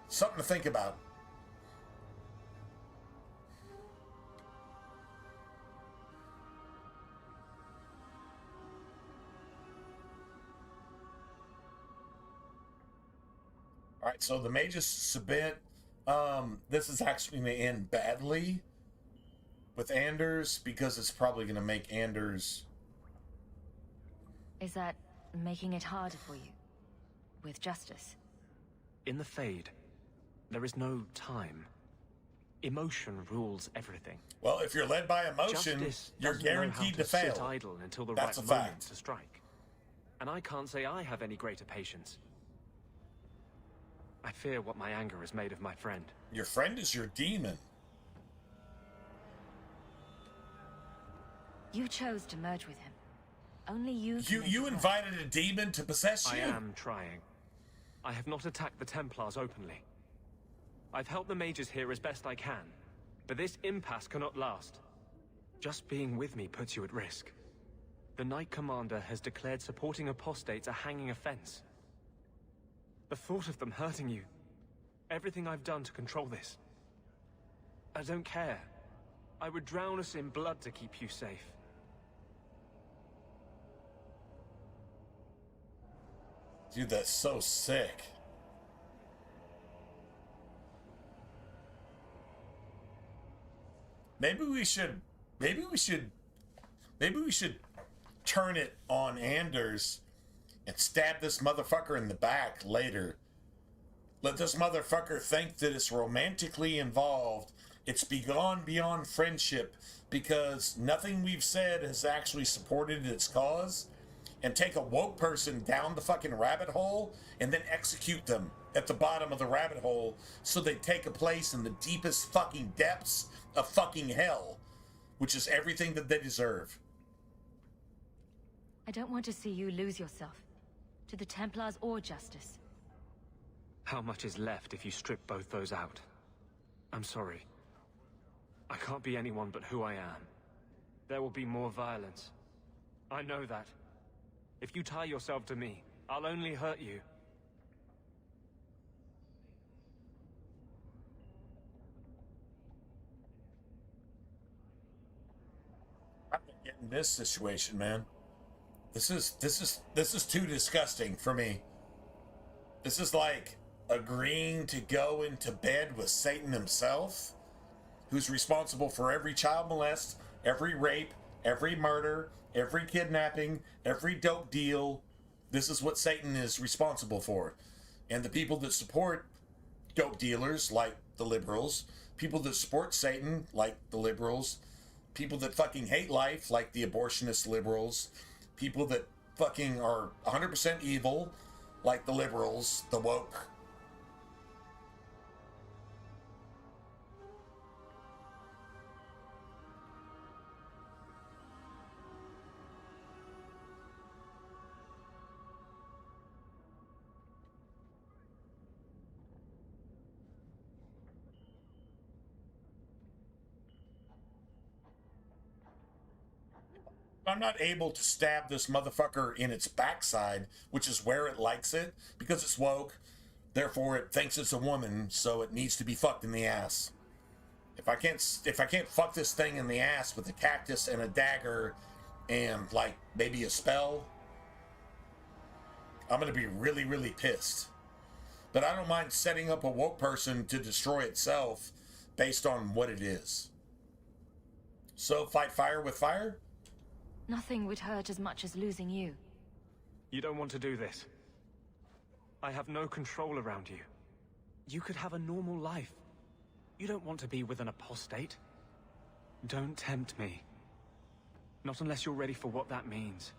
Something to think about. All right, so the mages submit. This is actually going to end badly with Anders because it's probably going to make Anders... Is that making it harder for you? With justice? In the Fade, there is no time. Emotion rules everything. Well, if you're led by emotion, Justice you're doesn't know how guaranteed to sit fail. idle until the That's right a moment fact. to strike. And I can't say I have any greater patience. I fear what my anger has made of my friend. Your friend is your demon. You chose to merge with him. Only you can make You it work. invited a demon to possess you. I am trying. I have not attacked the Templars openly. I've helped the mages here as best I can, but this impasse cannot last. Just being with me puts you at risk. The Knight Commander has declared supporting apostates a hanging offense. The thought of them hurting you, everything I've done to control this. I don't care. I would drown us in blood to keep you safe. Dude, that's so sick. Maybe we should turn it on Anders and stab this motherfucker in the back later. Let this motherfucker think that it's romantically involved. It's gone beyond friendship because nothing we've said has actually supported its cause. And take a woke person down the fucking rabbit hole and then execute them at the bottom of the rabbit hole so they take a place in the deepest fucking depths of fucking hell, which is everything that they deserve. I don't want to see you lose yourself. To the Templars or justice. How much is left if you strip both those out? I'm sorry. I can't be anyone but who I am. There will be more violence. I know that. If you tie yourself to me, I'll only hurt you. I'm not getting this situation, man. This is too disgusting for me. This is like agreeing to go into bed with Satan himself, who's responsible for every child molest, every rape, every murder, every kidnapping, every dope deal. This is what Satan is responsible for. And the people that support dope dealers, like the liberals, people that support Satan, like the liberals, people that fucking hate life, like the abortionist liberals, people that fucking are 100% evil, like the liberals, the woke. I'm not able to stab this motherfucker in its backside, which is where it likes it, because it's woke. Therefore, it thinks it's a woman, so it needs to be fucked in the ass. If I can't fuck this thing in the ass with a cactus and a dagger and like maybe a spell, I'm gonna be really, really pissed. But I don't mind setting up a woke person to destroy itself based on what it is. So fight fire with fire? Nothing would hurt as much as losing you. You don't want to do this. I have no control around you. You could have a normal life. You don't want to be with an apostate. Don't tempt me. Not unless you're ready for what that means.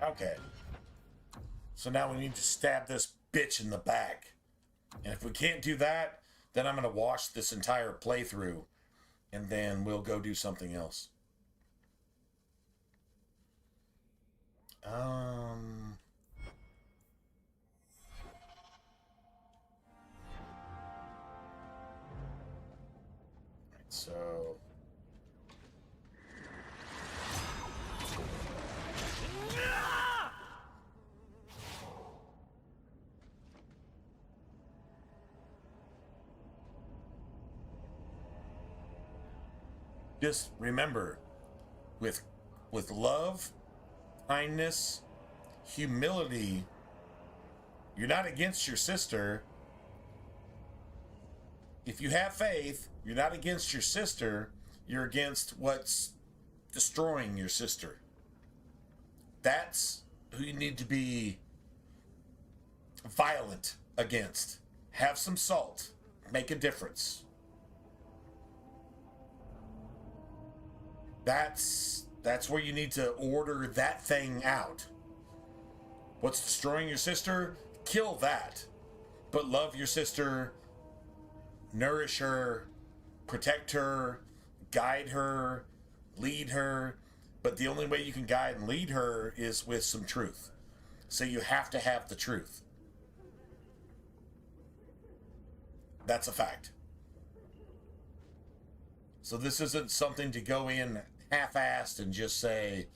Okay. So now we need to stab this bitch in the back. And if we can't do that, then I'm going to wash this entire playthrough. And then we'll go do something else. So... just remember, with love, kindness, humility, you're not against your sister. If you have faith, you're not against your sister, you're against what's destroying your sister. That's who you need to be violent against. Have some salt. Make a difference. That's where you need to order that thing out. What's destroying your sister? Kill that. But love your sister, nourish her, protect her, guide her, lead her. But the only way you can guide and lead her is with some truth. So you have to have the truth. That's a fact. So this isn't something to go in half-assed and just say,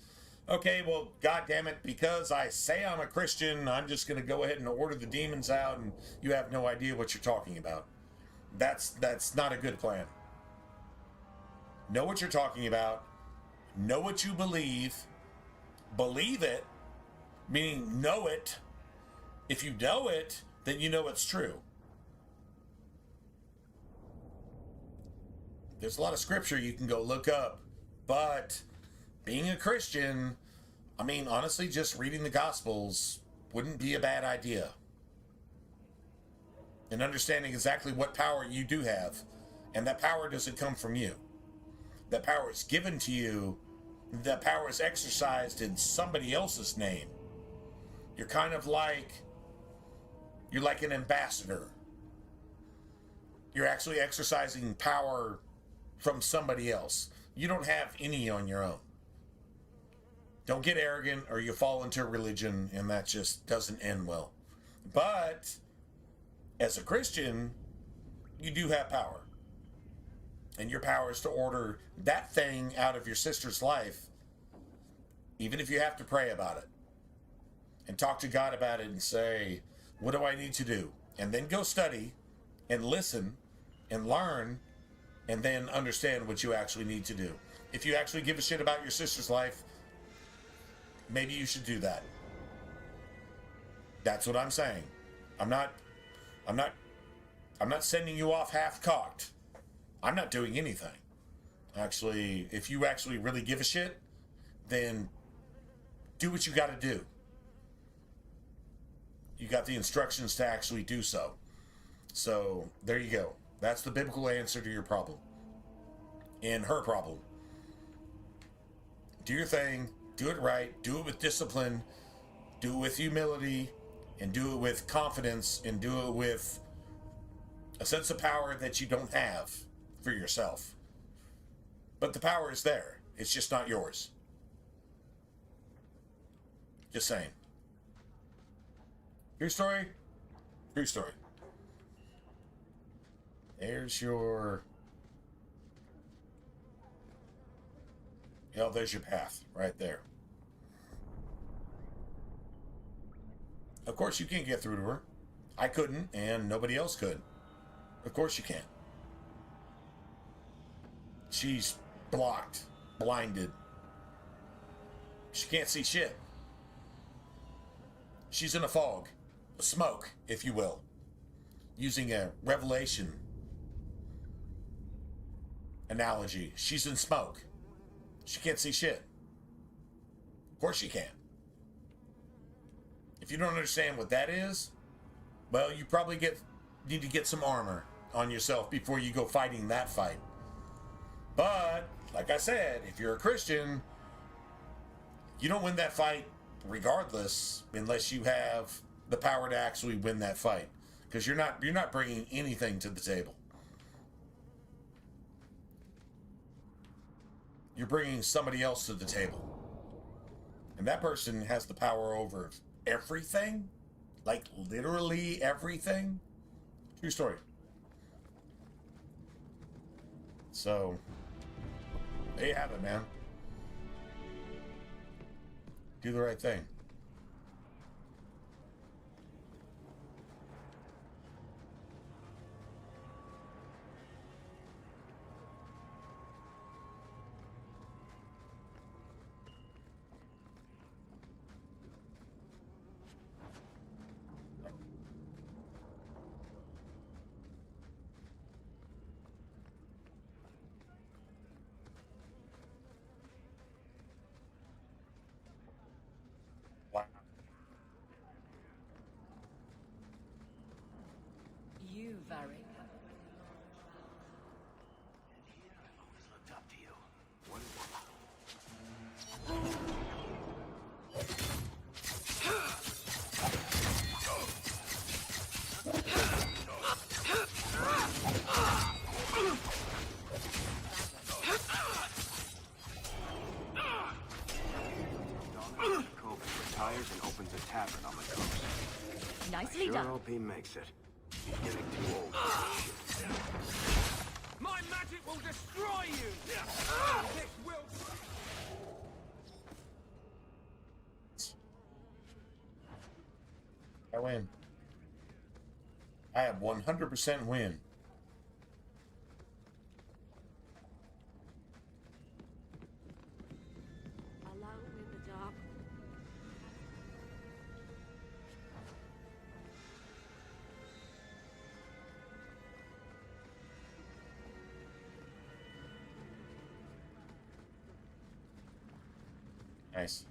okay, well, God damn it, because I say I'm a Christian, I'm just going to go ahead and order the demons out, and you have no idea what you're talking about. That's not a good plan. Know what you're talking about. Know what you believe. Believe it, meaning know it. If you know it, then you know it's true. There's a lot of scripture you can go look up, but being a Christian, I mean, honestly, just reading the Gospels wouldn't be a bad idea. And understanding exactly what power you do have, and that power doesn't come from you. That power is given to you, that power is exercised in somebody else's name. You're kind of like, you're like an ambassador. You're actually exercising power from somebody else. You don't have any on your own. Don't get arrogant or you fall into religion and that just doesn't end well. But as a Christian, you do have power. And your power is to order that thing out of your sister's life, even if you have to pray about it. And talk to God about it and say, what do I need to do? And then go study and listen and learn and then understand what you actually need to do. If you actually give a shit about your sister's life, maybe you should do that. That's what I'm saying. I'm not sending you off half-cocked. I'm not doing anything. Actually, if you actually really give a shit, then do what you got to do. You got the instructions to actually do so. So, there you go. That's the biblical answer to your problem. And her problem. Do your thing. Do it right. Do it with discipline. Do it with humility. And do it with confidence. And do it with a sense of power that you don't have for yourself. But the power is there. It's just not yours. Just saying. True story? True story. There's your... there's your path right there. Of course you can't get through to her. I couldn't, and nobody else could. Of course you can't. She's blocked, blinded. She can't see shit. She's in a fog, a smoke, if you will, using a Revelation analogy. She's in smoke. She can't see shit. Of course she can. If you don't understand what that is, well, you probably need to get some armor on yourself before you go fighting that fight. But, like I said, if you're a Christian, you don't win that fight regardless unless you have the power to actually win that fight. Because you're not bringing anything to the table. You're bringing somebody else to the table. And that person has the power over everything. Like, literally everything. True story. So, there you have it, man. Do the right thing. You, Varric. Always looked up to you. What is Cove retires and opens a tavern on the coast. Nicely Sure done. hope he makes it. He's getting too old. My magic will destroy you! This will... I win. I have 100% win. Alone in the dark. Nice.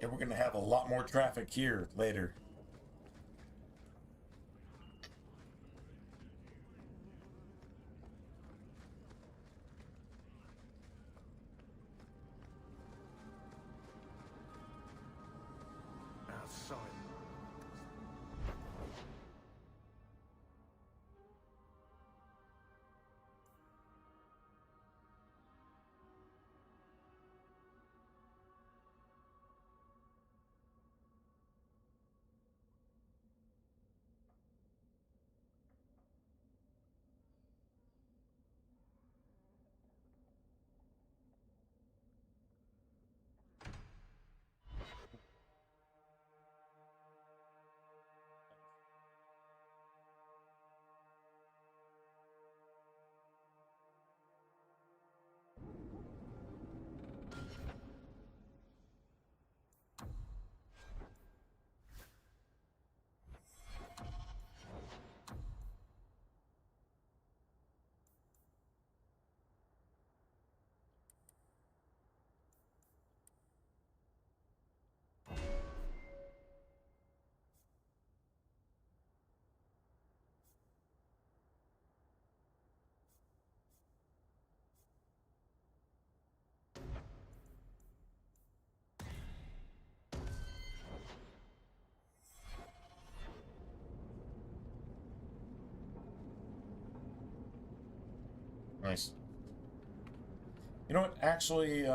And we're going to have a lot more traffic here later. Outside. Nice. You know what? Actually,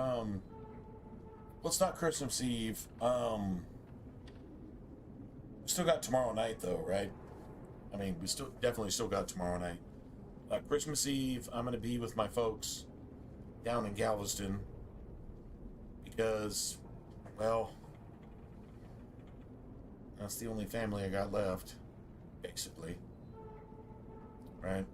let's not Christmas Eve. We still got tomorrow night, though, right? I mean, we definitely still got tomorrow night. Christmas Eve, I'm going to be with my folks down in Galveston because, well, that's the only family I got left, basically. Right?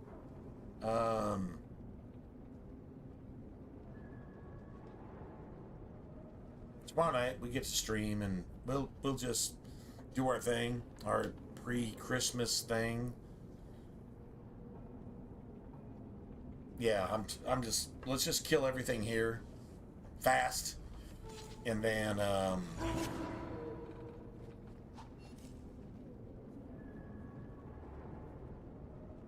Tomorrow night we get to stream and we'll just do our thing, our pre-Christmas thing. yeah, I'm just, let's just kill everything here fast, and then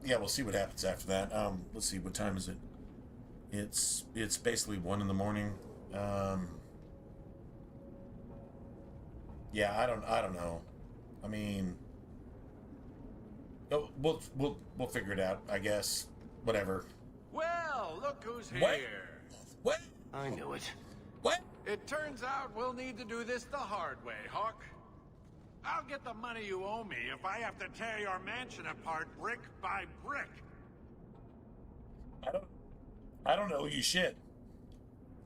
yeah, we'll see what happens after that. Let's see, what time is it? It's basically 1 in the morning. Yeah, I don't know. I mean, oh, we'll figure it out, I guess. Whatever. Well, look who's here. What? What? I knew it. What? It turns out we'll need to do this the hard way, Hawk. I'll get the money you owe me if I have to tear your mansion apart brick by brick. I don't know you shit.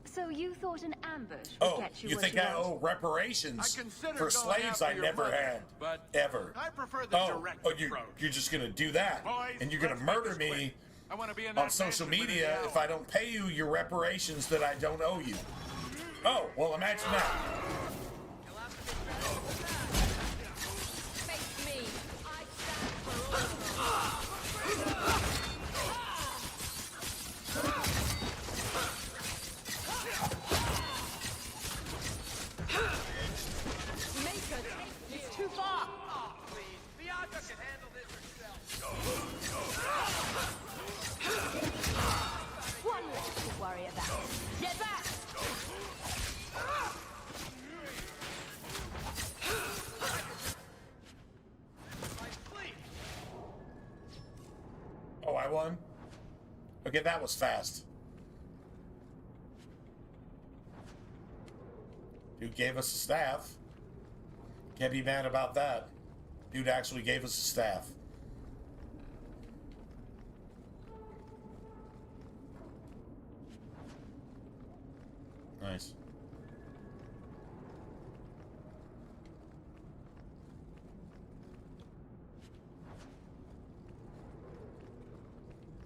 So you thought an ambush would get you you what think you I want? owe reparations I considered for going slaves after I your never mother, had, but ever? I prefer the direct approach. You're just gonna do that, Boys, and you're gonna let's make murder this me quick. I want to be in on that social mansion within media the if hour. I don't pay you your reparations that I don't owe you. Oh, well, imagine that. Face me. I stand for all. Maker, it's too far. One less to worry about. Get back! Oh, I won? Okay, that was fast. Dude gave us a staff. Can't be mad about that. Dude actually gave us a staff. Nice.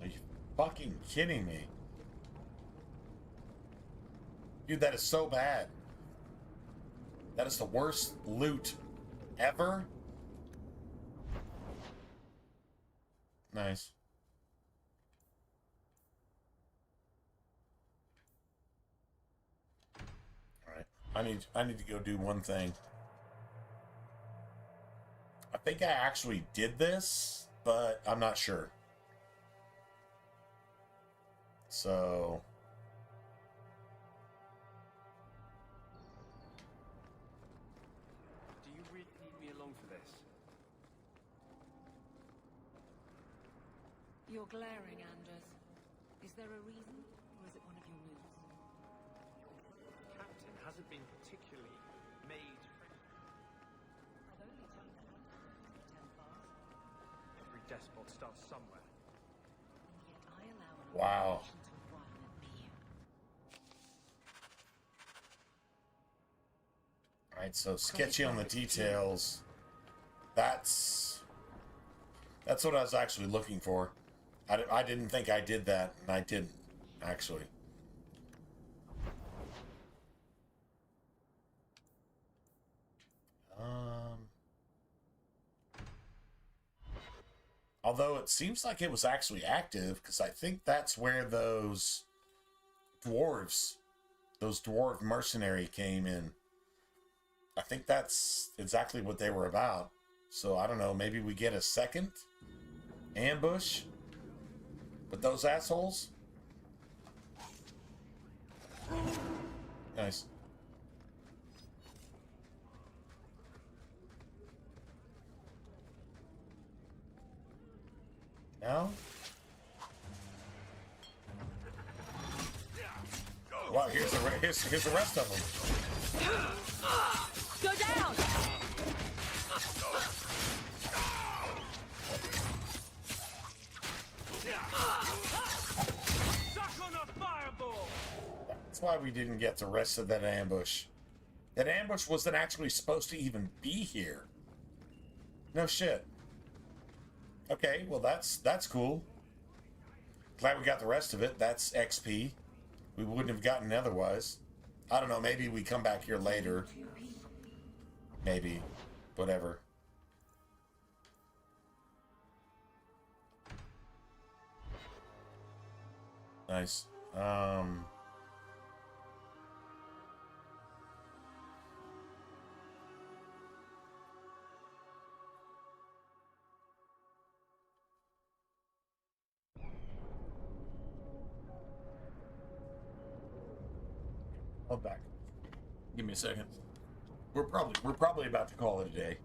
Are you fucking kidding me? Dude, that is so bad. That is the worst loot ever. Nice. Alright. I need to go do one thing. I think I actually did this, but I'm not sure. So Do you really need me along for this? You're glaring, Anders. Is there a reason, or is it one of your moves? The captain hasn't been particularly made friendly. I've only turned the hand to the Templars, Every despot starts somewhere. and yet I allow an wow. organization to run and be. Alright, so sketchy on the details. That's what I was actually looking for. I didn't think I did that, and I didn't, actually. Although it seems like it was actually active, because I think that's where those dwarf mercenary came in. I think that's exactly what they were about. So I don't know, maybe we get a second ambush with those assholes? Nice. No? Wow, here's the rest of them. Go down! That's why we didn't get the rest of that ambush. That ambush wasn't actually supposed to even be here. No shit. Okay, well that's cool. Glad we got the rest of it. That's XP. We wouldn't have gotten otherwise. I don't know, maybe we come back here later. Maybe. Whatever. Nice. I'm back. Give me a second. We're probably about to call it a day.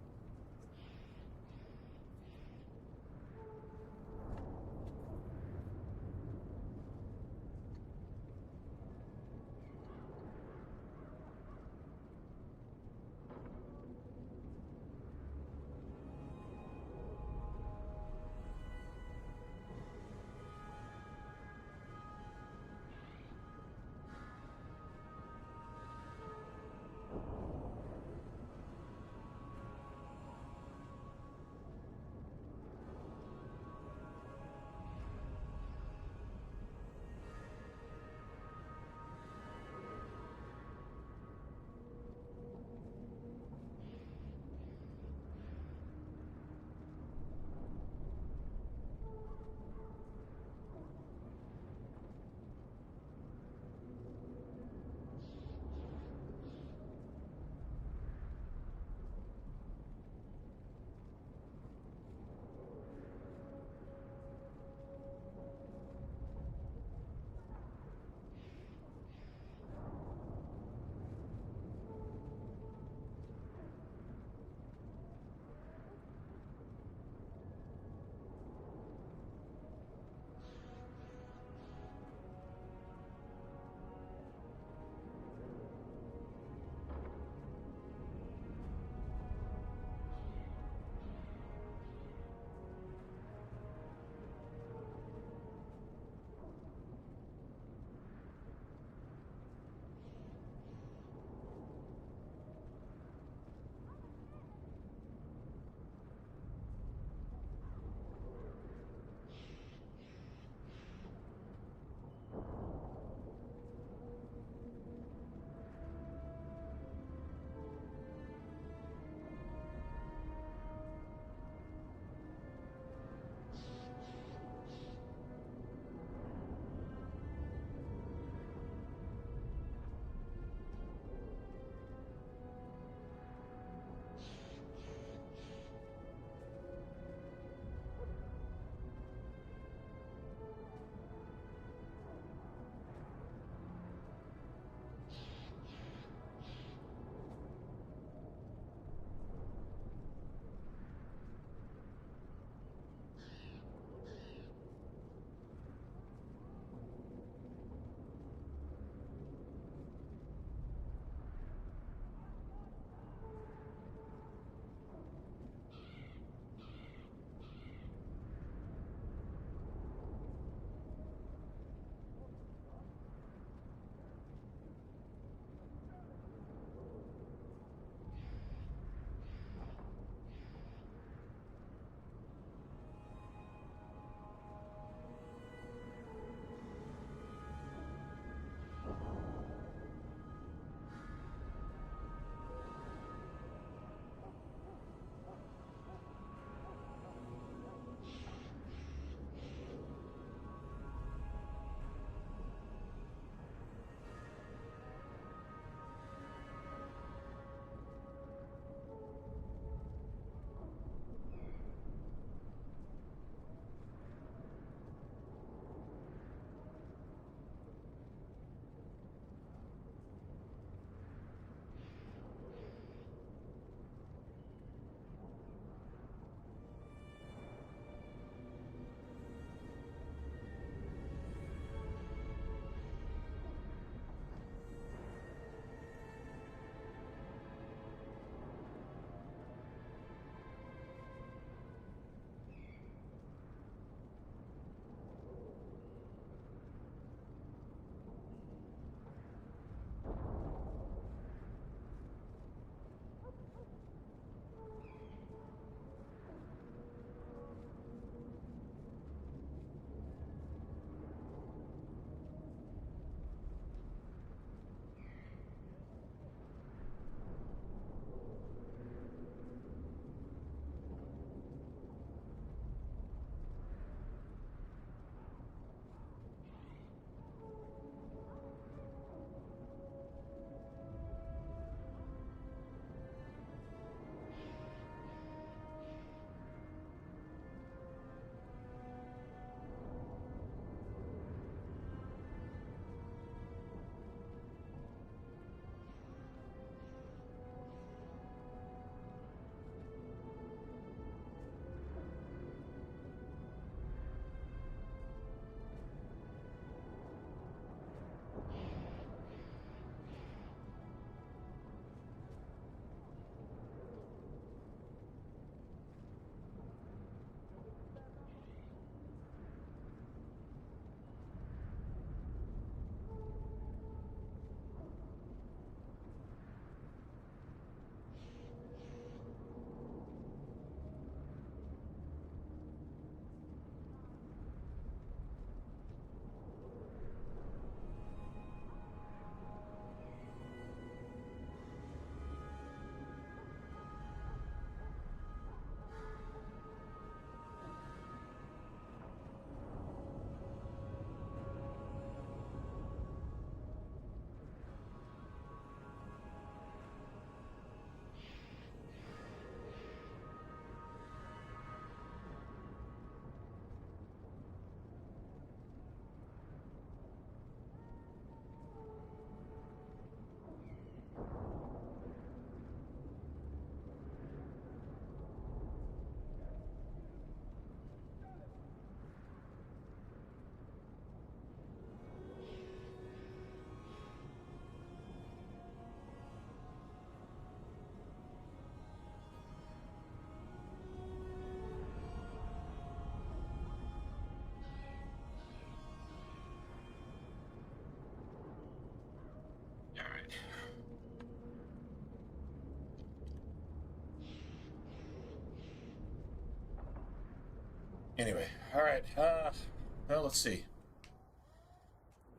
Anyway, all right. Well, let's see.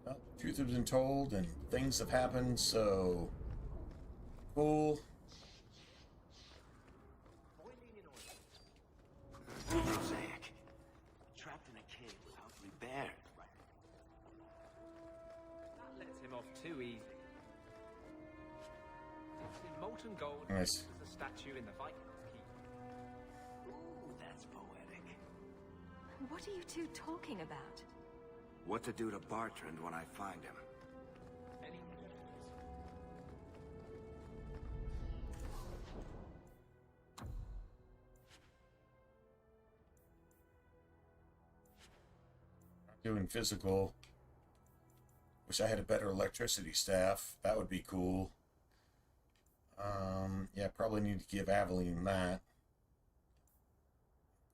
Well, truth has been told and things have happened, so cool. Mosaic. Trapped in a cave with ugly bears. That lets him off too easy. It's in molten gold. Nice. There's a statue in the Vikings keep. Ooh, that's poetic. What are you two talking about? What to do to Bartrand when I find him. Any Doing physical. Wish I had a better electricity staff. That would be cool. Yeah, probably need to give Aveline that.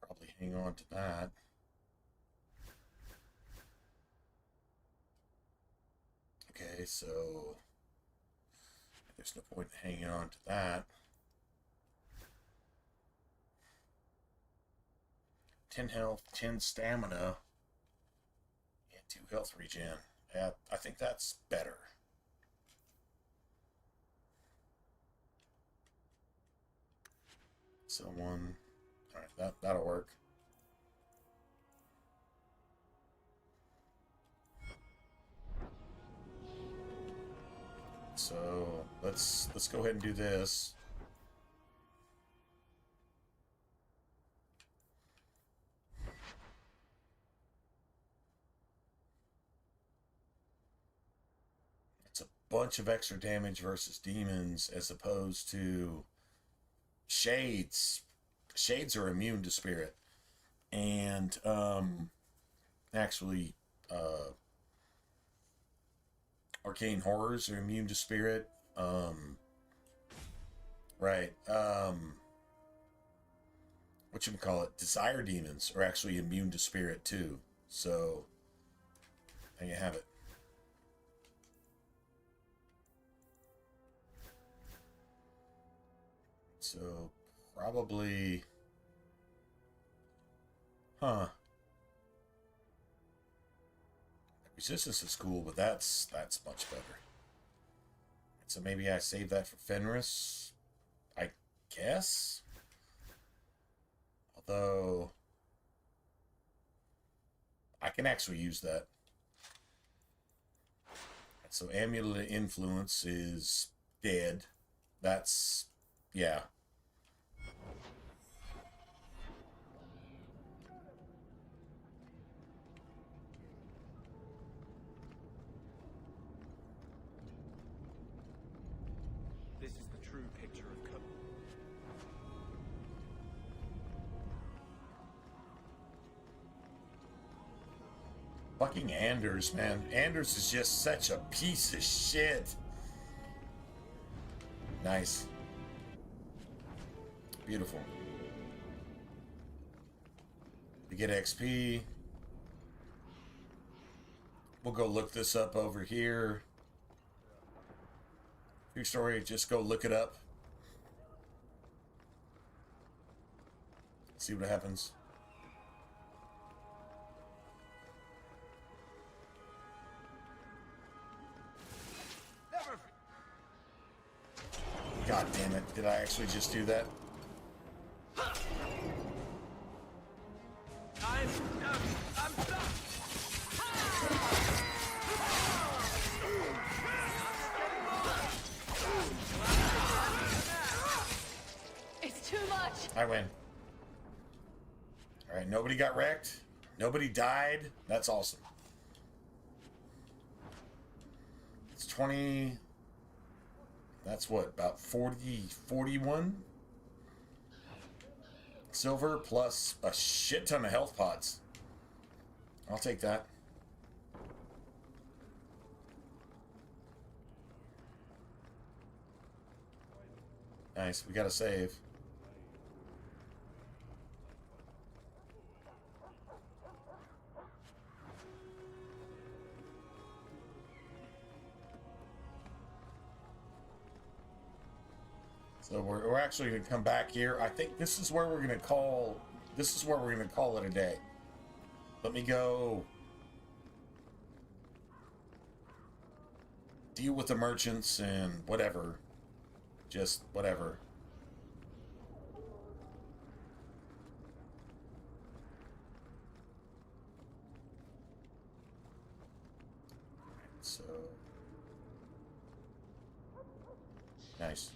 Probably hang on to that. Okay, so there's no point in hanging on to that. 10 health, 10 stamina, and 2 health regen. Yeah, I think that's better. So one, all right, that'll work. So let's go ahead and do this. It's a bunch of extra damage versus demons as opposed to shades. Shades are immune to spirit, and actually arcane horrors are immune to spirit. Right. What you call it? Desire demons are actually immune to spirit too. So there you have it. So probably, resistance is cool, but that's much better. So maybe I save that for Fenris, I guess. Although I can actually use that. So Amulet of Influence is dead. That's, yeah. This is the true picture of Cook. Fucking Anders, man. Anders is just such a piece of shit. Nice. Beautiful. We get XP. We'll go look this up over here. True story, just go look it up. See what happens. God damn it, did I actually just do that? I'm stuck. It's too much. I win. Alright, nobody got wrecked. Nobody died. That's awesome. It's 20... That's what, about 41 silver plus a shit ton of health pots. I'll take that. Nice, we got to save. So we're actually going to come back here. I think this is where we're going to call it a day. Let me go deal with the merchants and whatever. Just whatever. So nice.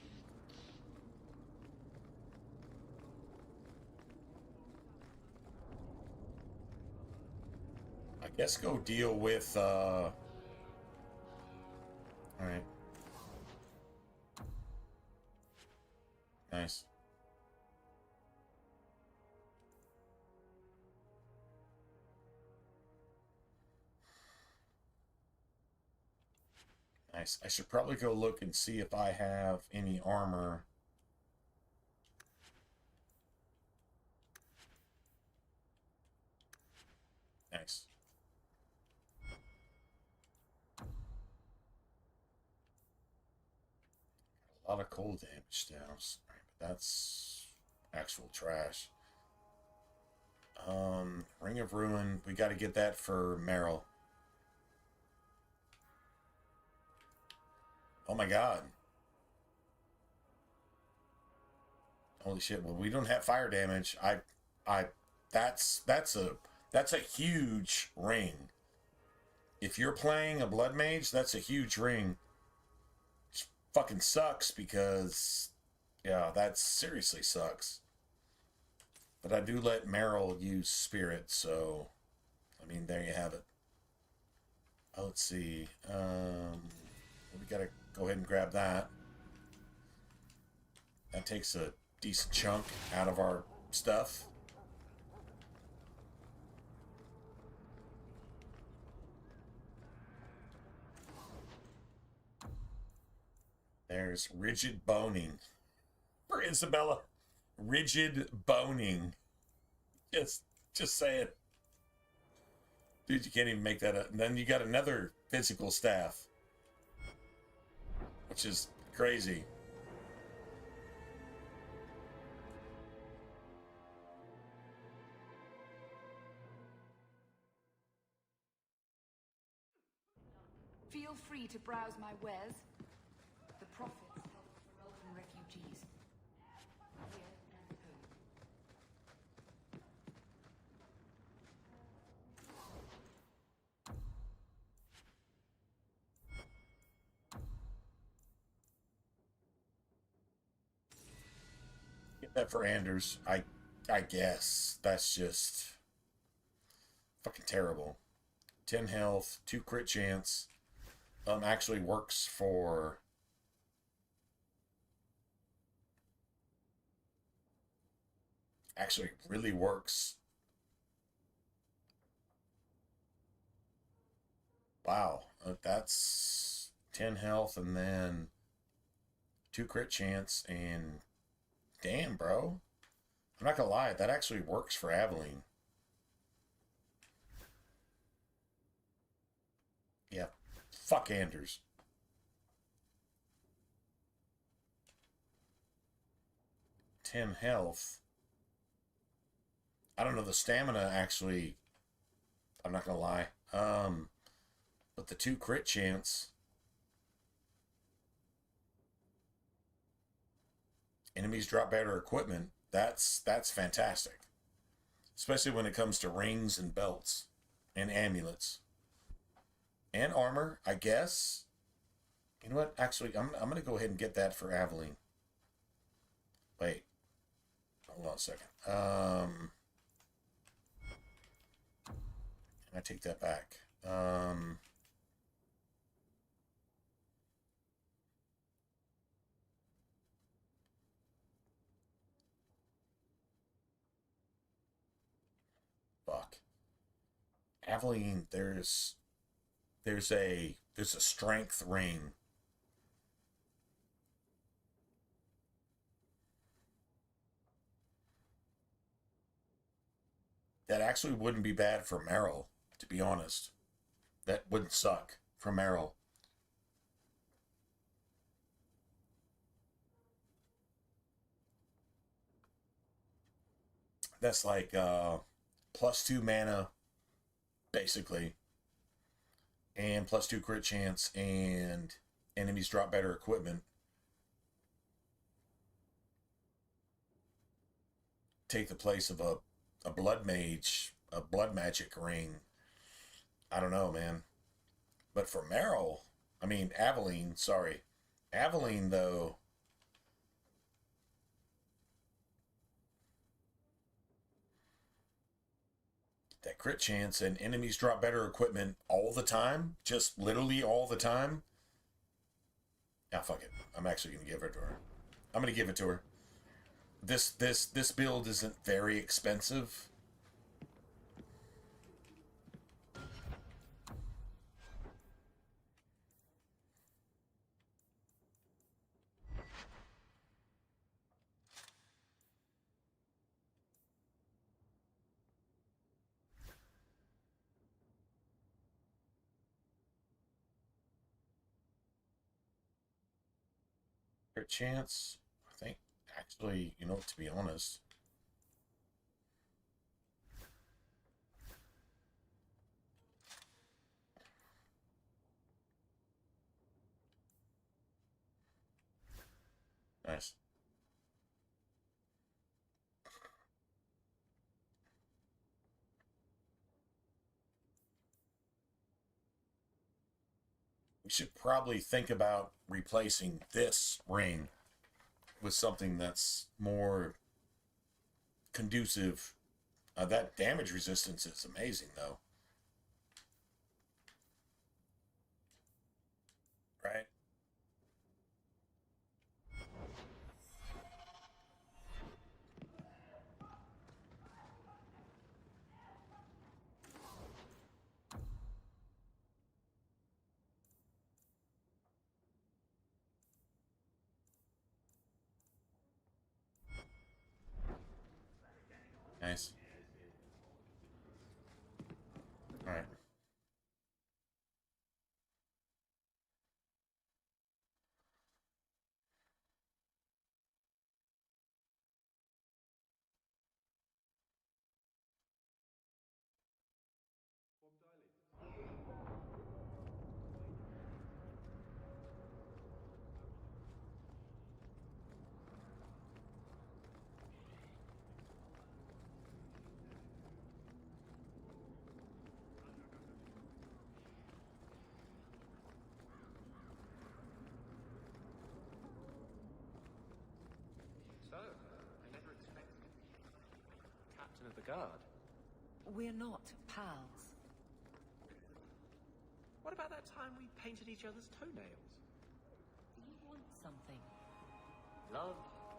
I guess go deal with all right. Nice. Nice. I should probably go look and see if I have any armor. Nice. A lot of cold damage now. Right, but that's actual trash. Ring of Ruin. We got to get that for Meryl. Oh my god. Holy shit. Well, we don't have fire damage. That's a huge ring. If you're playing a blood mage, that's a huge ring. Which fucking sucks because yeah, that seriously sucks. But I do let Meryl use spirit, so I mean there you have it. Let's see. We gotta go ahead and grab that. That takes a decent chunk out of our stuff. There's rigid boning for Isabella. Rigid boning. Just say it. Dude, you can't even make that up. And then you got another physical staff, which is crazy. Feel free to browse my wares. The profits help Ferelden refugees. Here and home. Get that for Anders. I guess that's just fucking terrible. 10 health, 2 crit chance. Actually works for actually really works. Wow, that's 10 health and then 2 crit chance and damn, bro. I'm not gonna lie, that actually works for Aveline. Yeah, fuck Anders. Ten health. I don't know, the stamina actually, I'm not gonna lie. But the 2 crit chance. Enemies drop better equipment. That's fantastic. Especially when it comes to rings and belts and amulets. And armor, I guess. You know what? Actually, I'm going to go ahead and get that for Aveline. Wait. Hold on a second. I take that back. Fuck. Aveline, there's a strength ring. That actually wouldn't be bad for Meryl, to be honest. That wouldn't suck for Meryl. That's like +2 mana, basically. And +2 crit chance, and enemies drop better equipment. Take the place of a blood mage, a blood magic ring. I don't know, man. But for Meryl, I mean, Aveline, sorry. Aveline, though, that crit chance and enemies drop better equipment all the time, just literally all the time. Ah, fuck it. I'm actually going to give it to her. I'm going to give it to her. This build isn't very expensive. Chance, I think, actually, you know, to be honest, nice. We should probably think about replacing this ring with something that's more conducive. That damage resistance is amazing, though. Right? Nice. All right. So, I never expected it. Captain of the Guard. We're not pals. What about that time we painted each other's toenails? Do you want something? Love,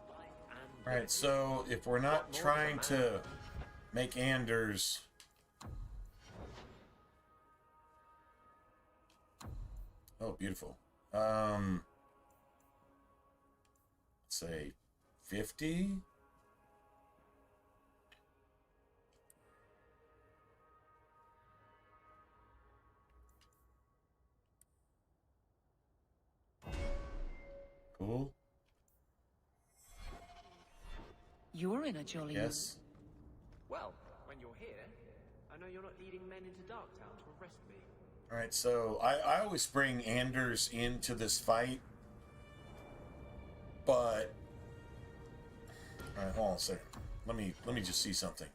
life, and... Right, so if we're not trying to make Anders... Oh, beautiful. Let's say 50? Cool. You're in a jolly... Yes. Well, when you're here, I know you're not leading men into Darktown to arrest me. Alright, so I always bring Anders into this fight, but... Alright, hold on a second. Let me just see something.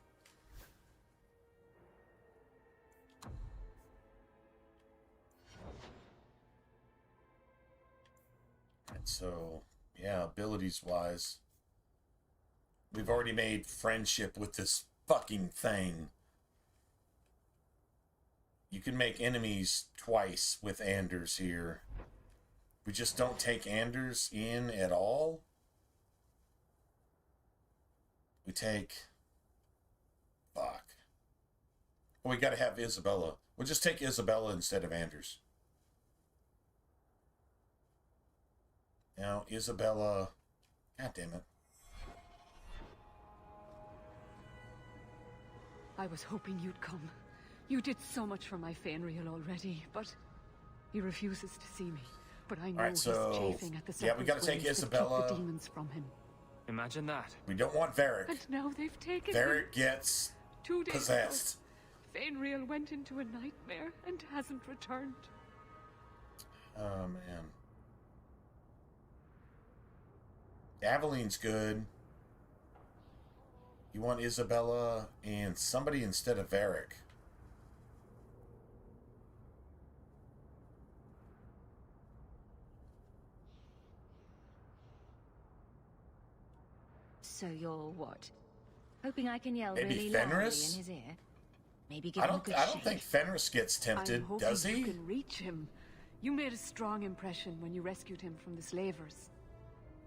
Alright, so, yeah, abilities-wise, we've already made friendship with this fucking thing. You can make enemies twice with Anders here. We just don't take Anders in at all. We take... Fuck. Well, we gotta have Isabella. We'll just take Isabella instead of Anders. Now, Isabella... God damn it. I was hoping you'd come. You did so much for my Fenrir already, but he refuses to see me. But I know he's chafing at the yeah, we gotta take Isabella. The demons from him. Imagine that. We don't want Varric. And now they've taken Varric gets 2 days possessed. ago, Fainriel went into a nightmare and hasn't returned. Oh, man. Aveline's good. You want Isabella and somebody instead of Varric. So you're what? Hoping I can yell Maybe really loudly in Fenris? his ear? Maybe give I him a don't. good I don't shake. think Fenris gets tempted, I'm hoping does he? you can reach him. You made a strong impression when you rescued him from the slavers.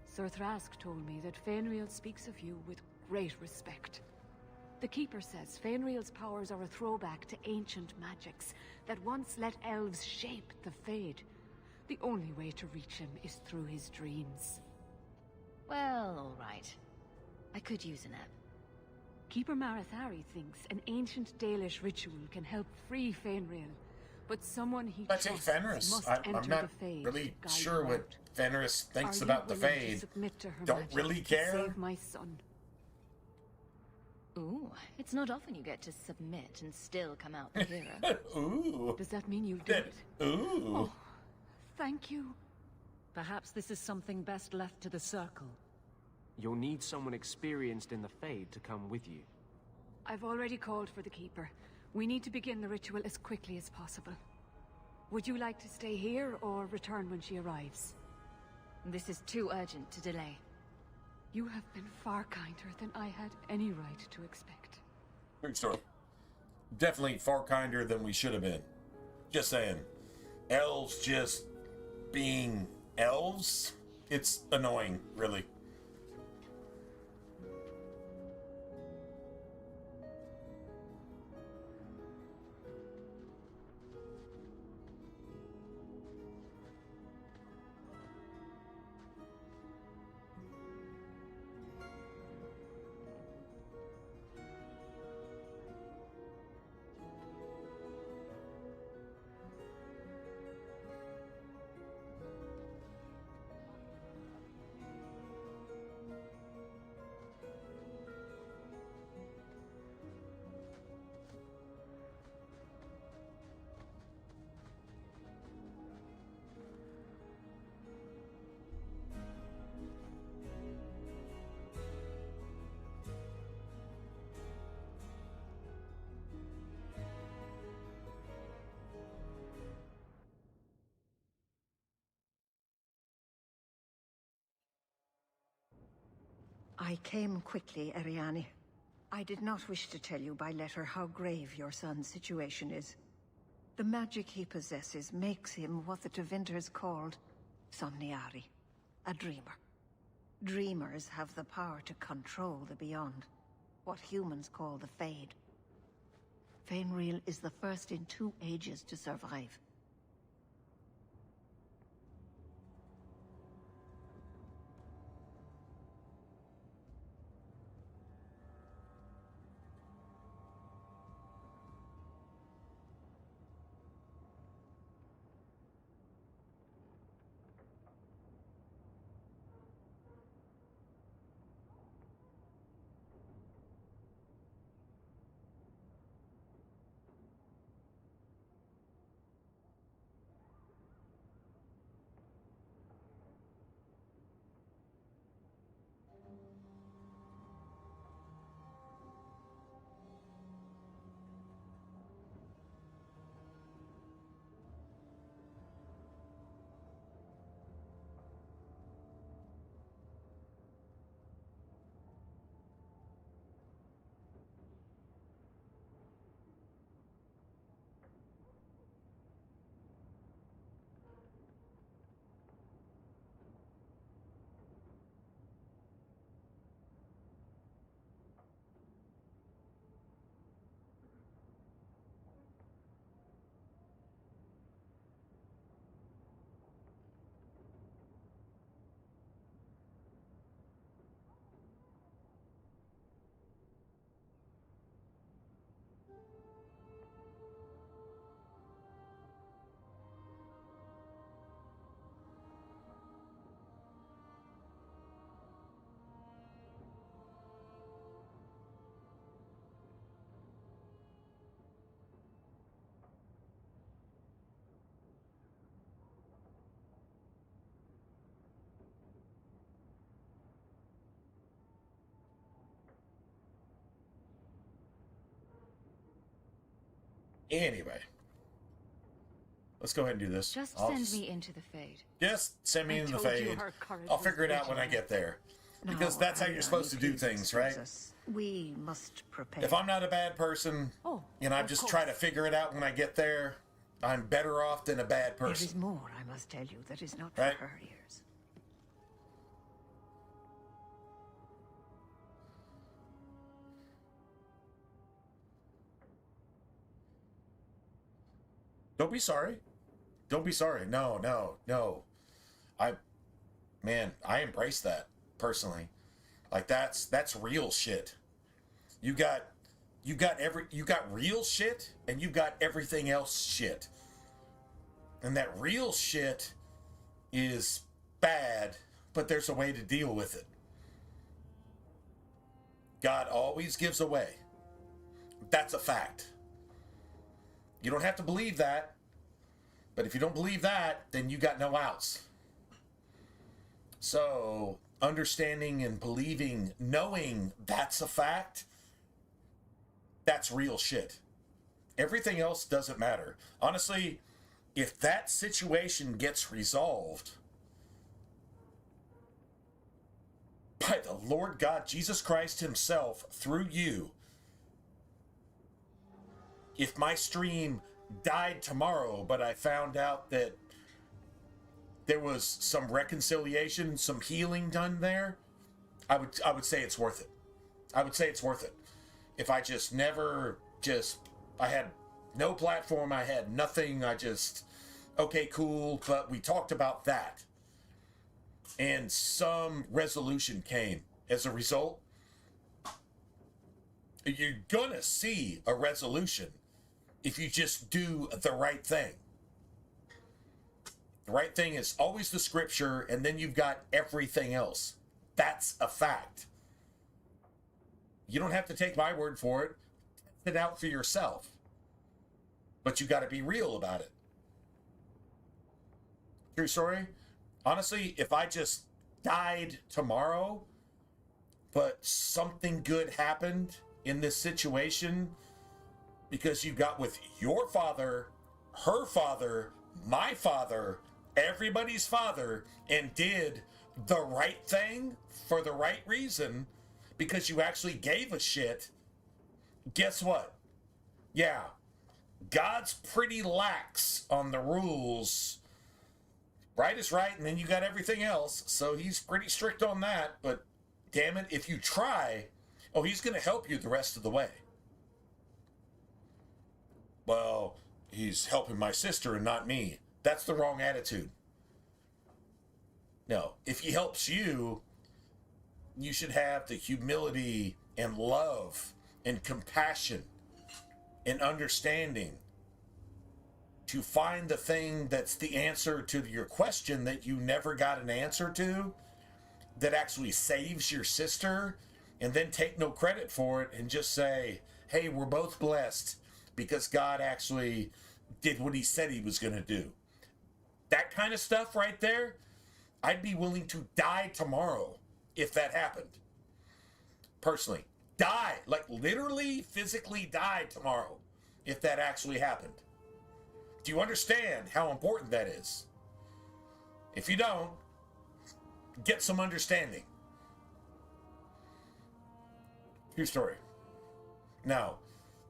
Sir Thrask told me that Fainriel speaks of you with great respect. The Keeper says Fainriel's powers are a throwback to ancient magics that once let elves shape the Fade. The only way to reach him is through his dreams. Well, all right. I could use a nap. Keeper Marathari thinks an ancient Dalish ritual can help free Fainriel, but someone he I take trusts Fenris. must I'm enter not the Fade really to guide sure him what out. Fenris thinks Are about the you willing to Fade. submit to her Don't magic really to care. Save my son. Ooh, it's not often you get to submit and still come out the hero. Ooh. Does that mean you'll do it? Ooh. Oh, thank you. Perhaps this is something best left to the Circle. You'll need someone experienced in the Fade to come with you. I've already called for the Keeper. We need to begin the ritual as quickly as possible. Would you like to stay here or return when she arrives? This is too urgent to delay. You have been far kinder than I had any right to expect. True story. Definitely far kinder than we should have been. Just saying. Elves just being elves? It's annoying, really. I came quickly, Ariane. I did not wish to tell you by letter how grave your son's situation is. The magic he possesses makes him what the Tevinters called Somniari, a dreamer. Dreamers have the power to control the beyond, what humans call the Fade. Fainriel is the first in 2 ages to survive. Anyway. Let's go ahead and do this. Just send me into the Fade. Just send me into the Fade. I'll figure it out when I get there. Because that's how you're supposed to do things, right? We must prepare. If I'm not a bad person, and I just try to figure it out when I get there, I'm better off than a bad person. There is more, I must tell you, that is not Right? for her ears. Don't be sorry. Don't be sorry. No, no, no. I embrace that personally. Like that's real shit. You got real shit and you got everything else shit. And that real shit is bad, but there's a way to deal with it. God always gives a way. That's a fact. You don't have to believe that. But if you don't believe that, then you got no outs. So, understanding and believing, knowing that's a fact, that's real shit. Everything else doesn't matter. Honestly, if that situation gets resolved by the Lord God, Jesus Christ himself, through you, if my stream died tomorrow, but I found out that there was some reconciliation, some healing done there, I would say it's worth it. I would say it's worth it. If I just I had no platform, I had nothing, okay, cool, but we talked about that. And some resolution came as a result. You're gonna see a resolution if you just do the right thing. The right thing is always the scripture, and then you've got everything else. That's a fact. You don't have to take my word for it. Test it out for yourself. But you got to be real about it. True story. Honestly, if I just died tomorrow, but something good happened in this situation, because you got with your father, her father, my father, everybody's father, and did the right thing for the right reason because you actually gave a shit, guess what? Yeah, God's pretty lax on the rules. Right is right, and then you got everything else, so he's pretty strict on that, but damn it, if you try, he's going to help you the rest of the way. Well, he's helping my sister and not me. That's the wrong attitude. No, if he helps you, you should have the humility and love and compassion and understanding to find the thing that's the answer to your question that you never got an answer to, that actually saves your sister, and then take no credit for it and just say, hey, we're both blessed because God actually did what he said he was going to do. That kind of stuff right there, I'd be willing to die tomorrow if that happened. Personally. Die. Like literally, physically die tomorrow if that actually happened. Do you understand how important that is? If you don't, get some understanding. True story. Now,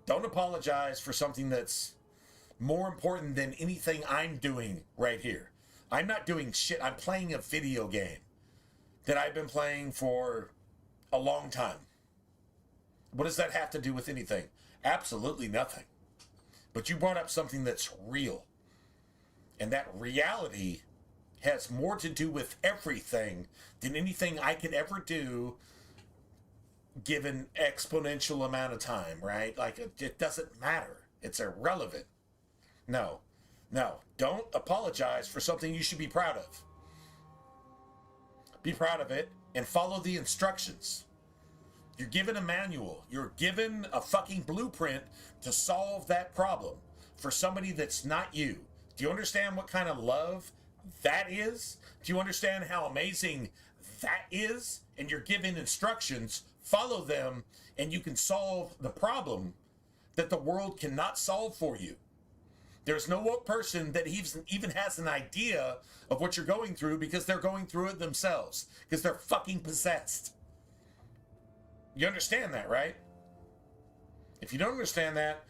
don't apologize for something that's more important than anything I'm doing right here. I'm not doing shit. I'm playing a video game that I've been playing for a long time. What does that have to do with anything? Absolutely nothing. But you brought up something that's real. And that reality has more to do with everything than anything I could ever do given exponential amount of time, right? Like, it doesn't matter. It's irrelevant. No. Don't apologize for something you should be proud of. Be proud of it and follow the instructions. You're given a manual. You're given a fucking blueprint to solve that problem for somebody that's not you. Do you understand what kind of love that is? Do you understand how amazing that is? And you're given instructions, follow them, and you can solve the problem that the world cannot solve for you. There's no woke person that even has an idea of what you're going through because they're going through it themselves. Because they're fucking possessed. You understand that, right? If you don't understand that,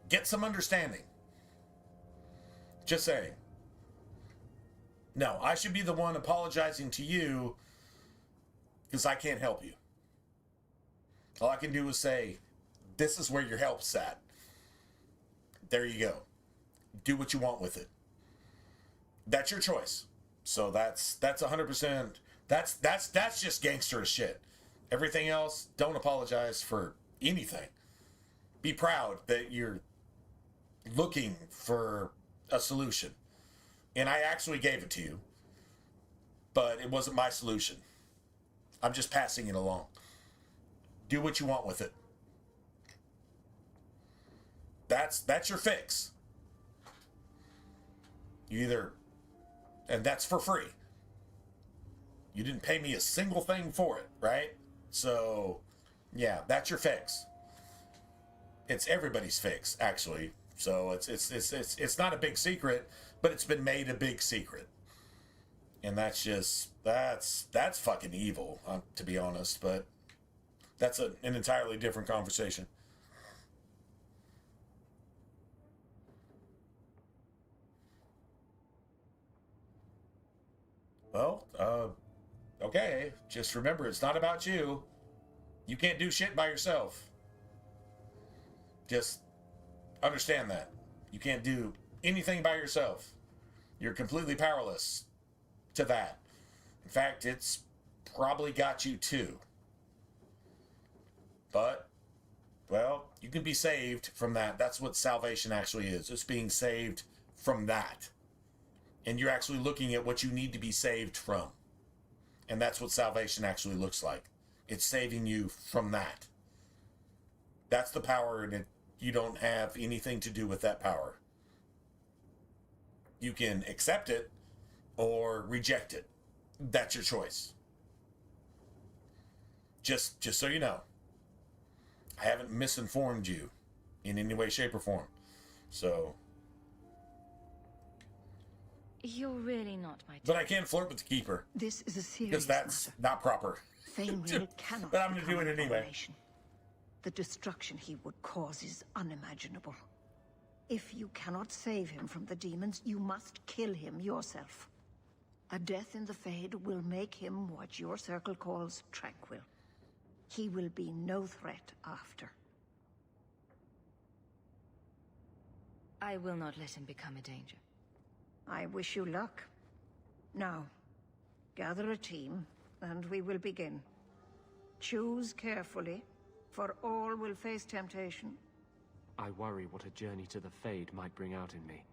get some understanding. Just saying. No, I should be the one apologizing to you because I can't help you. All I can do is say, this is where your help's at. There you go. Do what you want with it. That's your choice. So that's 100%. That's just gangster as shit. Everything else, don't apologize for anything. Be proud that you're looking for a solution. And I actually gave it to you. But it wasn't my solution. I'm just passing it along. Do what you want with it. That's your fix. You either, and that's for free. You didn't pay me a single thing for it, right? So, yeah, that's your fix. It's everybody's fix, actually. So it's not a big secret, but it's been made a big secret. And that's fucking evil, to be honest. But that's an entirely different conversation. Well, okay. Just remember, it's not about you. You can't do shit by yourself. Just understand that. You can't do anything by yourself. You're completely powerless to that. In fact, it's probably got you too. But, well, you can be saved from that. That's what salvation actually is. It's being saved from that. And you're actually looking at what you need to be saved from. And that's what salvation actually looks like. It's saving you from that. That's the power, and you don't have anything to do with that power. You can accept it or reject it. That's your choice. Just so you know. I haven't misinformed you in any way, shape, or form. So... You're really not my type. But I can't flirt with the keeper. This is a serious because that's matter. not proper. Fainwheel cannot but I'm going to do it become an anyway. abomination. The destruction he would cause is unimaginable. If you cannot save him from the demons, you must kill him yourself. A death in the Fade will make him what your circle calls tranquil. He will be no threat after. I will not let him become a danger. I wish you luck. Now, gather a team, and we will begin. Choose carefully, for all will face temptation. I worry what a journey to the Fade might bring out in me.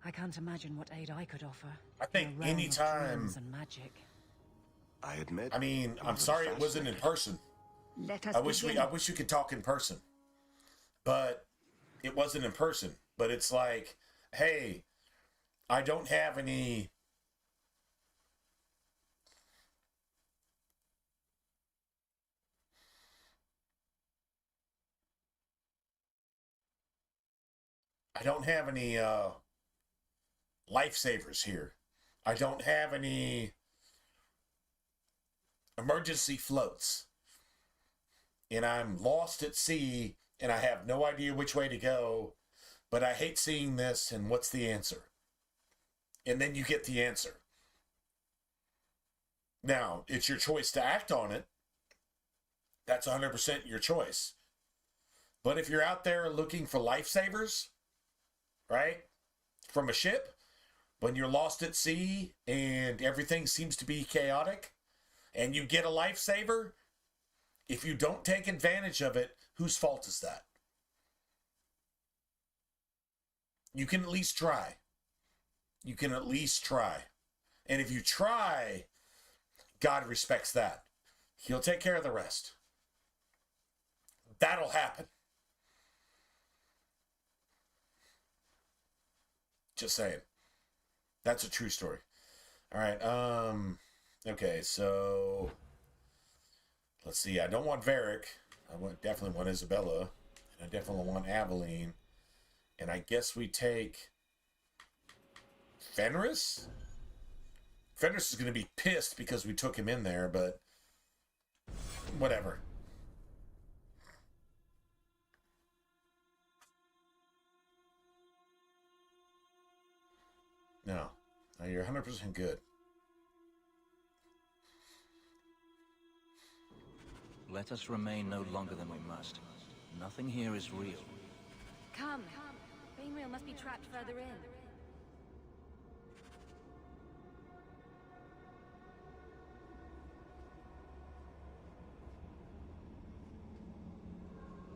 I can't imagine what aid I could offer. I think in a realm of anytime... dreams and magic. I admit... I mean, I'm sorry it wasn't in person. Let us I wish begin. I wish you could talk in person. But it wasn't in person. But it's like, hey, I don't have any... I don't have any lifesavers here. I don't have any emergency floats. And I'm lost at sea, and I have no idea which way to go, but I hate seeing this, and what's the answer? And then you get the answer. Now, it's your choice to act on it. That's 100% your choice. But if you're out there looking for lifesavers, right, from a ship, when you're lost at sea and everything seems to be chaotic, and you get a lifesaver, if you don't take advantage of it, whose fault is that? You can at least try. You can at least try. And if you try, God respects that. He'll take care of the rest. That'll happen. Just saying. That's a true story. All right. Okay, so let's see. I don't want Varric. I definitely want Isabella. I definitely want Aveline. And I guess we take Fenris? Fenris is going to be pissed because we took him in there, but whatever. No. No, you're 100% good. Let us remain no longer than we must. Nothing here is real. Come. Bainwheel must be trapped further in.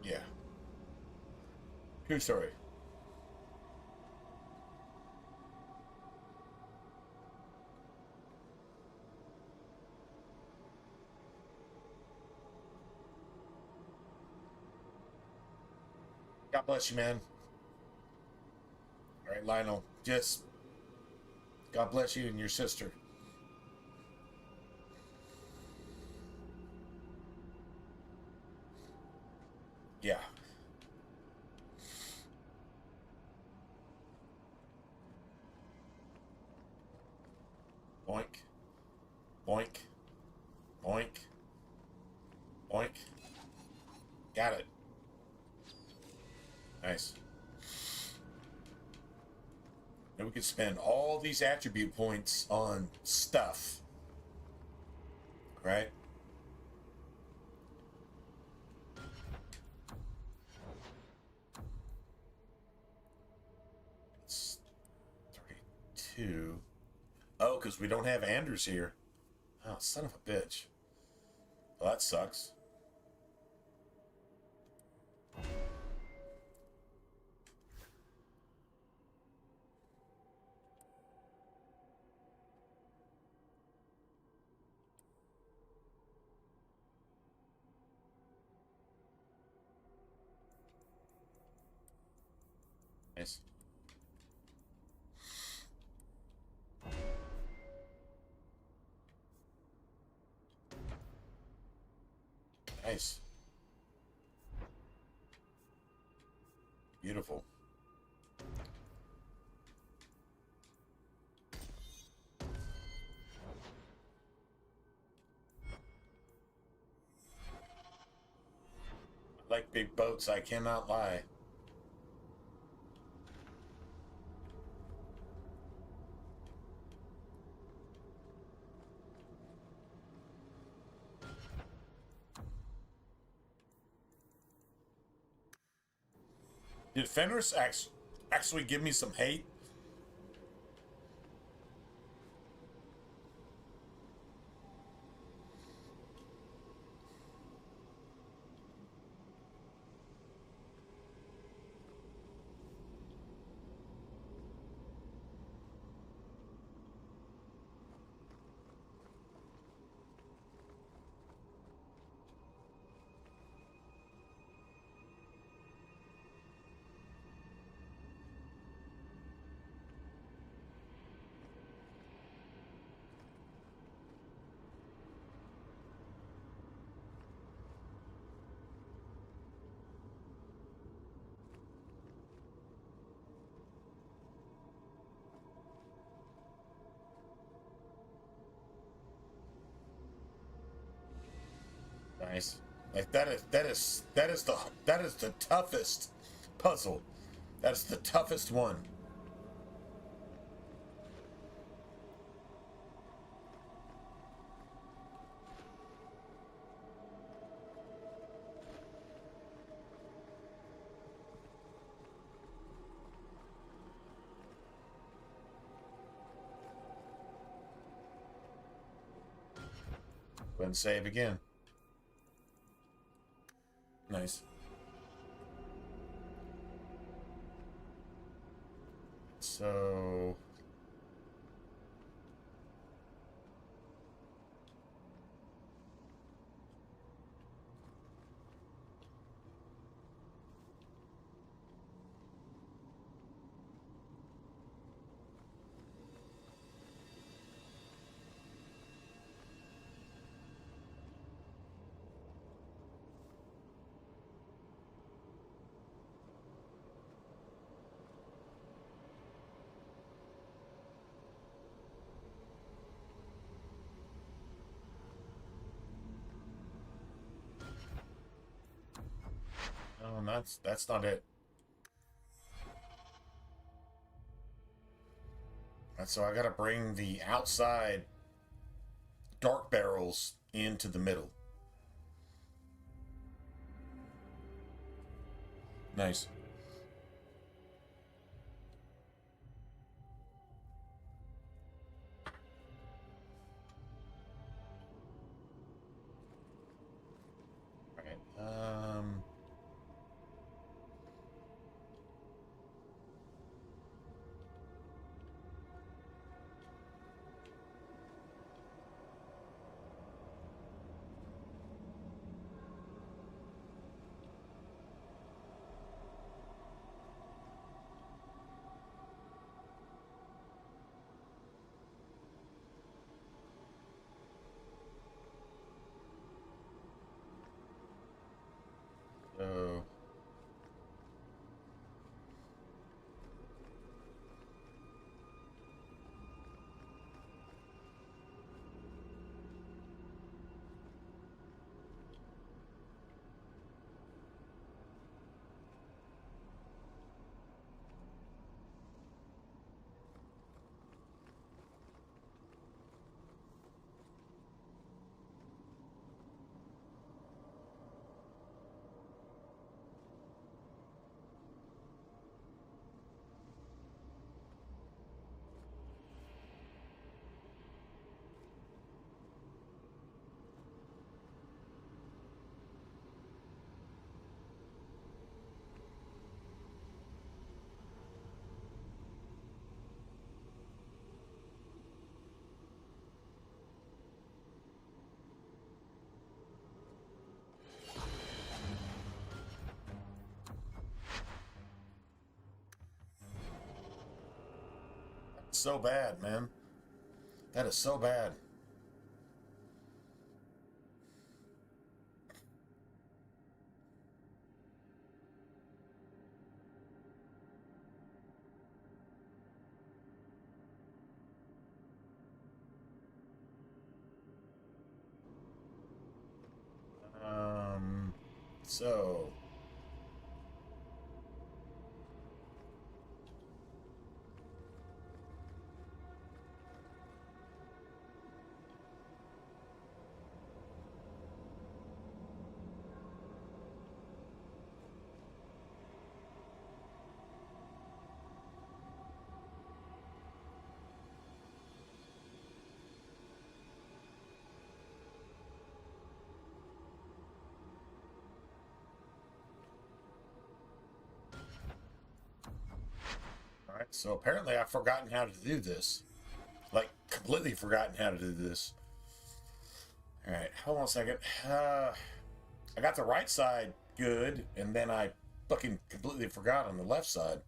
Yeah. True story. God bless you, man. All right, Lionel. Just God bless you and your sister. Yeah. Boink. Boink. Boink. Boink. Got it. Nice. And we could spend all these attribute points on stuff. Right? It's 32. Oh, because we don't have Anders here. Oh, son of a bitch. Well, that sucks. Nice. Nice. Beautiful. I like big boats, I cannot lie. Did Fenris actually give me some hate? Nice. Like that is the toughest puzzle. That's the toughest one. Go ahead and save again. Nice. So Oh, that's not it. So I gotta bring the outside dark barrels into the middle. Nice. Alright, so so bad, man. That is so bad. So So apparently I've forgotten how to do this. Like, completely forgotten how to do this. Alright, hold on a second. I got the right side good, and then I fucking completely forgot on the left side.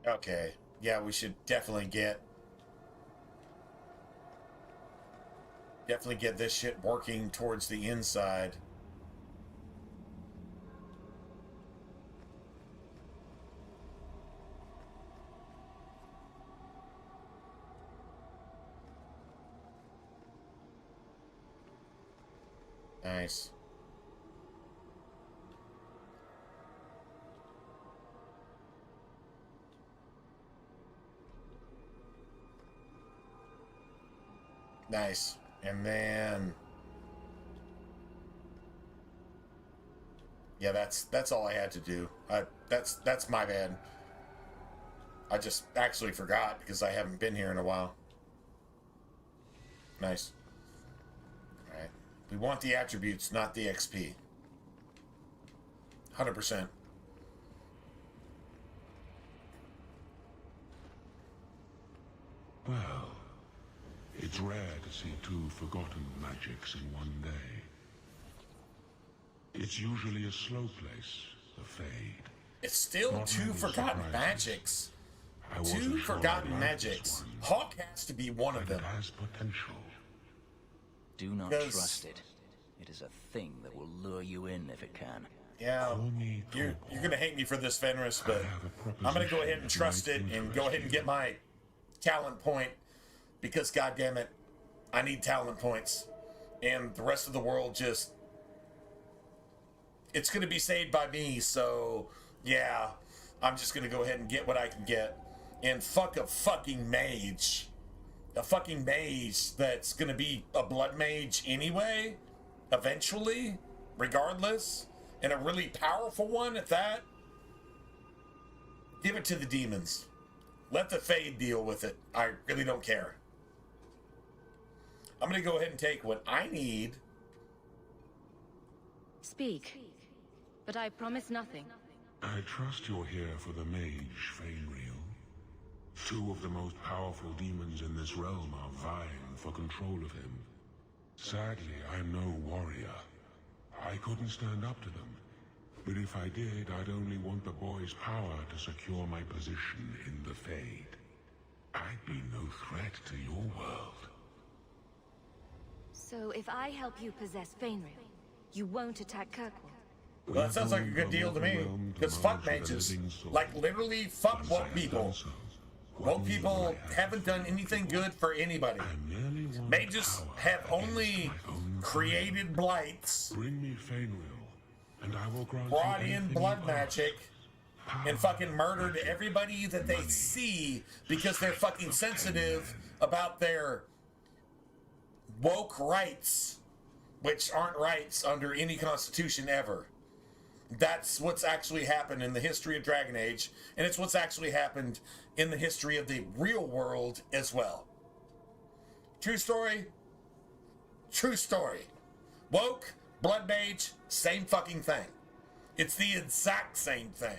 Okay, yeah, we should definitely get this shit working towards the inside. Nice. Nice. And then yeah, that's all I had to do. That's my bad. I just actually forgot because I haven't been here in a while. Nice. Alright. We want the attributes, not the XP. 100%. Well, it's rare to see two forgotten magics in one day. It's usually a slow place, the Fade. It's still Not two many forgotten surprises. magics. I wasn't Two sure forgotten I'd like this magics. one, Hawk has to be one of but them. it has potential. Do not Because- trust it. It is a thing that will lure you in if it can. Yeah, you're gonna hate me for this, Fenris, but I'm gonna go ahead and trust it and go ahead and get my talent point, because goddammit, I need talent points, and the rest of the world just, it's gonna be saved by me. So yeah, I'm just gonna go ahead and get what I can get, and fuck a fucking mage, that's gonna be a blood mage anyway, eventually, regardless. And a really powerful one at that. Give it to the demons. Let the Fade deal with it. I really don't care. I'm going to go ahead and take what I need. Speak, but I promise nothing. I trust you're here for the mage, Fainreal. Two of the most powerful demons in this realm are vying for control of him. Sadly, I'm no warrior. I couldn't stand up to them. But if I did, I'd only want the boy's power to secure my position in the Fade. I'd be no threat to your world. So if I help you possess Fainreal, you won't attack Kirkwall? Well, that sounds like a good deal to me. Because fuck mages. Like, literally, fuck woke people. Woke people haven't done anything good for anybody. Mages have only created blights, Bring me Fainreal, and I will grant brought you in anything blood you magic, and fucking murdered everybody that they see because they're fucking sensitive about their woke rights, which aren't rights under any constitution ever. That's what's actually happened in the history of Dragon Age, and it's what's actually happened in the history of the real world as well. True story. True story. Woke, blood mage, same fucking thing. It's the exact same thing.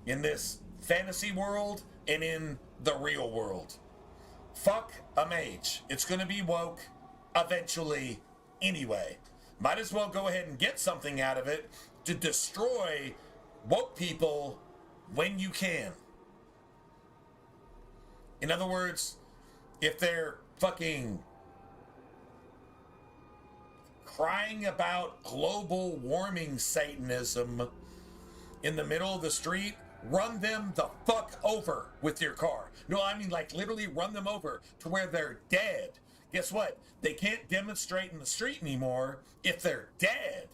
In this fantasy world and in the real world. Fuck a mage. It's gonna be woke eventually anyway. Might as well go ahead and get something out of it to destroy woke people when you can. In other words, if they're fucking crying about global warming Satanism in the middle of the street, run them the fuck over with your car. No, I mean like literally run them over to where they're dead. Guess what? They can't demonstrate in the street anymore if they're dead.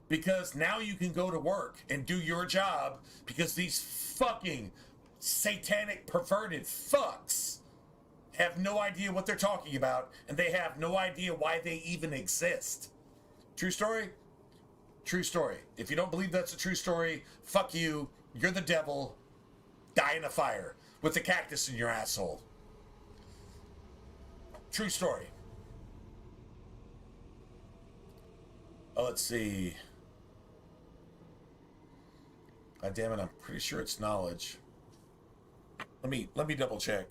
Because now you can go to work and do your job because these fucking satanic perverted fucks have no idea what they're talking about, and they have no idea why they even exist. True story? True story. If you don't believe that's a true story, fuck you. You're the devil. Die in a fire with a cactus in your asshole. True story. Oh, let's see. God damn it, I'm pretty sure it's knowledge. Let me double check.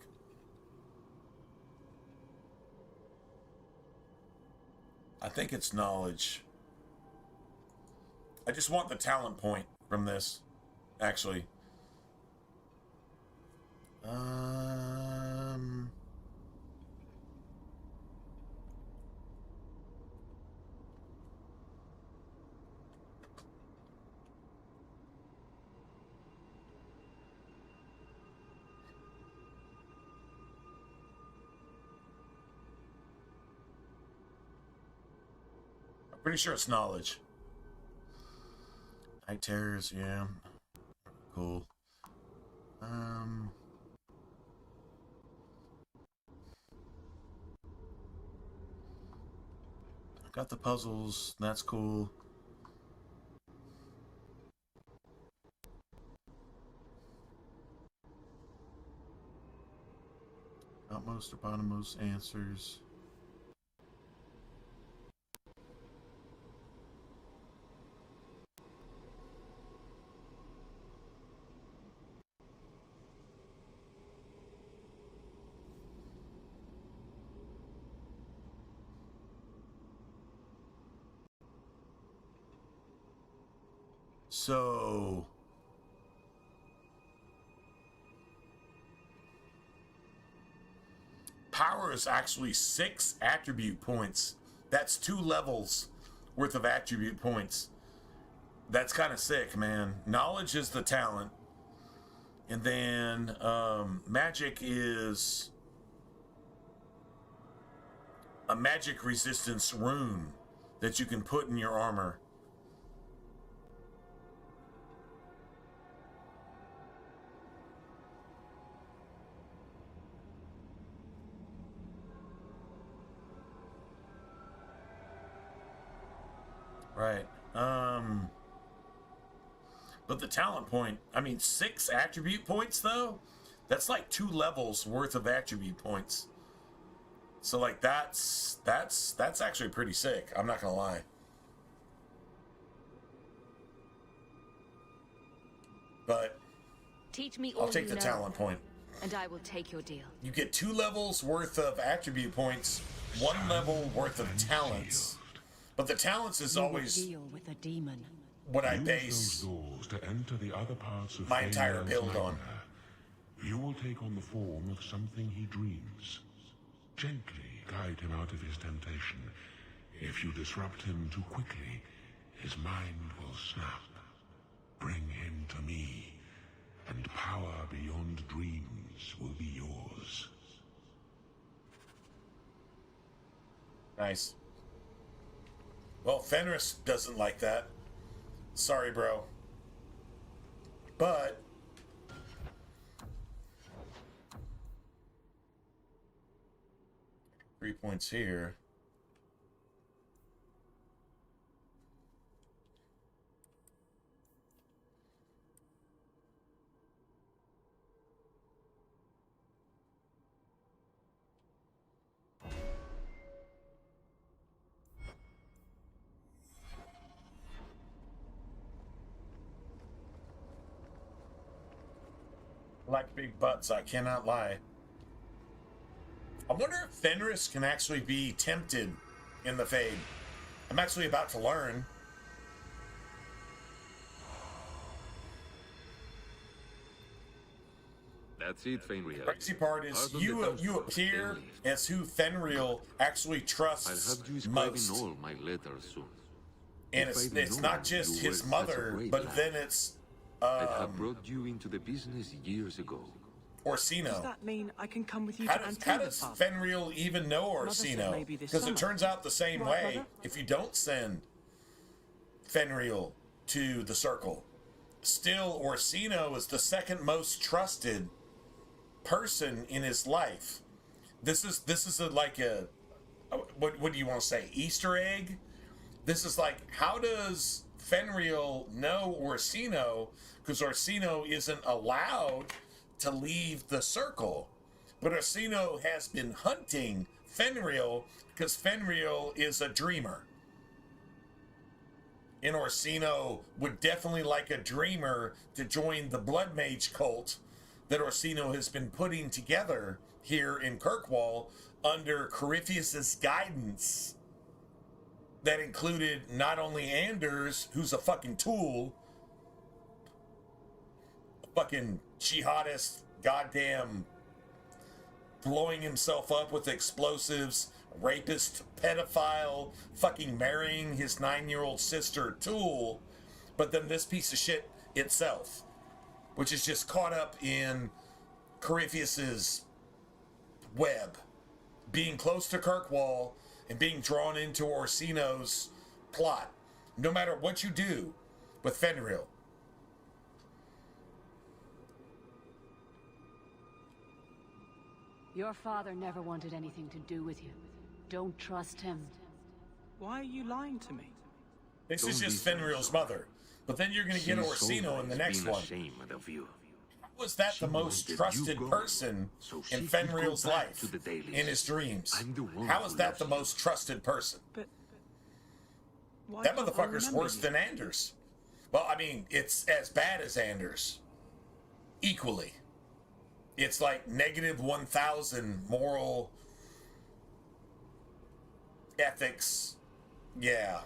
I think it's knowledge. I just want the talent point from this, actually. Pretty sure it's knowledge. Night terrors, yeah. Cool. Got the puzzles, that's cool. Outmost or bottommost answers. So power is actually 6 attribute points That's 2 levels worth of attribute points. That's kind of sick, man. Knowledge is the talent. And then magic is a magic resistance rune that you can put in your armor. Right. But the talent point, I mean, 6 attribute points though? That's like 2 levels worth of attribute points. So like that's actually pretty sick. I'm not gonna lie. But teach me I'll take the talent point. And I will take your deal. You get 2 levels worth of attribute points, 1 level worth of talents. But the talents is always deal with a demon. What I base doors to enter the other parts of my entire Fainwell's build on. nightmare. You will take on the form of something he dreams. Gently guide him out of his temptation. If you disrupt him too quickly, his mind will snap. Bring him to me, and power beyond dreams will be yours. Nice. Well, Fenris doesn't like that. Sorry, bro. But 3 points here. I like big butts, I cannot lie. I wonder if Fenris can actually be tempted in the Fade. I'm actually about to learn. That's it, Fenrir. Crazy part is you appear as who Fenrir actually trusts I'll have you scribing most. all my letters soon. And If it's I'd not known just you his were mother, such a great but lad, then it's I'd have brought you into the business years ago. Orsino. Does that mean I can come with you How to does Antiba's farm? Fenrir even know Mother said Orsino? maybe this Because it summer. turns out the same Right, way Mother? if you don't send Fenrir to the Circle. Still, Orsino is the second most trusted person in his life. This is like a what do you want to say, Easter egg? This is like, how does Fenrir know Orsino? Because Orsino isn't allowed to leave the Circle. But Orsino has been hunting Fenrir because Fenrir is a dreamer. And Orsino would definitely like a dreamer to join the Blood Mage cult that Orsino has been putting together here in Kirkwall under Corypheus's guidance. That included not only Anders, who's a fucking tool, a fucking jihadist, goddamn blowing himself up with explosives, rapist, pedophile, fucking marrying his 9-year-old sister, Tool, but then this piece of shit itself, which is just caught up in Corypheus's web, being close to Kirkwall and being drawn into Orsino's plot, no matter what you do with Fenrir. Your father never wanted anything to do with you. Don't trust him. Why are you lying to me? This Don't is just be so Fenrir's mother. But then you're going to get She's Orsino in the always next been one. ashamed of you. How was that She the most wanted trusted you gone, person so she in could go Fenrir's back life, to the dailies. in his dreams? I'm the one How is who that loves the you. most trusted person? But why That can't I motherfucker's remember worse you? than Anders. Well, I mean, it's as bad as Anders. Equally. It's like negative 1,000 moral ethics. Yeah.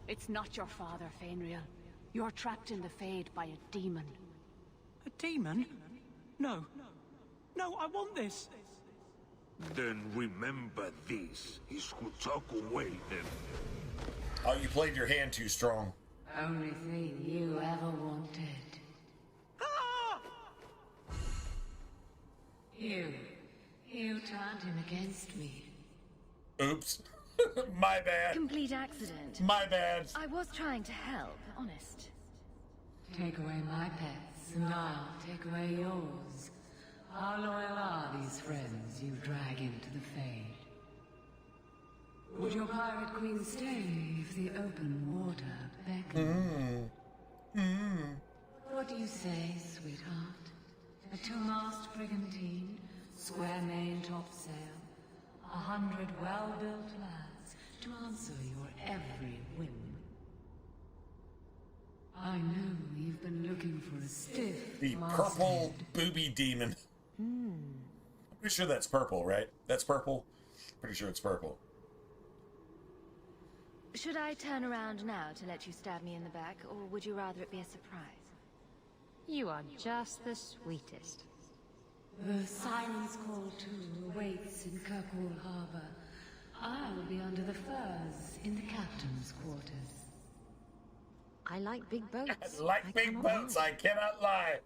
It's not your father, Fenrir. You're trapped in the Fade by a demon. A demon? No. No, I want this. Then remember this. Is who took away them. Oh, you played your hand too strong. Only thing you ever wanted. You turned him against me. Oops. My bad. Complete accident. My bad. I was trying to help, honest. Take away my pets, and I'll take away yours. How loyal are these friends you drag into the Fade? Would your pirate queen stay if the open water beckoned? What do you say, sweetheart? A two-mast brigantine, square main topsail, 100 well-built lads to answer your every whim. I know you've been looking for a stiff The masthead. purple booby demon. I'm pretty sure that's purple, right? That's purple? Pretty sure it's purple. Should I turn around now to let you stab me in the back, or would you rather it be a surprise? You are just the sweetest. The Siren's Call 2 awaits in Kirkwall Harbor. I'll be under the firs in the captain's quarters. I like big boats. Like big boats, I cannot lie.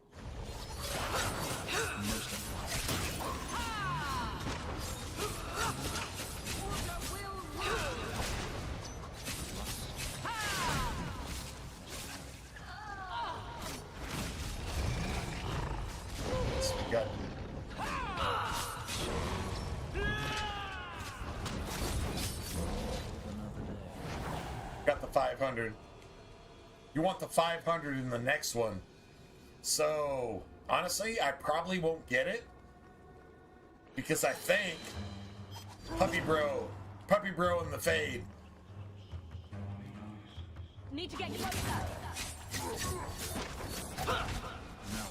We got the 500. You want the 500 in the next one. So, honestly, I probably won't get it. Because I think Puppy Bro and the Fade. Need to get closer. Now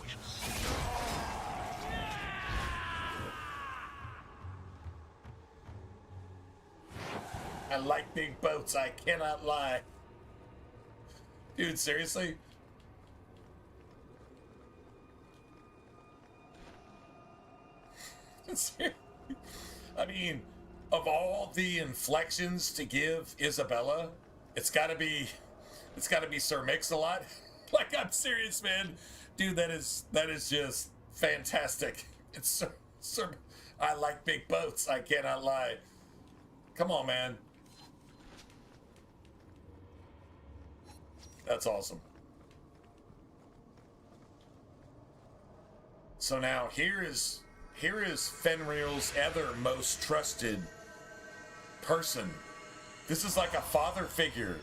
we shall see. I like big boats, I cannot lie. Dude, seriously? I mean, of all the inflections to give Isabella, it's gotta be Sir Mix-a-Lot. Like, I'm serious, man. Dude, that is just fantastic. It's Sir, I like big boats, I cannot lie. Come on, man. That's awesome. So now here is Fenrir's other most trusted person. This is like a father figure.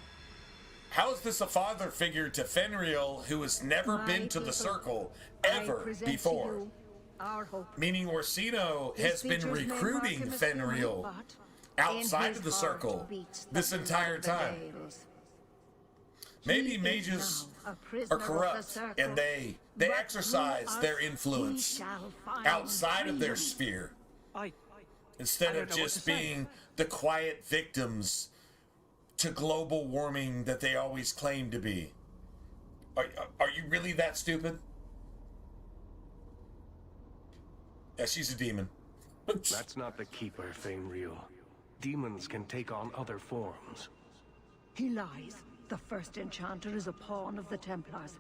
How is this a father figure to Fenrir, who has never been to the circle ever before? Meaning Orsino has been recruiting Fenrir outside of the circle this entire time. Maybe mages are corrupt and they exercise their influence outside of their sphere instead of just being the quiet victims to global warming that they always claim to be. Are you really that stupid? Yeah, she's a demon. That's not the Keeper, Fenrir. Demons can take on other forms. He lies. The first enchanter is a pawn of the Templars.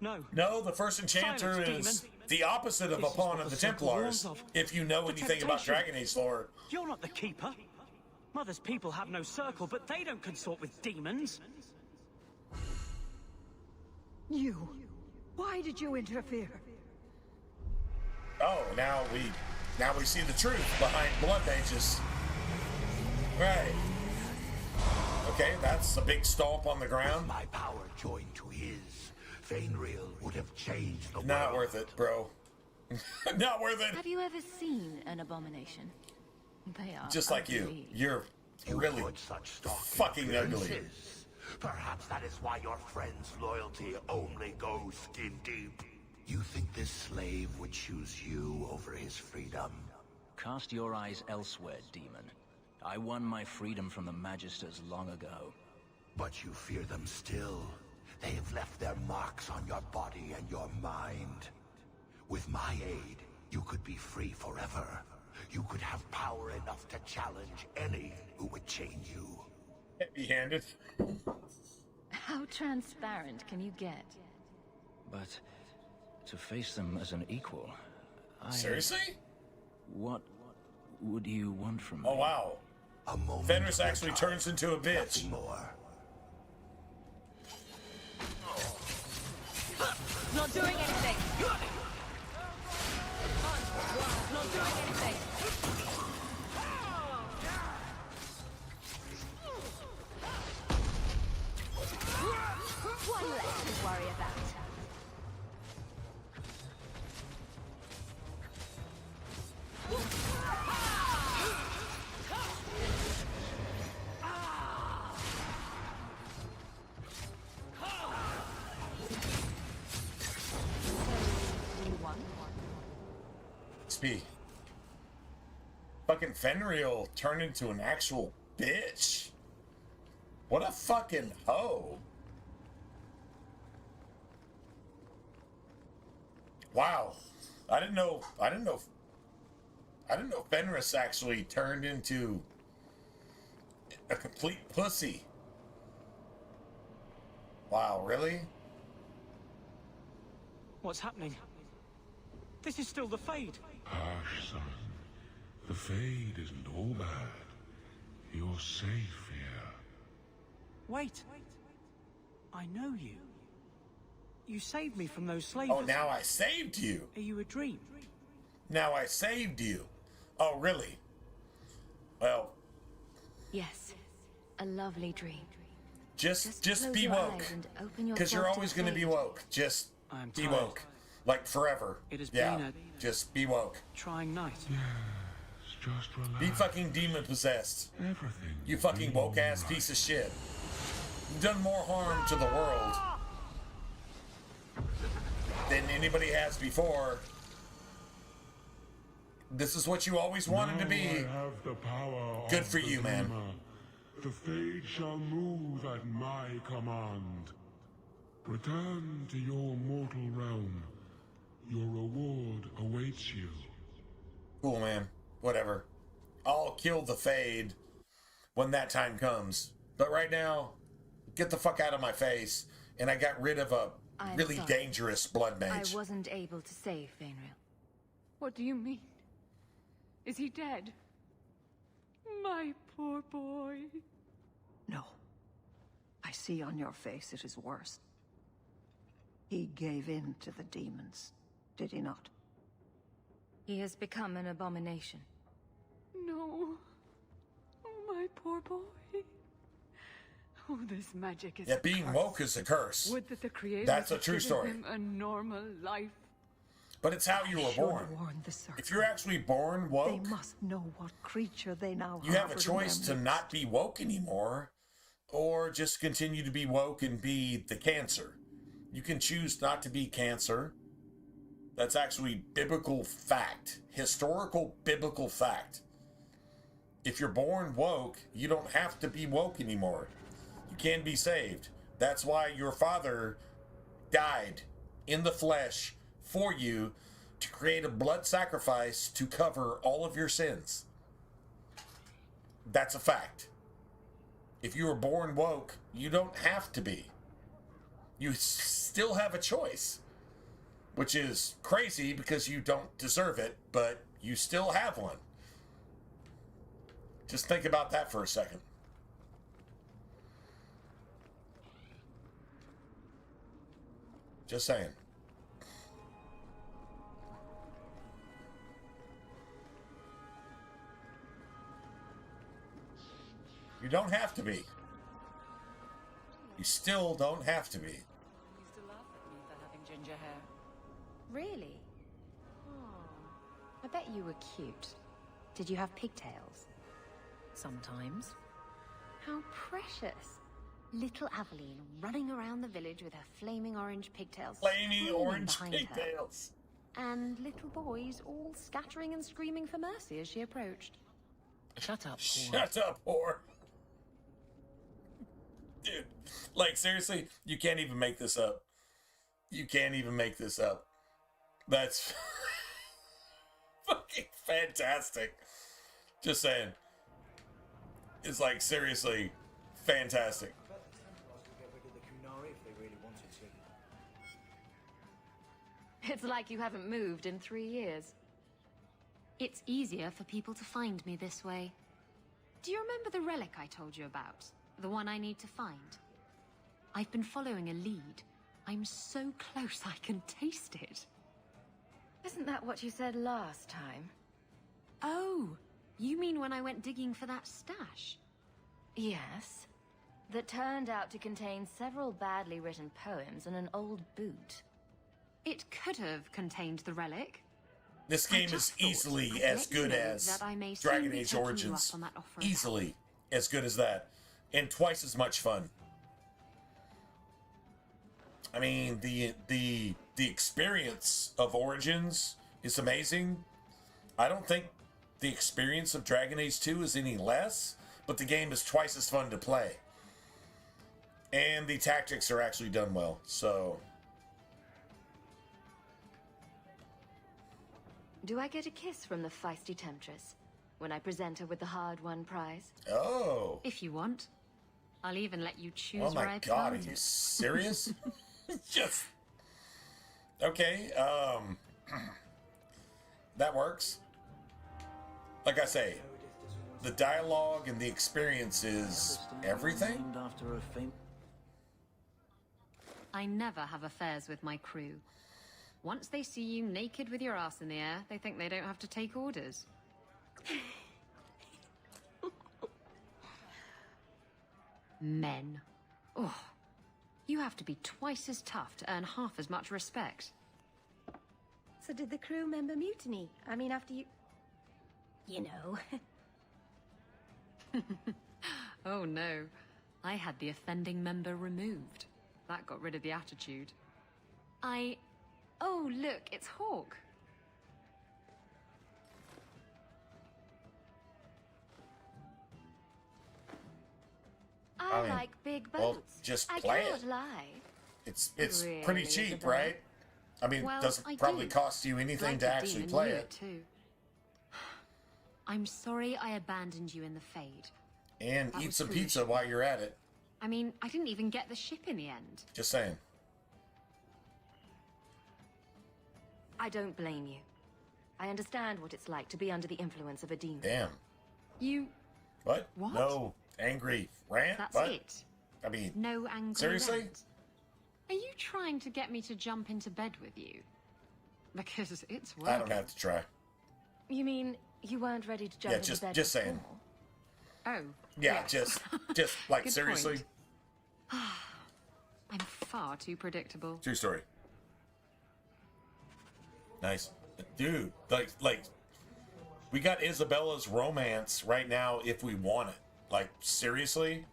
No, the first enchanter is the opposite of a pawn of the Templars, if you know anything about Dragon Age lore. You're not the Keeper. Mother's people have no circle, but they don't consort with demons. You. Why did you interfere? Oh, now we see the truth behind Blood Mages. Right. Okay, that's a big stomp on the ground. My power joined to his. Fenrir would have changed the world. Not worth it, bro. Not worth it. Have you ever seen an abomination? They are Just like ugly. You're really fucking ugly. Perhaps that is why your friend's loyalty only goes skin deep. You think this slave would choose you over his freedom? Cast your eyes elsewhere, demon. I won my freedom from the Magisters long ago. But you fear them still. They have left their marks on your body and your mind. With my aid, you could be free forever. You could have power enough to challenge any who would chain you. Heavy-handed. How transparent can you get? But to face them as an equal, Seriously? What would you want from me? Oh, wow. A moment. Fenris actually turns into a bitch. Nothing more. Not doing anything. Not doing anything. One less to worry about. XP. Fucking Fenrir turned into an actual bitch. What a fucking hoe. Wow. I didn't know Fenris actually turned into a complete pussy. Wow, really? What's happening? This is still the Fade. Hush, son. The Fade isn't all bad. You're safe here. Wait. I know you. You saved me from those slavers. Oh, now I saved you. Are you a dream? Now I saved you. Oh, really? Well, Yes, a lovely dream. just close be your woke. eyes and open Because you're yourself to always the going to be fade. woke. Just I'm be tired. woke. Like forever. It has Yeah, been a just be woke. trying night. Just relax. Be fucking demon possessed. Everything. You fucking woke ass piece of shit. You've done more harm to the world than anybody has before. This is what you always wanted to Now be. I have the power Good of for the you, man. dreamer. The Fade shall move at my command. Return to your mortal realm. Your reward awaits you. Cool, man. Whatever. I'll kill the Fade when that time comes. But right now, get the fuck out of my face. And I got rid of a I'm really sorry. dangerous blood I mage. wasn't able to save Fenrir. What do you mean? Is he dead? My poor boy. No. I see on your face it is worse. He gave in to the demons, did he not? He has become an abomination. No. Oh, my poor boy. Oh, this magic is Yeah, a being curse. woke is a curse. Would that the Creator That's a had true given story. him a normal life. But it's how you were Should born. warn the Circle. If you're actually born woke, They must know what creature they now you have a harbor in choice their to not be woke anymore, or just continue to be woke and be the cancer. You can choose not to be cancer. That's actually biblical fact, historical biblical fact. If you're born woke, you don't have to be woke anymore. You can be saved. That's why your father died in the flesh for you to create a blood sacrifice to cover all of your sins. That's a fact. If you were born woke, you don't have to be. You still have a choice, which is crazy because you don't deserve it, but you still have one. Just think about that for a second. Just saying. You don't have to be. You still don't have to be. Used to laugh at me for having ginger hair. Really? Oh, I bet you were cute. Did you have pigtails? Sometimes. How precious. Little Aveline running around the village with her flaming orange pigtails. Flaming screaming orange behind her. pigtails. And little boys all scattering and screaming for mercy as she approached. Shut up, whore. Shut up, whore. Dude, like, seriously, you can't even make this up. You can't even make this up. That's... Fucking fantastic. Just saying. It's like seriously fantastic. It's like you haven't moved in 3 years. It's easier for people to find me this way. Do you remember the relic I told you about? The one I need to find? I've been following a lead. I'm so close I can taste it. Isn't that what you said last time? Oh, you mean when I went digging for that stash? Yes. That turned out to contain several badly written poems and an old boot. It could have contained the relic. This game is easily as good as Dragon Age Origins. Easily as good as that. And twice as much fun. I mean, the experience of Origins is amazing. I don't think the experience of Dragon Age 2 is any less, but the game is twice as fun to play. And the tactics are actually done well, so... Do I get a kiss from the feisty temptress when I present her with the hard-won prize? Oh. If you want. I'll even let you choose Oh where my I god, plant are you it. serious? Just... Okay, that works. Like I say, the dialogue and the experience is everything. I never have affairs with my crew. Once they see you naked with your ass in the air, they think they don't have to take orders. Men. Oh, you have to be twice as tough to earn half as much respect. So did the crew member mutiny? I mean, after you... You know. Oh no. I had the offending member removed. That got rid of the attitude. Oh, look, it's Hawk. I mean, like big boats. well, just play I cannot it. lie. It's Really, pretty cheap, Isabel? right? I mean, Well, it doesn't I probably do. cost you anything Like to the actually demon play knew it. too. I'm sorry I abandoned you in the Fade. And That eat was some foolish. pizza while you're at it. I mean, I didn't even get the ship in the end. Just saying. I don't blame you. I understand what it's like to be under the influence of a demon. Damn. You... What? What? No angry rant? That's what? it. I mean, No angry seriously? rant. Are you trying to get me to jump into bed with you? Because it's working. I don't have to try. You mean you weren't ready to jump Yeah, into just bed saying. before? Oh. Yeah, yes. just like Good seriously. point. I'm far too predictable. True story. Nice. Dude, like we got Isabella's romance right now if we want it. Like, seriously?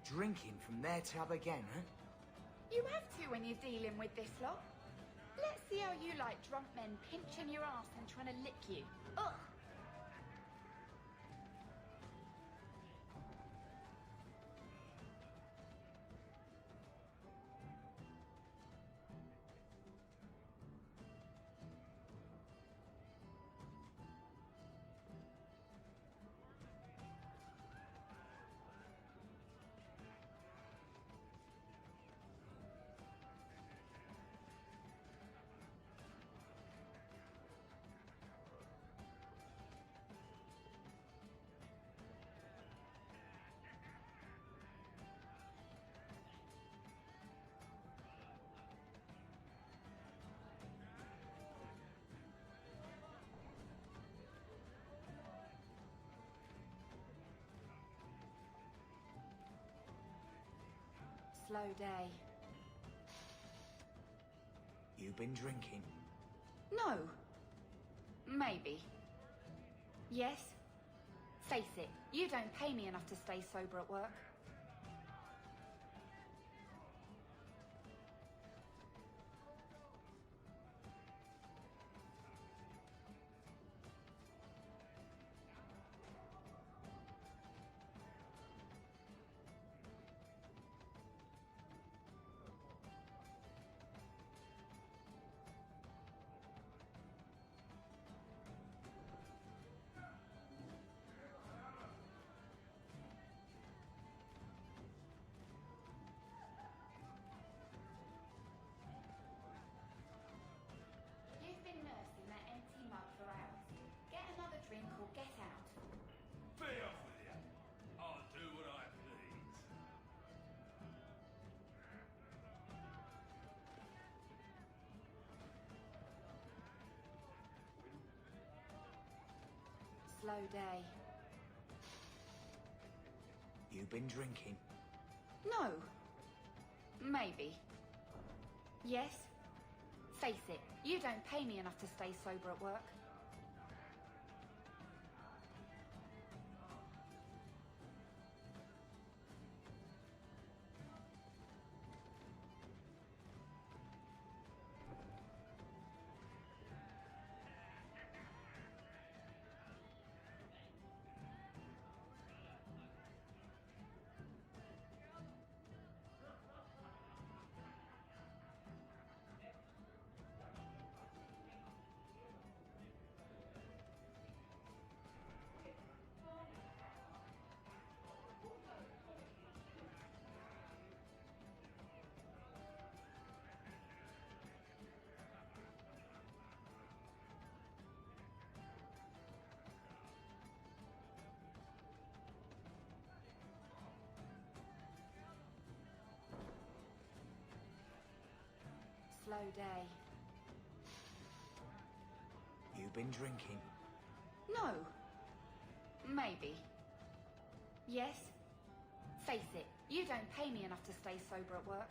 Drinking from their tab again, huh? You have to when you're dealing with this lot. Let's see how you like drunk men pinching your ass and trying to lick you. Ugh! Slow day. You been drinking? No. Maybe. Yes. Face it, you don't pay me enough to stay sober at work. Slow day. You been drinking? No. Maybe. Yes. Face it, you don't pay me enough to stay sober at work. Slow day. You been drinking? No. Maybe. Yes. Face it, you don't pay me enough to stay sober at work.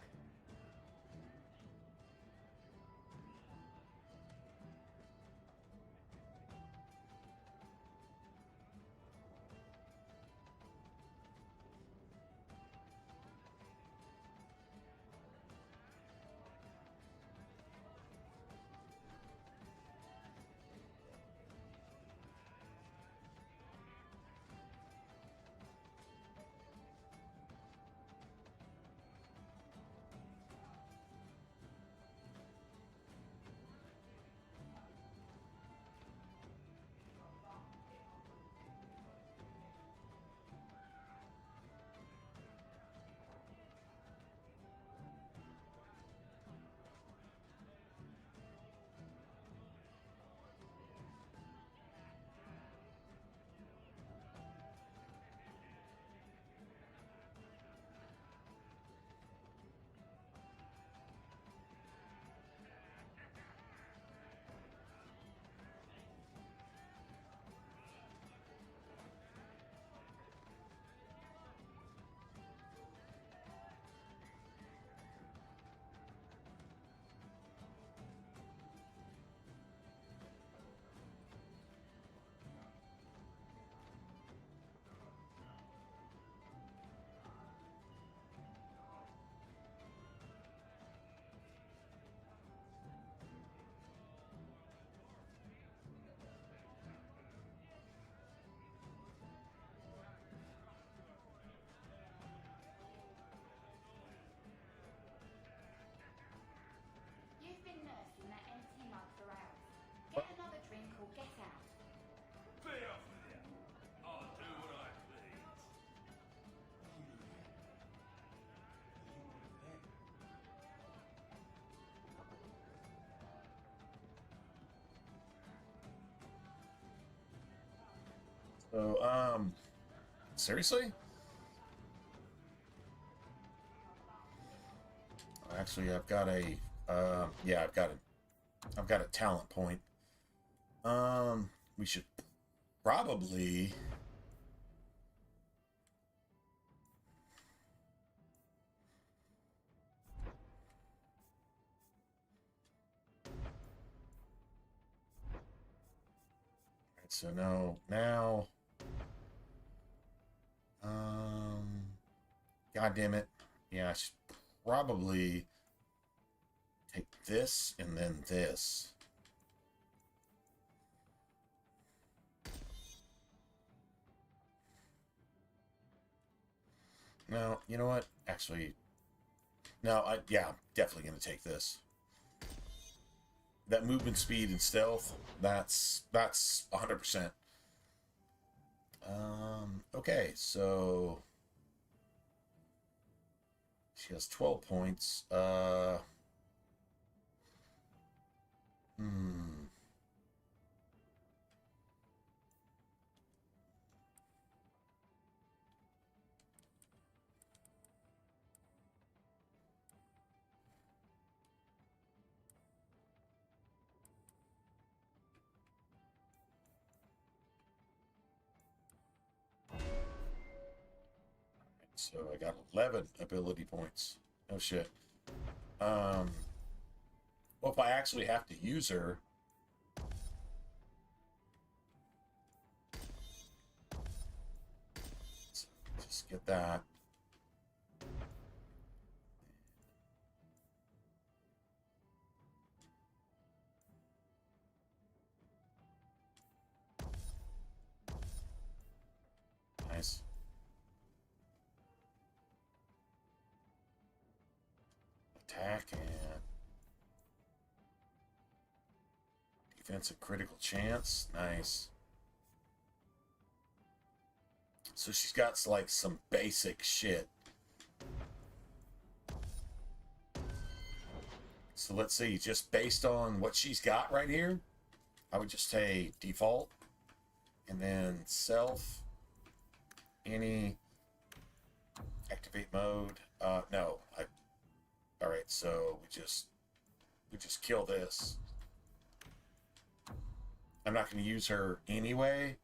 You've been nursing that empty mug for hours. Get another drink or get out. Be off with you. I'll do what I please. So, seriously? Actually, I've got a, yeah, I've got a talent point. We should probably... Alright, so now, God damn it. Yeah, I should probably take this and then this. No, you know what? Actually, no, yeah, I'm definitely going to take this. That movement speed and stealth, that's 100%. Okay, so she has 12 points. So I got 11 ability points. Oh shit. Well, if I actually have to use her, so just get that. Nice. Attack and defensive critical chance. Nice. So she's got like some basic shit. So let's see, just based on what she's got right here, I would just say default and then self, any, activate mode. No, all right, so we just kill this. I'm not going to use her anyway,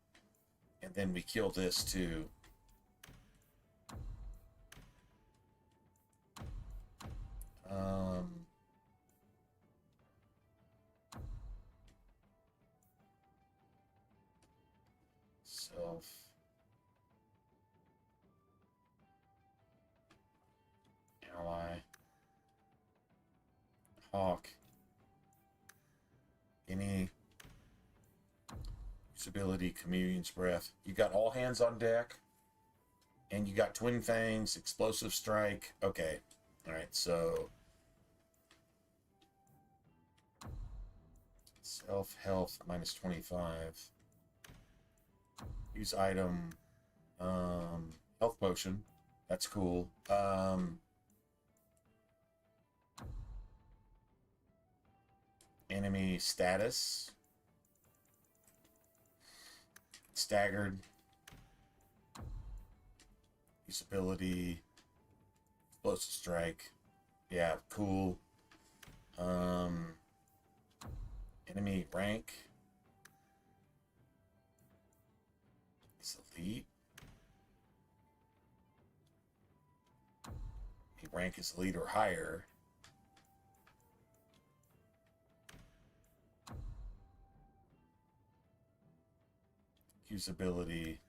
and then we kill this too. Self. Ally. Hawk. Any usability, Chameleon's Breath. You got all hands on deck, and you got Twin Fangs, Explosive Strike. Okay, all right. So self health minus 25. Use item, health potion. That's cool. Enemy status. Staggered. Usability. Explosive strike. Yeah, cool. Enemy rank. Is elite. He rank is elite or higher. Usability.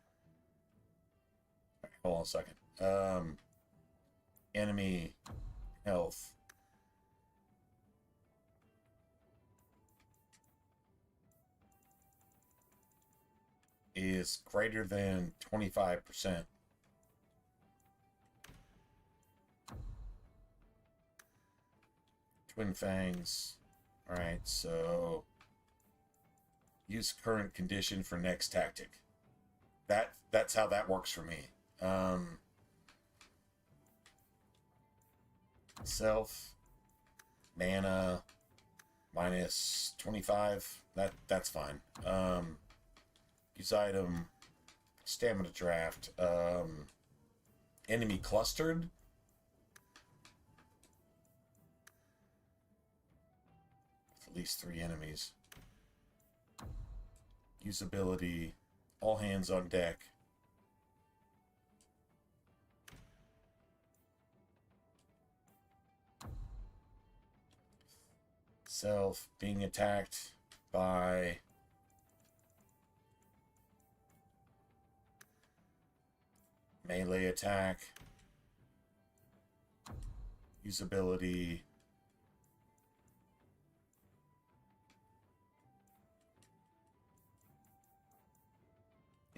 Right, hold on a second. Enemy health. Is greater than 25%. Twin Fangs. Alright, so use current condition for next tactic. That's how that works for me. Self mana minus 25. That's fine. Use item stamina draft. Enemy clustered. With at least 3 enemies. Usability, all hands on deck. Self being attacked by melee attack. Usability.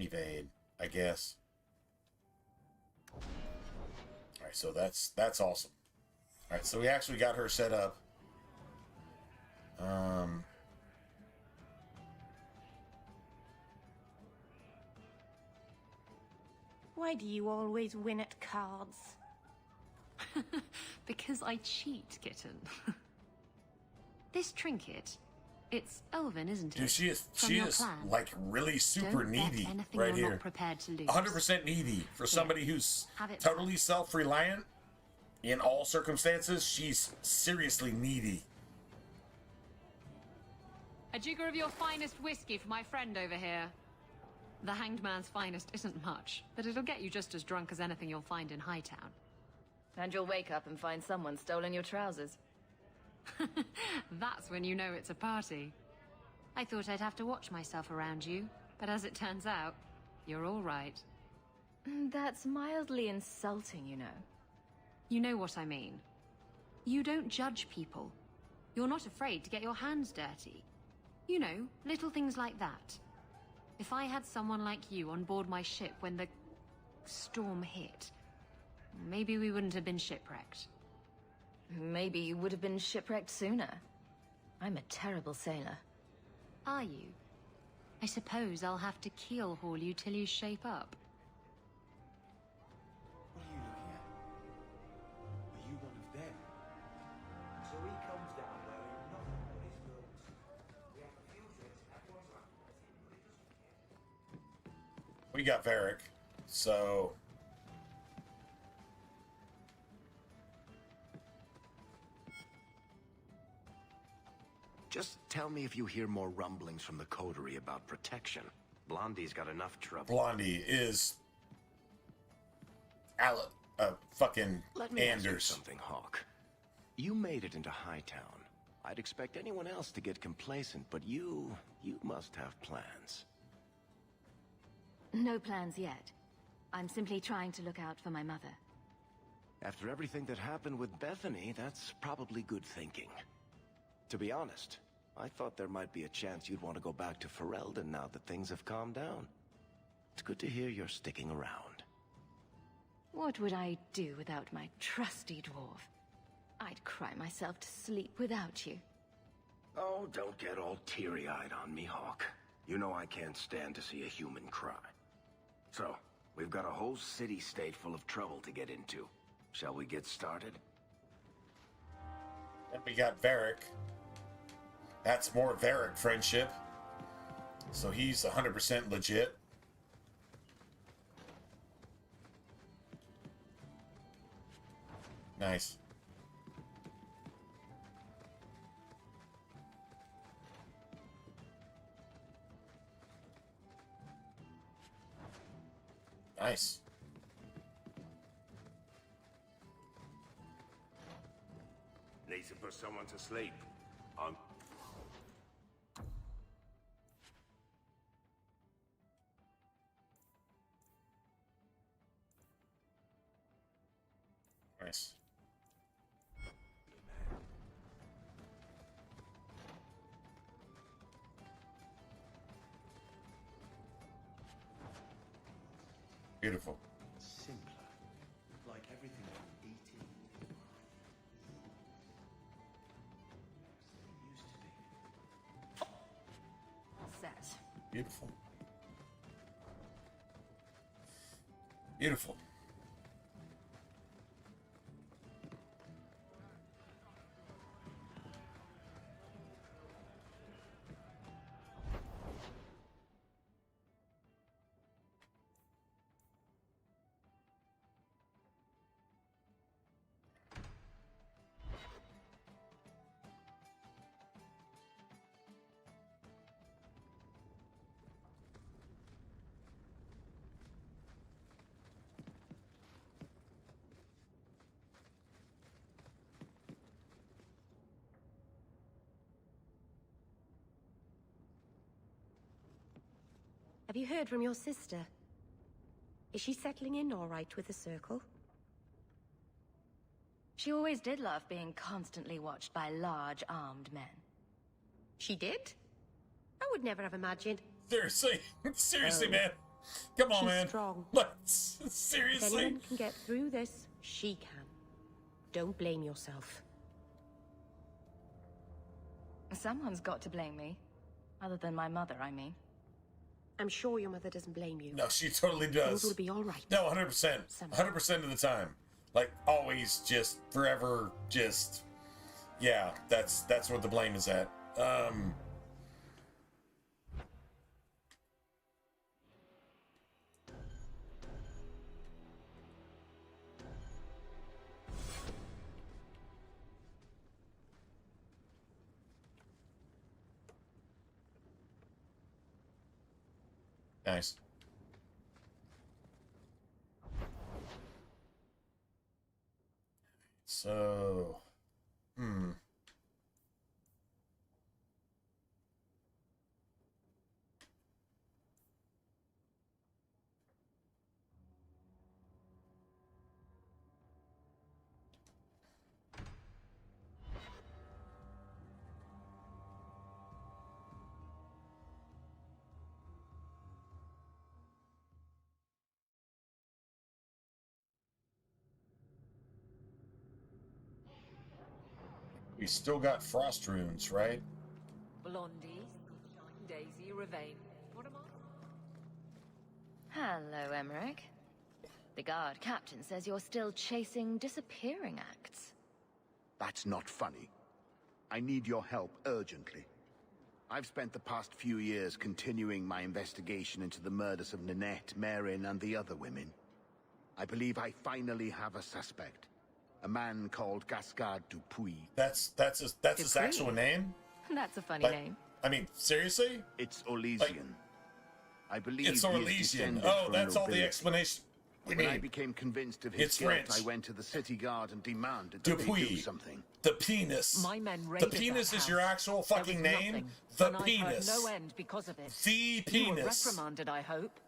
Evade, I guess. Alright, so that's awesome. Alright, so we actually got her set up. Why do you always win at cards? Because I cheat, kitten. This trinket, it's elven, isn't it? Dude, she is plan. like really super Don't bet needy anything right you're here. not prepared to lose. 100% needy for somebody who's have it totally self-reliant in all circumstances. She's seriously needy. A jigger of your finest whiskey for my friend over here. The Hanged Man's finest isn't much, but it'll get you just as drunk as anything you'll find in Hightown. And you'll wake up and find someone stolen your trousers. That's when you know it's a party. I thought I'd have to watch myself around you, but as it turns out, you're all right. That's mildly insulting, you know. You know what I mean. You don't judge people. You're not afraid to get your hands dirty. You know, little things like that. If I had someone like you on board my ship when the storm hit, maybe we wouldn't have been shipwrecked. Maybe you would have been shipwrecked sooner. I'm a terrible sailor. Are you? I suppose I'll have to keel haul you till you shape up. What are you looking at? Are you one of them? So he comes down wearing nothing but his clothes. We have a few drinks and everyone's laughing at him, but he doesn't care. We got Varric, so... Just tell me if you hear more rumblings from the coterie about protection. Blondie's got enough trouble. Blondie is... fucking Let me ask you Anders. something, Hawk. You made it into Hightown. I'd expect anyone else to get complacent, but you must have plans. No plans yet. I'm simply trying to look out for my mother. After everything that happened with Bethany, that's probably good thinking. To be honest, I thought there might be a chance you'd want to go back to Ferelden now that things have calmed down. It's good to hear you're sticking around. What would I do without my trusty dwarf? I'd cry myself to sleep without you. Oh, don't get all teary-eyed on me, Hawk. You know I can't stand to see a human cry. So, we've got a whole city-state full of trouble to get into. Shall we get started? And we got Varric. That's more Varric friendship. So he's 100% legit. Nice. Nice. Need to put someone to sleep. Nice. Beautiful. Simpler. Like everything from DT. Used to be. Set. Beautiful. Beautiful. Have you heard from your sister? Is she settling in all right with the Circle? She always did love being constantly watched by large, armed men. She did? I would never have imagined. Seriously, seriously, man. Come on, She's man. strong. Let's If seriously. anyone can get through this, she can. Don't blame yourself. Someone's got to blame me. Other than my mother, I mean. I'm sure your mother doesn't blame you. No, she totally does. Things will be all right. No, 100%. 100% of the time. Like, always, just, forever, just... Yeah, that's where the blame is at. Nice. So, we still got frost runes, right? Blondie, Daisy, Ravane. What am I? Hello, Emmerich. The guard captain says you're still chasing disappearing acts. That's not funny. I need your help urgently. I've spent the past few years continuing my investigation into the murders of Nanette, Marin, and the other women. I believe I finally have a suspect. A man called Gascard Dupuis. That's his actual name? That's a funny Like, name. I mean, seriously? It's Orlesian. Like, I believe it's he is Orlesian. descended Oh, from that's all the nobility. explanation. When I became convinced of his It's guilt, French. I went to the city guard and demanded that they do Dupuis. something. The penis. My men The raided penis that is your house. actual There fucking was name? nothing, The and I've penis. heard no end because of it. The You were penis. reprimanded, I hope.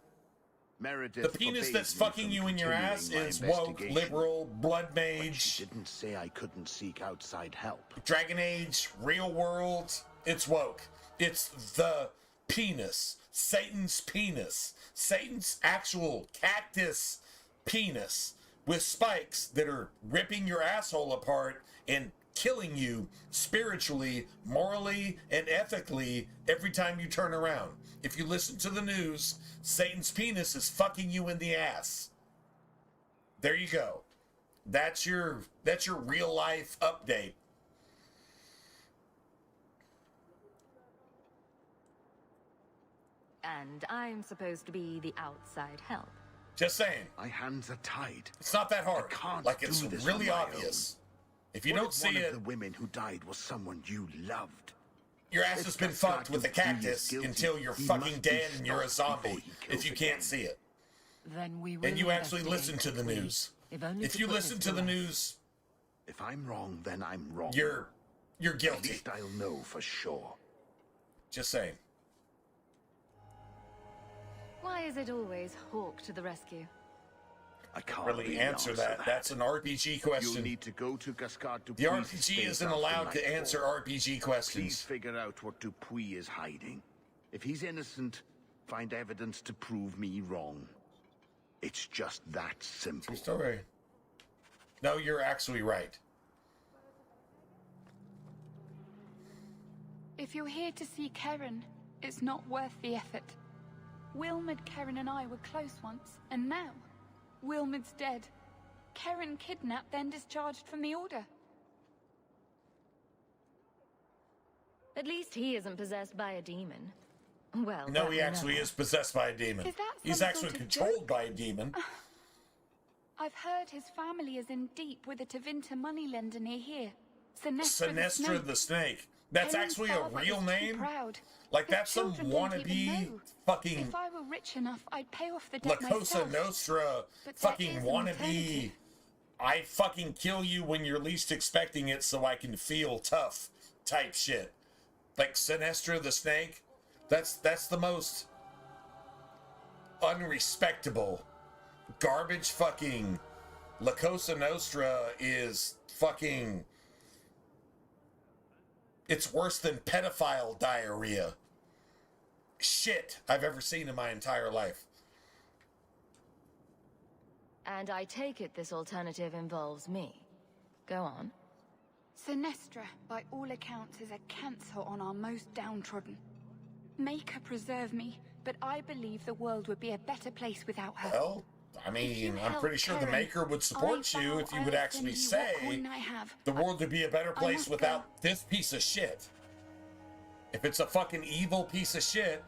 Meredith The penis forbade that's me fucking from you in your ass continuing my is woke, investigation. liberal, blood But mage, she didn't say I couldn't seek outside help. Dragon Age, real world. It's woke. It's the penis. Satan's penis. Satan's actual cactus penis with spikes that are ripping your asshole apart and killing you spiritually, morally, and ethically every time you turn around. If you listen to the news, Satan's penis is fucking you in the ass. There you go. That's your real life update. And I'm supposed to be the outside help. Just saying. My hands are tied. It's not that hard. I can't Like, it's do this really on my obvious. own. If you What don't if see one it, of the women who died was someone you loved? your ass If has been Gascard fucked with a Dupuis is cactus guilty, until you're he fucking must be dead and you're a stopped before zombie he kills if you again. can't see it. Then we will And you actually investigate, listen to the please. news. If only If to you put listen this to the rest. news, If I'm wrong, then I'm wrong. you're At guilty. least I'll know for sure. Just saying. Why is it always Hawk to the rescue? I can't Really answer that. That's an RPG You question. need to go to Gascard The Dupuis' RPG estate isn't after allowed to nightfall. answer RPG Please questions. figure out what Dupuis is hiding. If he's innocent, find evidence to prove me wrong. It's just that simple. True story. No, you're actually right. If you're here to see Karen, it's not worth the effort. Wilmid, Karen and I were close once, and now Wilmid's dead. Karen kidnapped, then discharged from the Order. At least he isn't possessed by a demon. Well, No, that he we actually know is possessed by a demon. Is that He's some actually sort of controlled joke? by a demon. I've heard his family is in deep with a Tevinter moneylender near here. Sinestra, Sinestra the Snake. That's Karen's actually a father real is too name? proud. Like, The that's some children don't even wannabe know. fucking If I were rich enough, I'd pay off the La debt Cosa myself. Nostra But fucking there is an wannabe. alternative. I fucking kill you when you're least expecting it so I can feel tough type shit. Like Sinestra the Snake. That's the most unrespectable garbage fucking La Cosa Nostra is fucking, it's worse than pedophile diarrhea shit I've ever seen in my entire life. And I take it this alternative involves me. Go on. Sinestra, by all accounts, is a cancer on our most downtrodden. Make her preserve me, but I believe the world would be a better place without her. Well, I mean, I'm pretty sure the Maker would support you if you would actually say the world would be a better place without this piece of shit. If it's a fucking evil piece of shit,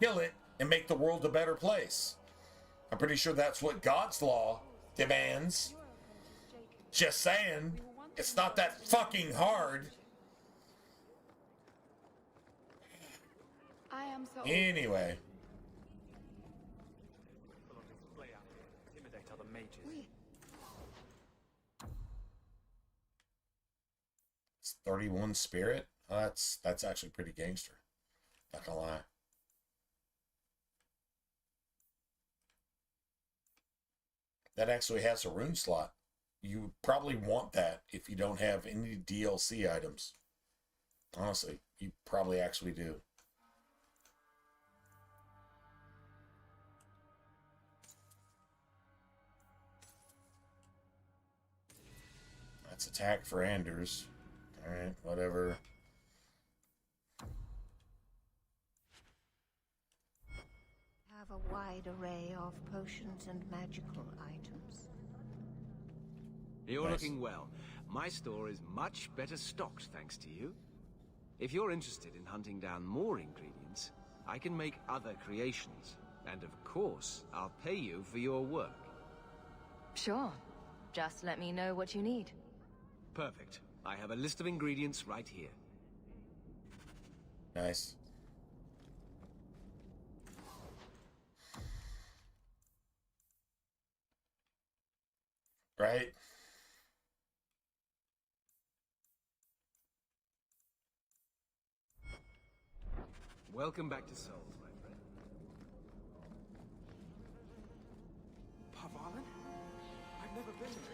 kill it and make the world a better place. I'm pretty sure that's what God's law demands. Just saying, it's not that fucking hard. I am so Anyway. Intimidate other mages. It's 31 spirit. That's actually pretty gangster. Not gonna lie. That actually has a rune slot. You probably want that if you don't have any DLC items. Honestly, you probably actually do. That's attack for Anders. Alright, whatever. Have a wide array of potions and magical items. You're looking well. My store is much better stocked thanks to you. If you're interested in hunting down more ingredients, I can make other creations. And of course, I'll pay you for your work. Sure. Just let me know what you need. Perfect. I have a list of ingredients right here. Nice. Right? Welcome back to Souls, my friend. Pav Island? I've never been there.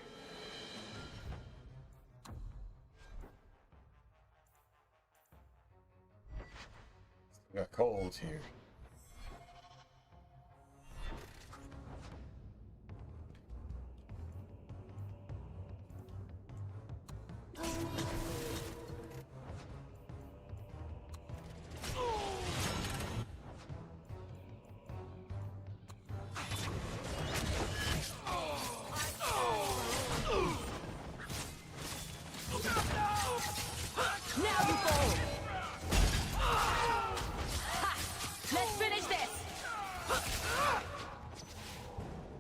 Got cold here. Now you fall! Ha! Let's finish this!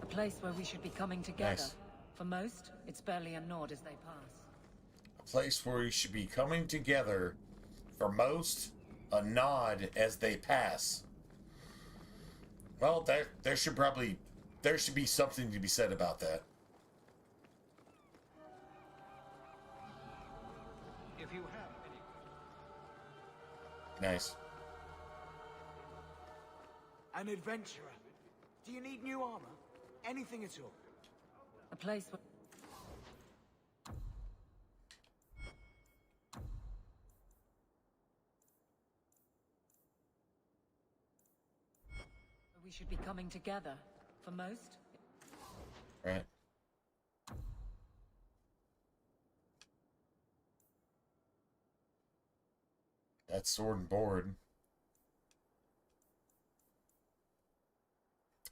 A place where we should be coming together. Nice. For most, it's barely a nod as they pass. A place where we should be coming together. For most, a nod as they pass. Well, there should be something to be said about that. If you have any... Nice. An adventurer. Do you need new armor? Anything at all? A place where... we should be coming together. For most... Right. That's sword and board.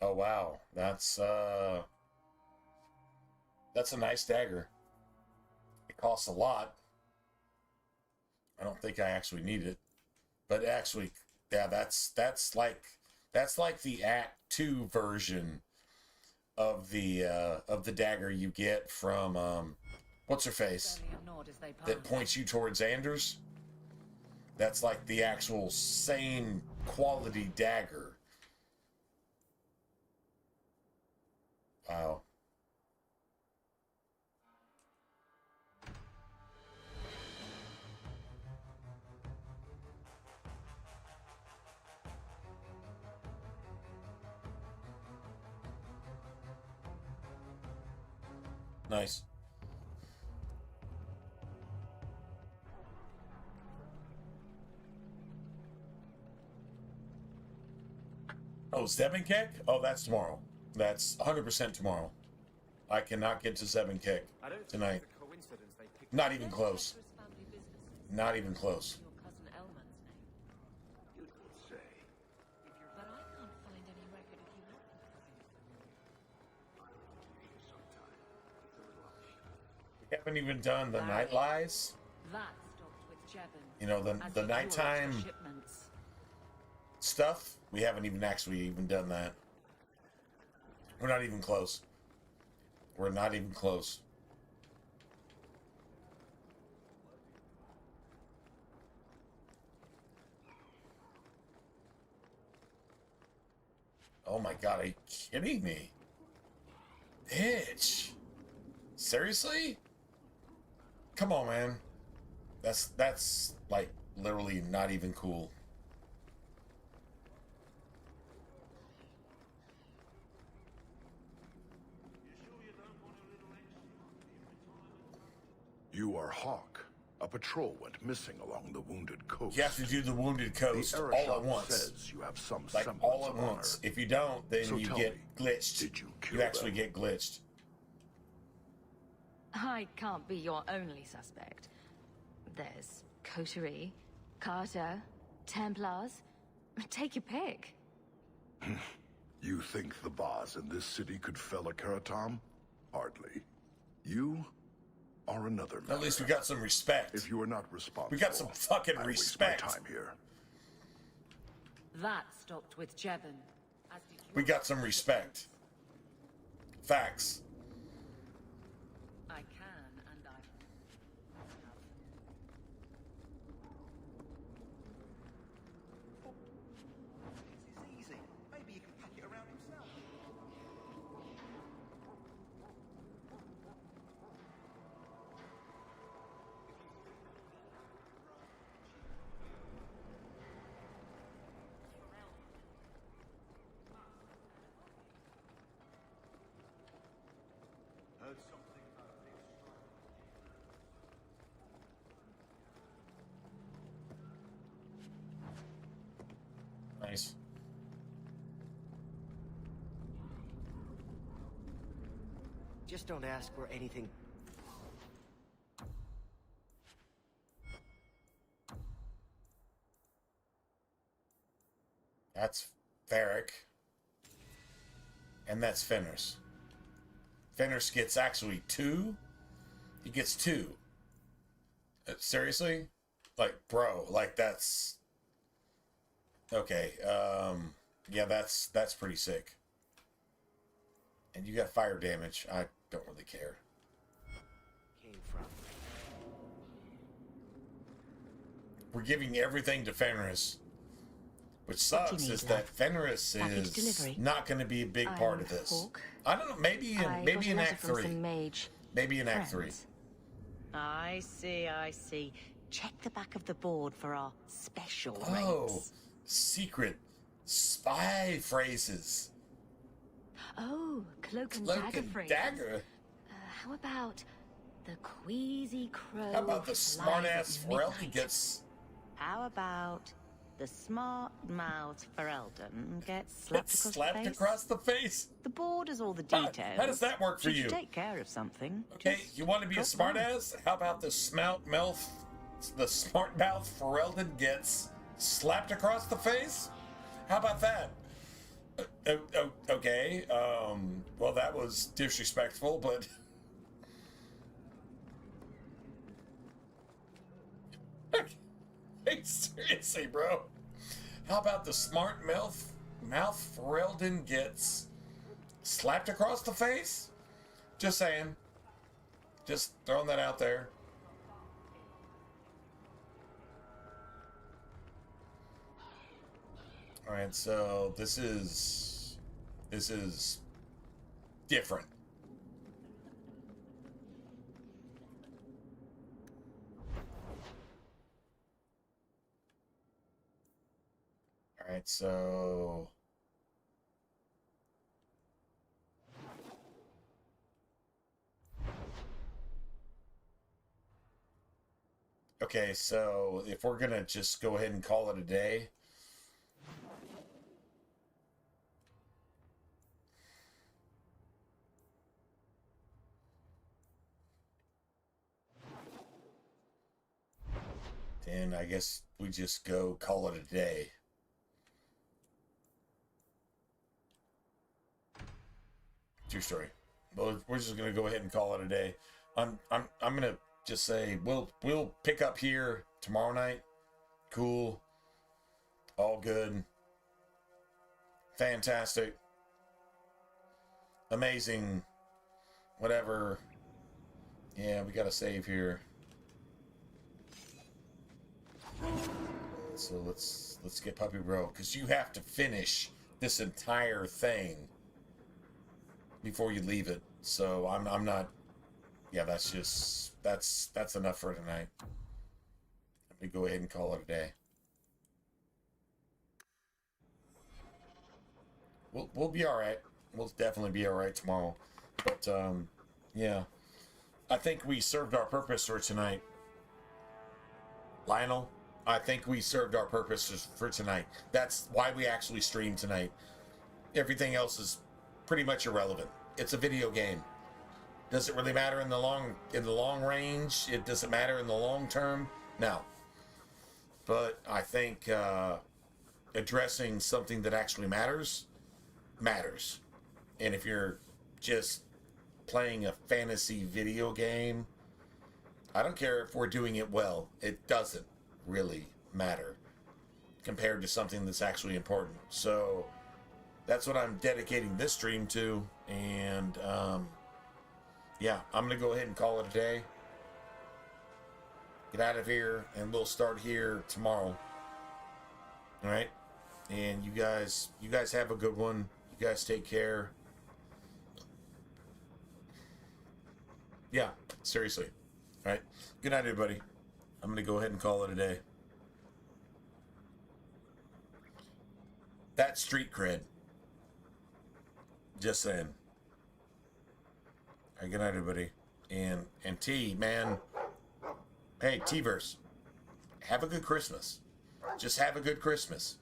Oh wow, that's a nice dagger. It costs a lot. I don't think I actually need it, but actually, yeah, that's like the Act 2 version of the dagger you get from what's her face that points you towards Anders. That's like the actual same quality dagger. Wow. Nice. Oh, Zebenkek? Oh, that's tomorrow. That's 100% tomorrow. I cannot get to Zebenkek tonight. Not even close. Not even close. We haven't even done the night lies. That stopped with Jevon. You know, the nighttime stuff. We haven't even actually done that. We're not even close. We're not even close. Oh my god, are you kidding me? Bitch. Seriously? Come on, man. That's like literally not even cool. You are Hawk. A patrol went missing along the Wounded Coast. You have to do the Wounded Coast the all Arashop at once. Says you have some like semblance all at of once. honor. If you don't, then So you tell get me, glitched. did you kill You actually them? get glitched. I can't be your only suspect. There's Coterie, Carter, Templars. Take your pick. You think the bars in this city could fell a Karatam? Hardly. You are another matter. At least we got some respect. If you are not responsible, We got some fucking I respect. waste my time here. That stopped with Jevon. As did We got some respect. Facts. I can, and I have. It's easy. Maybe you can pack it around himself. Heard something about this. Nice. Just don't ask for anything. That's Varric. And that's Fenris. Fenris gets actually 2? He gets 2. Seriously? Like, bro, like that's... Okay, yeah, that's pretty sick. And you got fire damage. I don't really care. Came from. We're giving everything to Fenris. Which sucks is that Fenris is not going to be a big part of this. I don't know, maybe in Act 3. Maybe in Act 3. I see. Check the back of the board for our special Oh, rates. secret spy phrases. Oh, cloak and Cloak dagger and phrase. dagger. How about the queasy crow? How about the flies smart-ass at Ferelden midnight? gets... How about the smart-mouthed Ferelden gets slapped across slapped the face? across the face? The board has all the How- details. how does that work for Should you? Take care of something. Okay, you want to be a drop by. smartass? How about the smart mouth Ferelden gets slapped across the face? How about that? Okay, well that was disrespectful, but... Hey, seriously, bro. How about the smart mouth Ferelden gets slapped across the face? Just saying. Just throwing that out there. All right, so this is different. All right, so okay, so if we're gonna just go ahead and call it a day. Then I guess we just go call it a day. True story. Well, we're just gonna go ahead and call it a day. I'm gonna just say we'll pick up here tomorrow night. Cool. All good. Fantastic. Amazing. Whatever. Yeah, we gotta save here. So let's get Puppy Bro, because you have to finish this entire thing before you leave it. So I'm not. Yeah, that's enough for tonight. me go ahead and call it a day. We'll be all right. We'll definitely be all right tomorrow. But yeah, I think we served our purpose for tonight. Lionel, I think we served our purpose for tonight. That's why we actually streamed tonight. Everything else is pretty much irrelevant. It's a video game. Does it really matter in the long range? It doesn't matter in the long term? No. But I think addressing something that actually matters. And if you're just playing a fantasy video game, I don't care if we're doing it well. It doesn't really matter compared to something that's actually important. So that's what I'm dedicating this stream to. And yeah, I'm going to go ahead and call it a day. Get out of here, and we'll start here tomorrow. All right? And you guys have a good one. You guys take care. Yeah, seriously. All right. Good night, everybody. I'm going to go ahead and call it a day. That's street cred. Just saying. All right, good night, everybody. And T, man. Hey, T-verse. Have a good Christmas. Just have a good Christmas.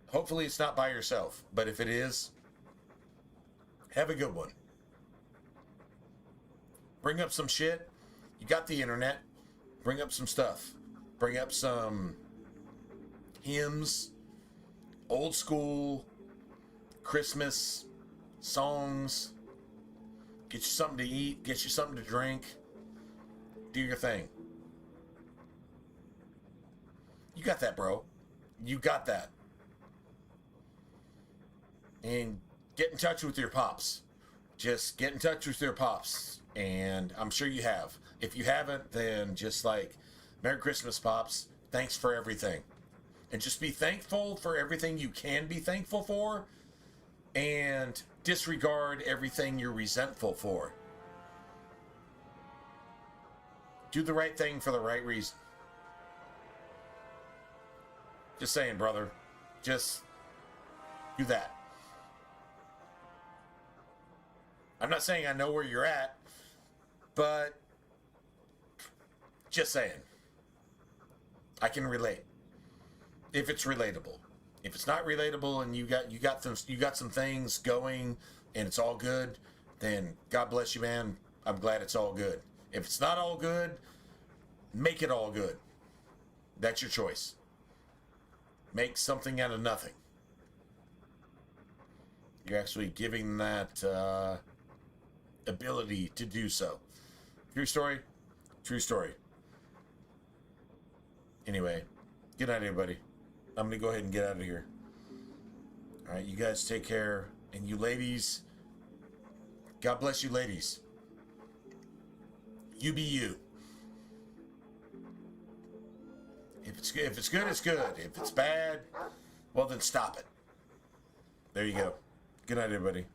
Hopefully it's not by yourself, but if it is, have a good one. Bring up some shit. You got the internet. Bring up some stuff. Bring up some hymns, old school Christmas songs. Get you something to eat. Get you something to drink. Do your thing. You got that, bro. You got that. And get in touch with your pops. Just get in touch with your pops. And I'm sure you have. If you haven't, then just like, Merry Christmas, Pops. Thanks for everything. And just be thankful for everything you can be thankful for. And disregard everything you're resentful for. Do the right thing for the right reason. Just saying, brother. Just do that. I'm not saying I know where you're at, but just saying. I can relate. If it's relatable. If it's not relatable and you got some things going and it's all good, then God bless you, man. I'm glad it's all good. If it's not all good, make it all good. That's your choice. Make something out of nothing. You're actually giving that ability to do so. True story? True story. Anyway, good night, everybody. I'm going to go ahead and get out of here. All right, you guys take care. And you ladies, God bless you ladies. You be you. If it's good, it's good. If it's bad, well, then stop it. There you go. Good night, everybody.